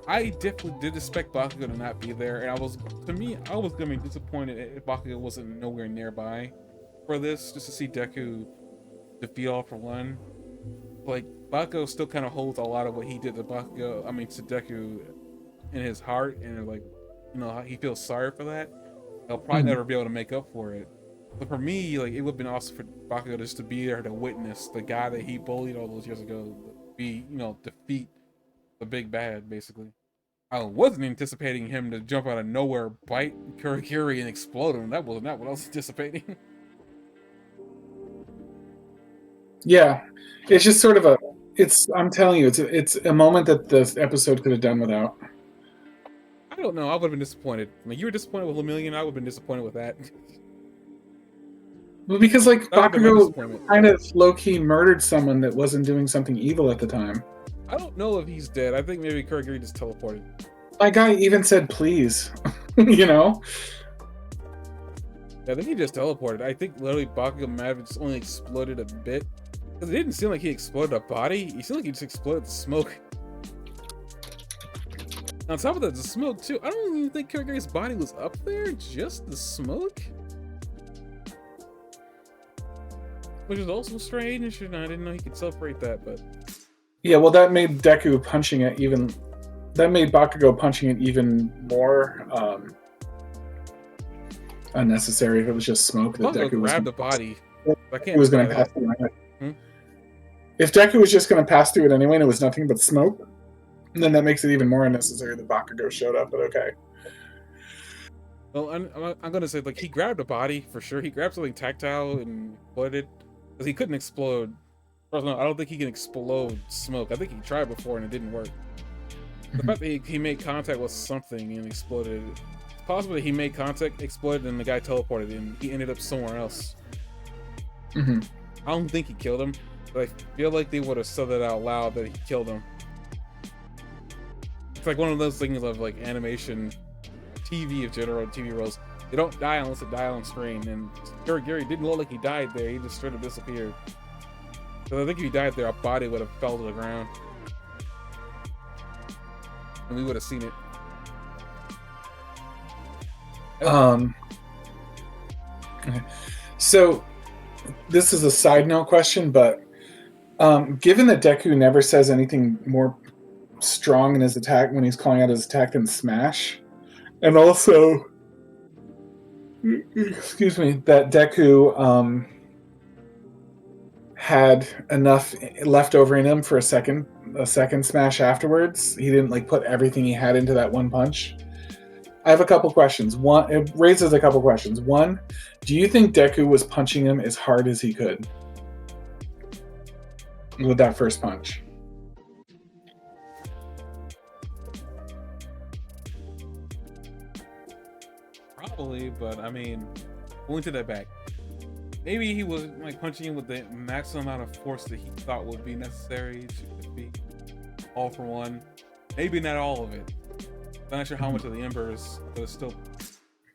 I definitely did expect Bakugo to not be there, and I was gonna be disappointed if Bakugo wasn't nowhere nearby for this, just to see Deku defeat All For One. Like, Bakugo still kind of holds a lot of what he did to Deku in his heart, and like, you know, he feels sorry for that. He'll probably never be able to make up for it. But for me, like, it would have been awesome for Bakugo just to be there to witness the guy that he bullied all those years ago defeat the big bad, basically. I wasn't anticipating him to jump out of nowhere, bite Kurogiri, and explode him. That was not what I was anticipating. Yeah, it's just sort of I'm telling you, it's a moment that this episode could have done without. I don't know. I would have been disappointed. I mean, you were disappointed with Lemillion. I would have been disappointed with that. Well, because like Bakugo kind of low-key murdered someone that wasn't doing something evil at the time. I don't know if he's dead. I think maybe Kurogiri just teleported. My guy even said please. You know? I think he just teleported. I think literally Bakugo might have just only exploded a bit. Because it didn't seem like he exploded a body. He seemed like he just exploded the smoke. On top of that, the smoke too. I don't even think Kurogiri's body was up there. Just the smoke? Which is also strange. I didn't know he could separate that, but... Yeah, well, that made Deku punching it even... That made Bakugo punching it even more unnecessary if it was just smoke that Bakugo Deku was grabbed the body. I can't was going buy to that. pass through it. If Deku was just going to pass through it anyway and it was nothing but smoke, then that makes it even more unnecessary that Bakugo showed up, but okay. Well, I'm gonna say, like, he grabbed a body for sure. He grabbed something tactile and exploded. Because he couldn't explode. First, no, I don't think he can explode smoke. I think he tried before and it didn't work. The fact that he made contact with something and exploded. It's possible that he made contact, exploded, and the guy teleported and he ended up somewhere else. Mm-hmm. I don't think he killed him, but I feel like they would have said it out loud that he killed him. It's like one of those things of like animation, TV of general TV roles. They don't die unless they die on screen, and Gary didn't look like he died there. He just straight up disappeared. So I think if he died there, a body would have fell to the ground. And we would have seen it. So this is a side note question, but given that Deku never says anything more strong in his attack when he's calling out his attack than Smash, and also, excuse me, that Deku had enough left over in him for a second Smash afterwards. He didn't like put everything he had into that one punch. I have a couple questions. One, it raises a couple questions. One, do you think Deku was punching him as hard as he could with that first punch? Probably, but I mean, going to that back. Maybe he was like punching him with the maximum amount of force that he thought would be necessary to defeat All For One. Maybe not all of it. I'm not sure how much of the embers would have still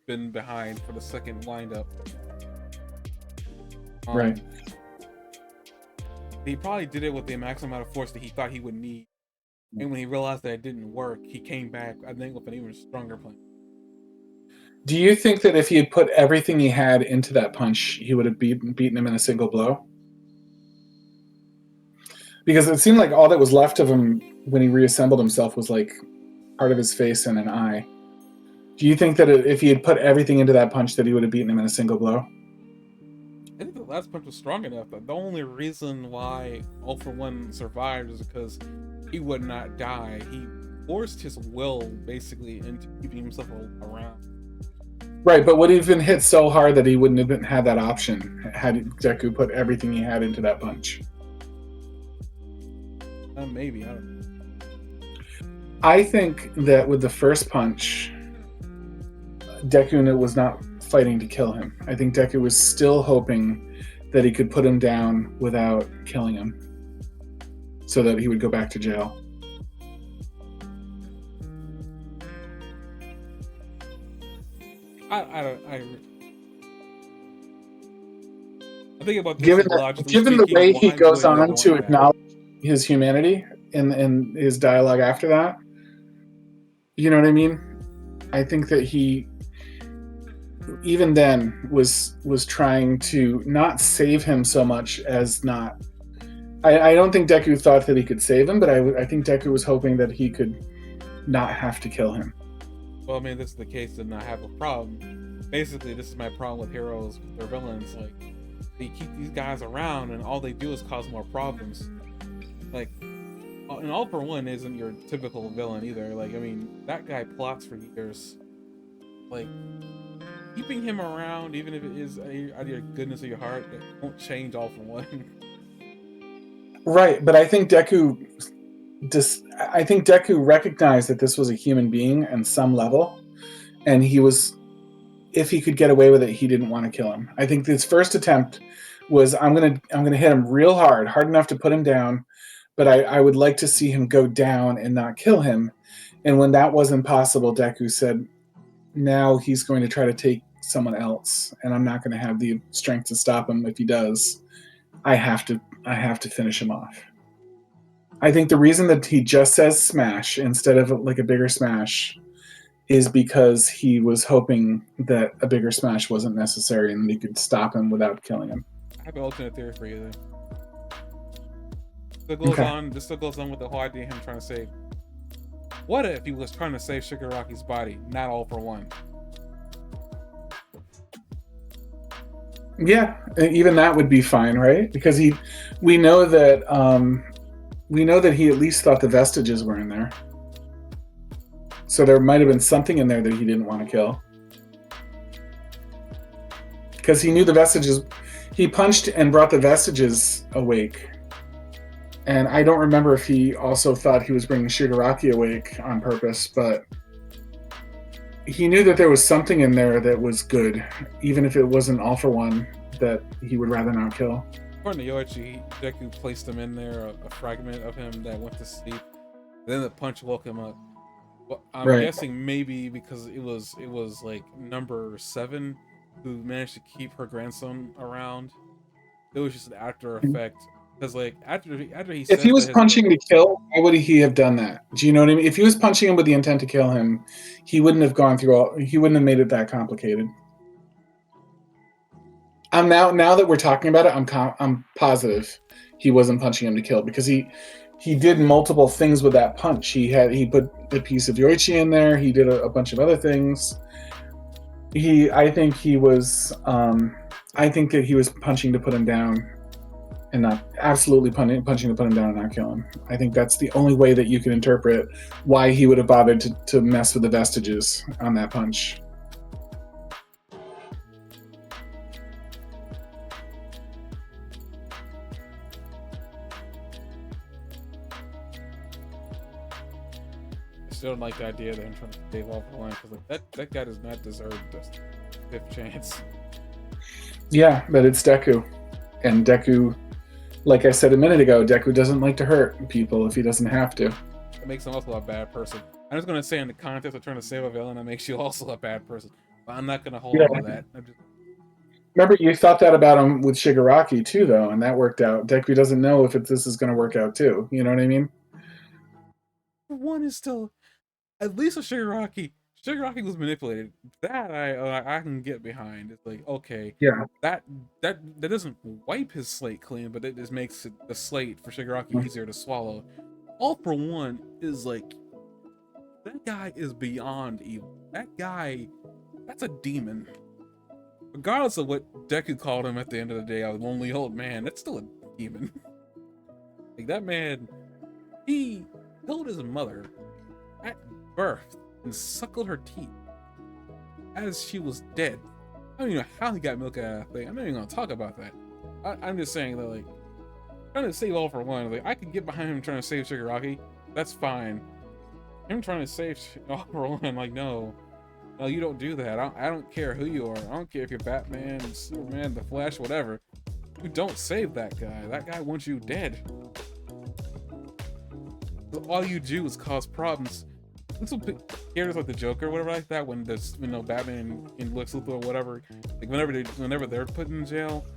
been behind for the second windup. Right. He probably did it with the maximum amount of force that he thought he would need. And when he realized that it didn't work, he came back, I think, with an even stronger plan. Do you think that if he had put everything he had into that punch, he would have beaten him in a single blow? Because it seemed like all that was left of him when he reassembled himself was like part of his face and an eye. Do you think that if he had put everything into that punch that he would have beaten him in a single blow? I think the last punch was strong enough. The only reason why All For One survived is because he would not die. He forced his will basically into keeping himself around. Right, but would he have been hit so hard that he wouldn't have had that option had Deku put everything he had into that punch? Maybe, I don't know. I think that with the first punch, Deku was not fighting to kill him. I think Deku was still hoping that he could put him down without killing him so that he would go back to jail. I think about this given the way he goes on to acknowledge his humanity in his dialogue after that, you know what I mean? I think that he even then was trying to not save him so much as not. I don't think Deku thought that he could save him, but I think Deku was hoping that he could not have to kill him. Well, I mean, this is the case, and I have a problem. Basically, this is my problem with heroes, with their villains. Like, they keep these guys around, and all they do is cause more problems. Like, and All For One isn't your typical villain either. Like, I mean, that guy plots for years. Like, keeping him around, even if it is out of your goodness of your heart, it won't change All For One. Right, but I think Deku recognized that this was a human being on some level, and if he could get away with it, he didn't want to kill him. I think his first attempt was, I'm gonna hit him real hard enough to put him down, but I would like to see him go down and not kill him. And when that wasn't possible, Deku said, now he's going to try to take someone else, and I'm not going to have the strength to stop him. If he does, I have to finish him off. I think the reason that he just says smash instead of like a bigger smash is because he was hoping that a bigger smash wasn't necessary and he could stop him without killing him. I have an alternate theory for you then. This still goes on with the whole idea of him trying to save. What if he was trying to save Shigaraki's body, not All for One? Yeah, even that would be fine, right? Because we know that he at least thought the vestiges were in there. So there might have been something in there that he didn't want to kill. Because he knew the vestiges. He punched and brought the vestiges awake. And I don't remember if he also thought he was bringing Shigaraki awake on purpose, but he knew that there was something in there that was good, even if it wasn't All for One, that he would rather not kill. According to Yoichi, Deku placed him in there, a fragment of him that went to sleep. Then the punch woke him up. Well, I'm guessing maybe because it was like number 7 who managed to keep her grandson around. It was just an after effect. Because like after he said, if he was punching to kill, why would he have done that? Do you know what I mean? If he was punching him with the intent to kill him, he wouldn't have gone through he wouldn't have made it that complicated. Now that we're talking about it, I'm positive he wasn't punching him to kill, because he did multiple things with that punch. He put a piece of Yoichi in there. He did a bunch of other things. I think that he was punching to put him down, and not absolutely punching to put him down and not kill him. I think that's the only way that you can interpret why he would have bothered to mess with the vestiges on that punch. I still don't like the idea that I'm trying to save All for One, because like that guy does not deserve this 5th chance. Yeah, but it's Deku, and Deku, like I said a minute ago, Deku doesn't like to hurt people if he doesn't have to. It makes him also a bad person. I'm just gonna say, in the context of trying to save a villain, that makes you also a bad person. But I'm not gonna hold on to that. Remember, you thought that about him with Shigaraki too, though, and that worked out. Deku doesn't know if this is going to work out too. You know what I mean? One is still, at least with Shigaraki. Shigaraki was manipulated. That I can get behind. It's like, okay, yeah, that doesn't wipe his slate clean, but it just makes the slate for Shigaraki easier to swallow. All for One is like, that guy is beyond evil. That guy, that's a demon. Regardless of what Deku called him at the end of the day, a lonely old man, that's still a demon. Like, that man, he killed his mother at birth and suckled her teeth as she was dead. I don't even know how he got milk out of that thing. I'm not even gonna talk about that. I'm just saying that, like, trying to save All for One, like, I could get behind him trying to save Shigaraki. That's fine. Him trying to save All for One, like, no, you don't do that. I don't care who you are. I don't care if you're Batman, Superman, the Flash, whatever. You don't save that guy. That guy wants you dead. All you do is cause problems. Little characters like the Joker, whatever like that, when there's, Batman and Lex Luthor or whatever, like whenever they're put in jail,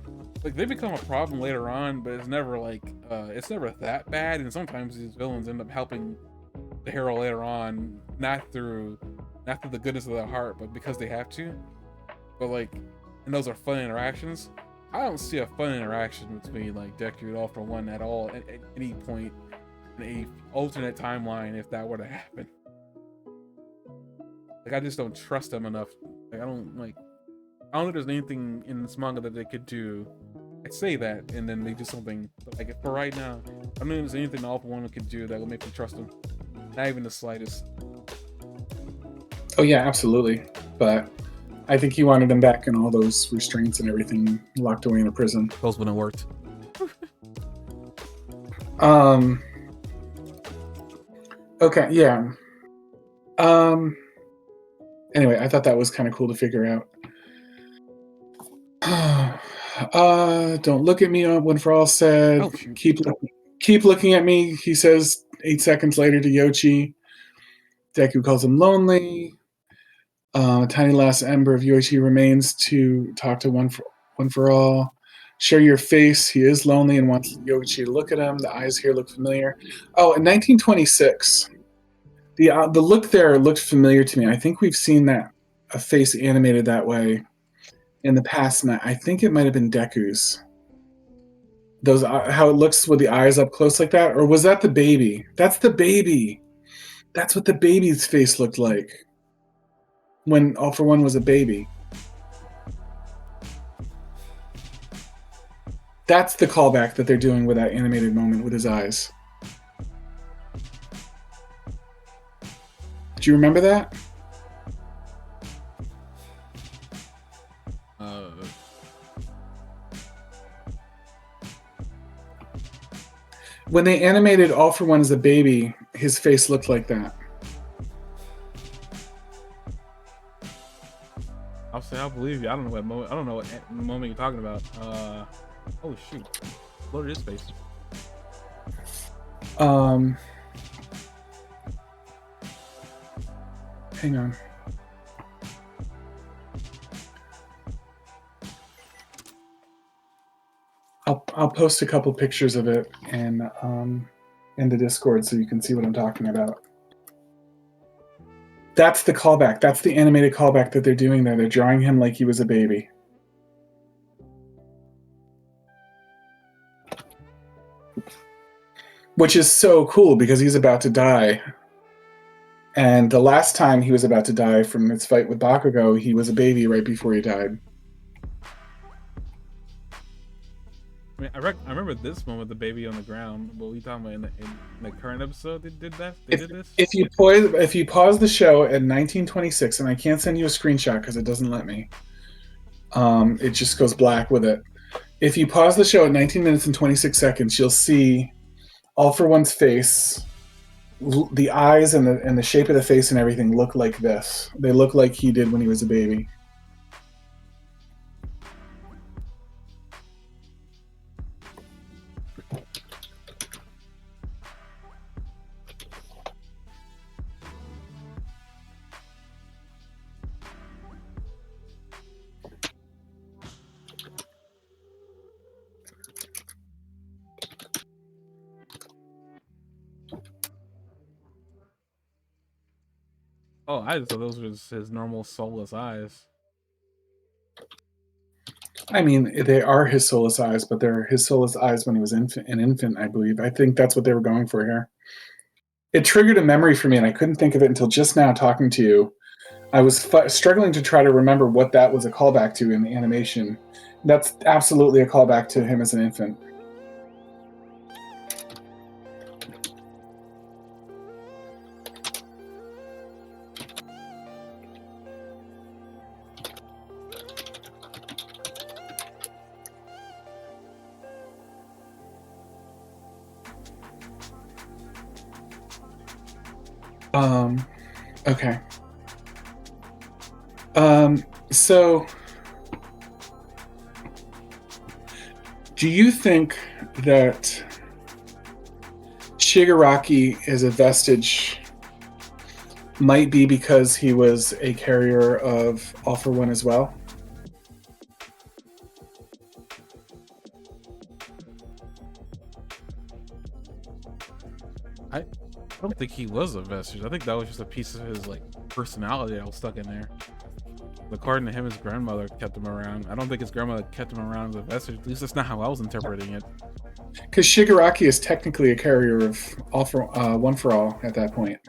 like, they become a problem later on, but it's never like it's never that bad. And sometimes these villains end up helping the hero later on, not through the goodness of their heart, but because they have to. But like, and those are fun interactions. I don't see a fun interaction between like Deku and All for One at all at any point in a alternate timeline if that were to happen. Like, I just don't trust them enough. Like, I don't think there's anything in this manga that they could do. I'd say that, and then they do something. But like, for right now, I don't think there's anything All for One could do that would make me trust them. Not even the slightest. Oh yeah, absolutely. But I think he wanted him back in all those restraints and everything, locked away in a prison. Those wouldn't have worked. Okay, yeah. Anyway, I thought that was kind of cool to figure out. Don't look at me. When for all said, Oh, keep Keep looking at me, he says 8 seconds later to Yoichi. Deku calls him lonely. A tiny last ember of Yoichi remains to talk to one for all. Share your face. He is lonely and wants Yoichi to look at him. The eyes here look familiar. Oh, in 1926, the look there looked familiar to me. I think we've seen that a face animated that way in the past, and I think it might have been Deku's. Those how it looks with the eyes up close like that, or was that the baby? That's the baby. That's what the baby's face looked like when All for One was a baby. That's the callback that they're doing with that animated moment with his eyes. Do you remember that? When they animated All for One as a baby, his face looked like that. I'll say I believe you. I don't know what moment. I don't know what moment you're talking about. Oh shoot! Load his face. Hang on. I'll post a couple pictures of it in the Discord so you can see what I'm talking about. That's the callback. That's the animated callback that they're doing there. They're drawing him like he was a baby. Which is so cool because he's about to die. And the last time he was about to die from his fight with Bakugo, he was a baby right before he died. I mean, I remember this one with the baby on the ground. What were you talking about in the current episode? They did that. They did this. If you pause the show at 1926, and I can't send you a screenshot because it doesn't let me. It just goes black with it. If you pause the show at 19 minutes and 26 seconds, you'll see All for One's face. The eyes and the shape of the face and everything look like this. They look like he did when he was a baby. Oh, I just thought those was his normal soulless eyes. I mean, they are his soulless eyes, but they're his soulless eyes when he was an infant, I believe. I think that's what they were going for here. It triggered a memory for me, and I couldn't think of it until just now talking to you. I was struggling to try to remember what that was a callback to in the animation. That's absolutely a callback to him as an infant. Okay. So do you think that Shigaraki is a vestige might be because he was a carrier of All for One as well? I don't think he was a vestige. I think that was just a piece of his like personality that was stuck in there. According to him, his grandmother kept him around. I don't think his grandmother kept him around as a vestige. At least that's not how I was interpreting it. Because Shigaraki is technically a carrier of One for All at that point.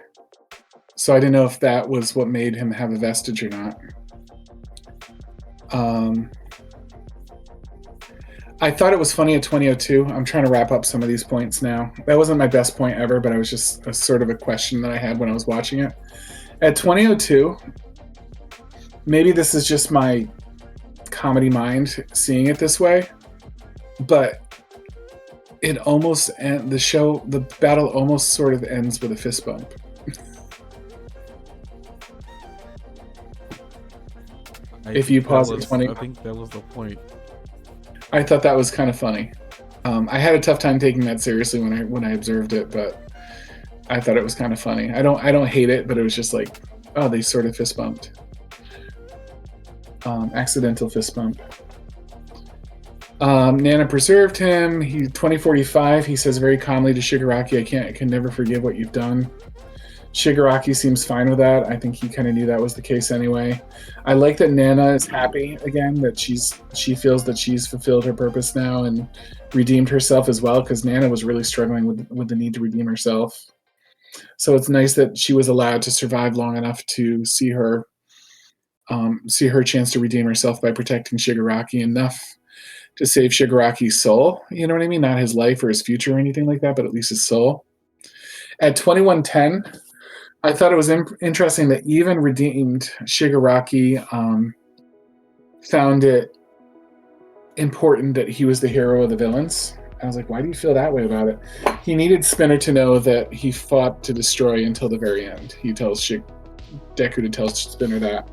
So I didn't know if that was what made him have a vestige or not. I thought it was funny at 2002. I'm trying to wrap up some of these points now. That wasn't my best point ever, but it was just a sort of a question that I had when I was watching it. At 2002, maybe this is just my comedy mind seeing it this way, but it almost the battle almost sort of ends with a fist bump. If you pause at 20, I think that was the point. I thought that was kind of funny. I had a tough time taking that seriously when I observed it, but I thought it was kind of funny. I don't hate it, but it was just like, oh, they sort of fist bumped. Accidental fist bump. Nana preserved him. He 2045. He says very calmly to Shigaraki, I can never forgive what you've done. Shigaraki seems fine with that. I think he kind of knew that was the case anyway. I like that Nana is happy again, that she feels that she's fulfilled her purpose now and redeemed herself as well, because Nana was really struggling with the need to redeem herself. So it's nice that she was allowed to survive long enough to see her chance to redeem herself by protecting Shigaraki enough to save Shigaraki's soul. You know what I mean? Not his life or his future or anything like that, but at least his soul. At 2110, I thought it was interesting that even redeemed Shigaraki found it important that he was the hero of the villains. I was like, why do you feel that way about it? He needed Spinner to know that he fought to destroy until the very end. He tells Deku to tell Spinner that.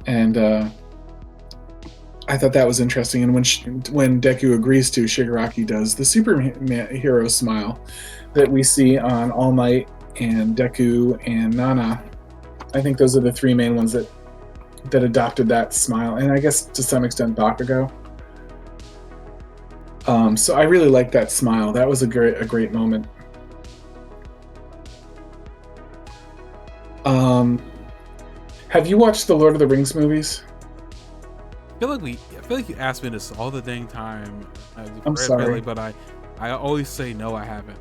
And I thought that was interesting. And when Deku agrees to, Shigaraki does the superhero smile that we see on All Might and Deku and Nana. I think those are the three main ones that adopted that smile, and I guess to some extent Bakugo. So I really like that smile. That was a great moment. Have you watched the Lord of the Rings movies? I feel like you ask me this all the dang time. I'm sorry, but I always say no, I haven't.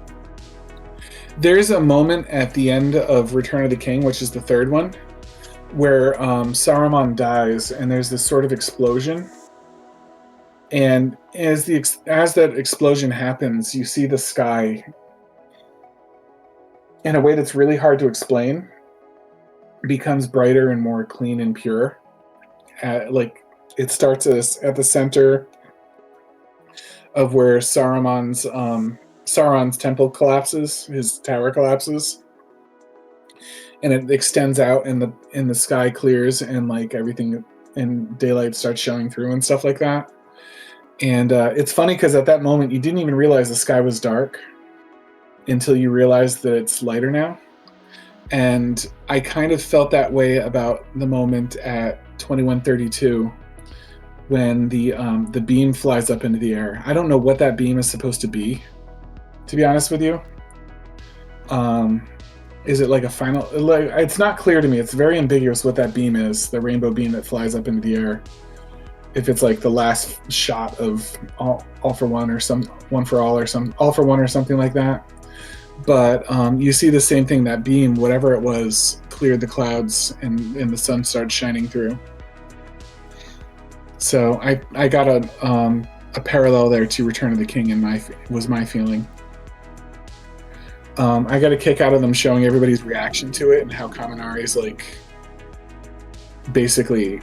There's a moment at the end of Return of the King, which is the third one, where Saruman dies, and there's this sort of explosion. And as that explosion happens, you see the sky in a way that's really hard to explain, becomes brighter and more clean and pure. Like it starts at the center of where Sauron's temple collapses, his tower collapses, and it extends out, and the sky clears, and like everything and daylight starts showing through and stuff like that. And it's funny because at that moment you didn't even realize the sky was dark until you realized that it's lighter now. And I kind of felt that way about the moment at 2132 when the beam flies up into the air. I don't know what that beam is supposed to be honest with you. Is it like a final? Like, it's not clear to me. It's very ambiguous what that beam is. The rainbow beam that flies up into the air. If it's like the last shot of all for one, or some one for all, or some all for one, or something like that. But you see the same thing. That beam, whatever it was, cleared the clouds, and the sun started shining through. So I got a parallel there to Return of the King, and was my feeling. I got a kick out of them showing everybody's reaction to it and how Kaminari's like basically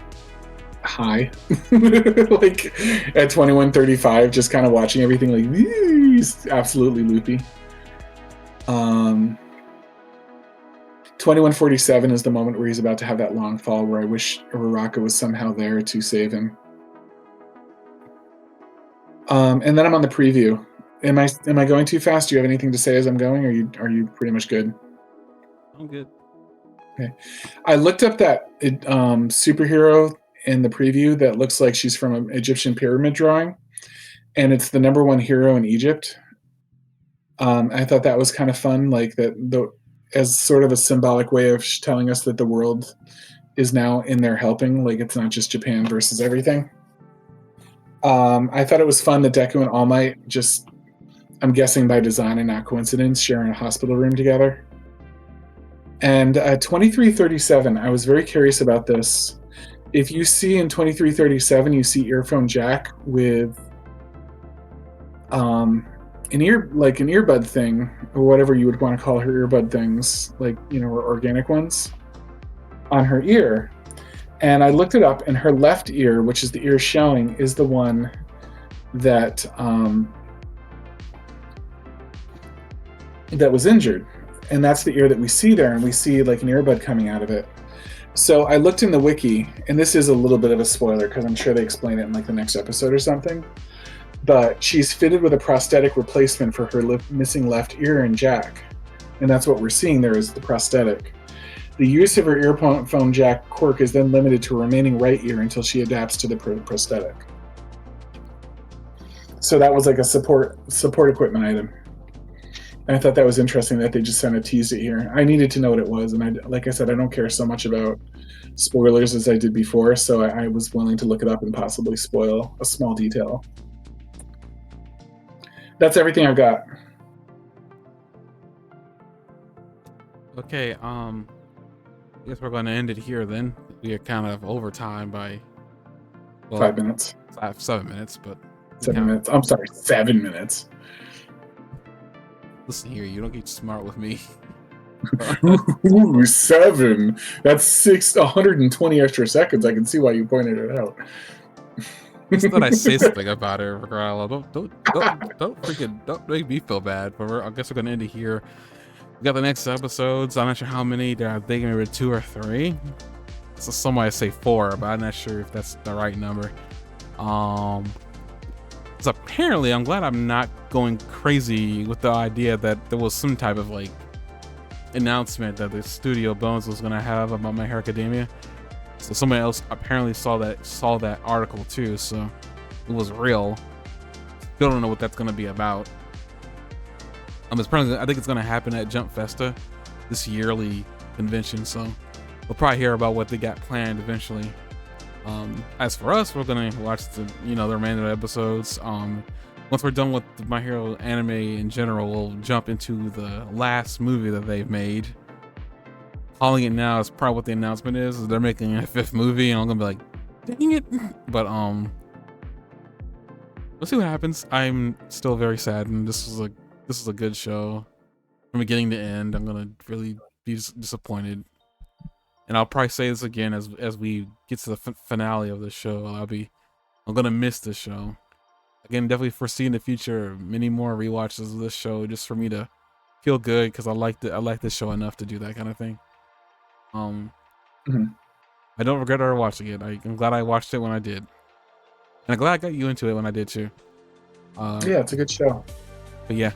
high, like at 2135, just kind of watching everything like he's absolutely loopy. 2147 is the moment where he's about to have that long fall, where I wish Uraraka was somehow there to save him. And then I'm on the preview. Am I going too fast? Do you have anything to say as I'm going, or are you pretty much good? I'm good. Okay. I looked up that superhero in the preview that looks like she's from an Egyptian pyramid drawing, and it's the #1 hero in Egypt. I thought that was kind of fun, like that as sort of a symbolic way of telling us that the world is now in there helping. Like it's not just Japan versus everything. I thought it was fun that Deku and All Might, just, I'm guessing by design and not coincidence, sharing a hospital room together. And 2337, I was very curious about this. If you see in 2337, you see Earphone Jack with an earbud thing, or whatever you would want to call her earbud things, like, you know, organic ones, on her ear. And I looked it up, and her left ear, which is the ear showing, is the one that that was injured. And that's the ear that we see there, and we see like an earbud coming out of it. So I looked in the wiki, and this is a little bit of a spoiler because I'm sure they explain it in like the next episode or something. but she's fitted with a prosthetic replacement for her missing left ear in Jack. And that's what we're seeing there is the prosthetic. The use of her earphone jack quirk is then limited to her remaining right ear until she adapts to the prosthetic. So that was like a support equipment item. And I thought that was interesting that they just kind of teased it here. I needed to know what it was, and like I said, I don't care so much about spoilers as I did before, so I was willing to look it up and possibly spoil a small detail. That's everything I've got. Okay, I guess we're going to end it here then. We are kind of over time by 5 minutes. 7 minutes, but 7 minutes. I'm sorry, 7 minutes. Listen here, you don't get smart with me. Ooh, 7. That's 120 extra seconds. I can see why you pointed it out. Just that I say something about it, Carl. Don't make me feel bad. But I guess we're gonna end it here. We got the next episodes. I'm not sure how many. I think maybe 2 or 3. So some might say 4, but I'm not sure if that's the right number. So apparently, I'm glad I'm not going crazy with the idea that there was some type of like announcement that the Studio Bones was gonna have about My Hero Academia. So somebody else apparently saw that article too, so it was real. Still don't know what that's gonna be about. It's probably, I think it's gonna happen at Jump Festa, this yearly convention. So we'll probably hear about what they got planned eventually. As for us, we're gonna watch the remainder of the episodes. Once we're done with My Hero anime in general, we'll jump into the last movie that they've made. Calling it now is probably what the announcement is they're making a 5th movie, and I'm gonna be like, dang it. But we'll see what happens. I'm still very sad, and this is a good show from beginning to end. I'm gonna really be disappointed, and I'll probably say this again as we get to the finale of the show. I'm gonna miss this show. Again, definitely foresee in the future many more rewatches of this show just for me to feel good, because I like this show enough to do that kind of thing. I don't regret ever watching it. I'm glad I watched it when I did, and I'm glad I got you into it when I did too. Yeah, it's a good show. But yeah,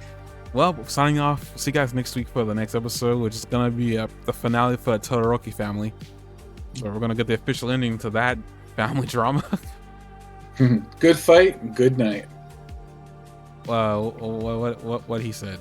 well, signing off. See you guys next week for the next episode, which is gonna be the finale for the Todoroki family. So we're gonna get the official ending to that family drama. Good fight, good night. What he said.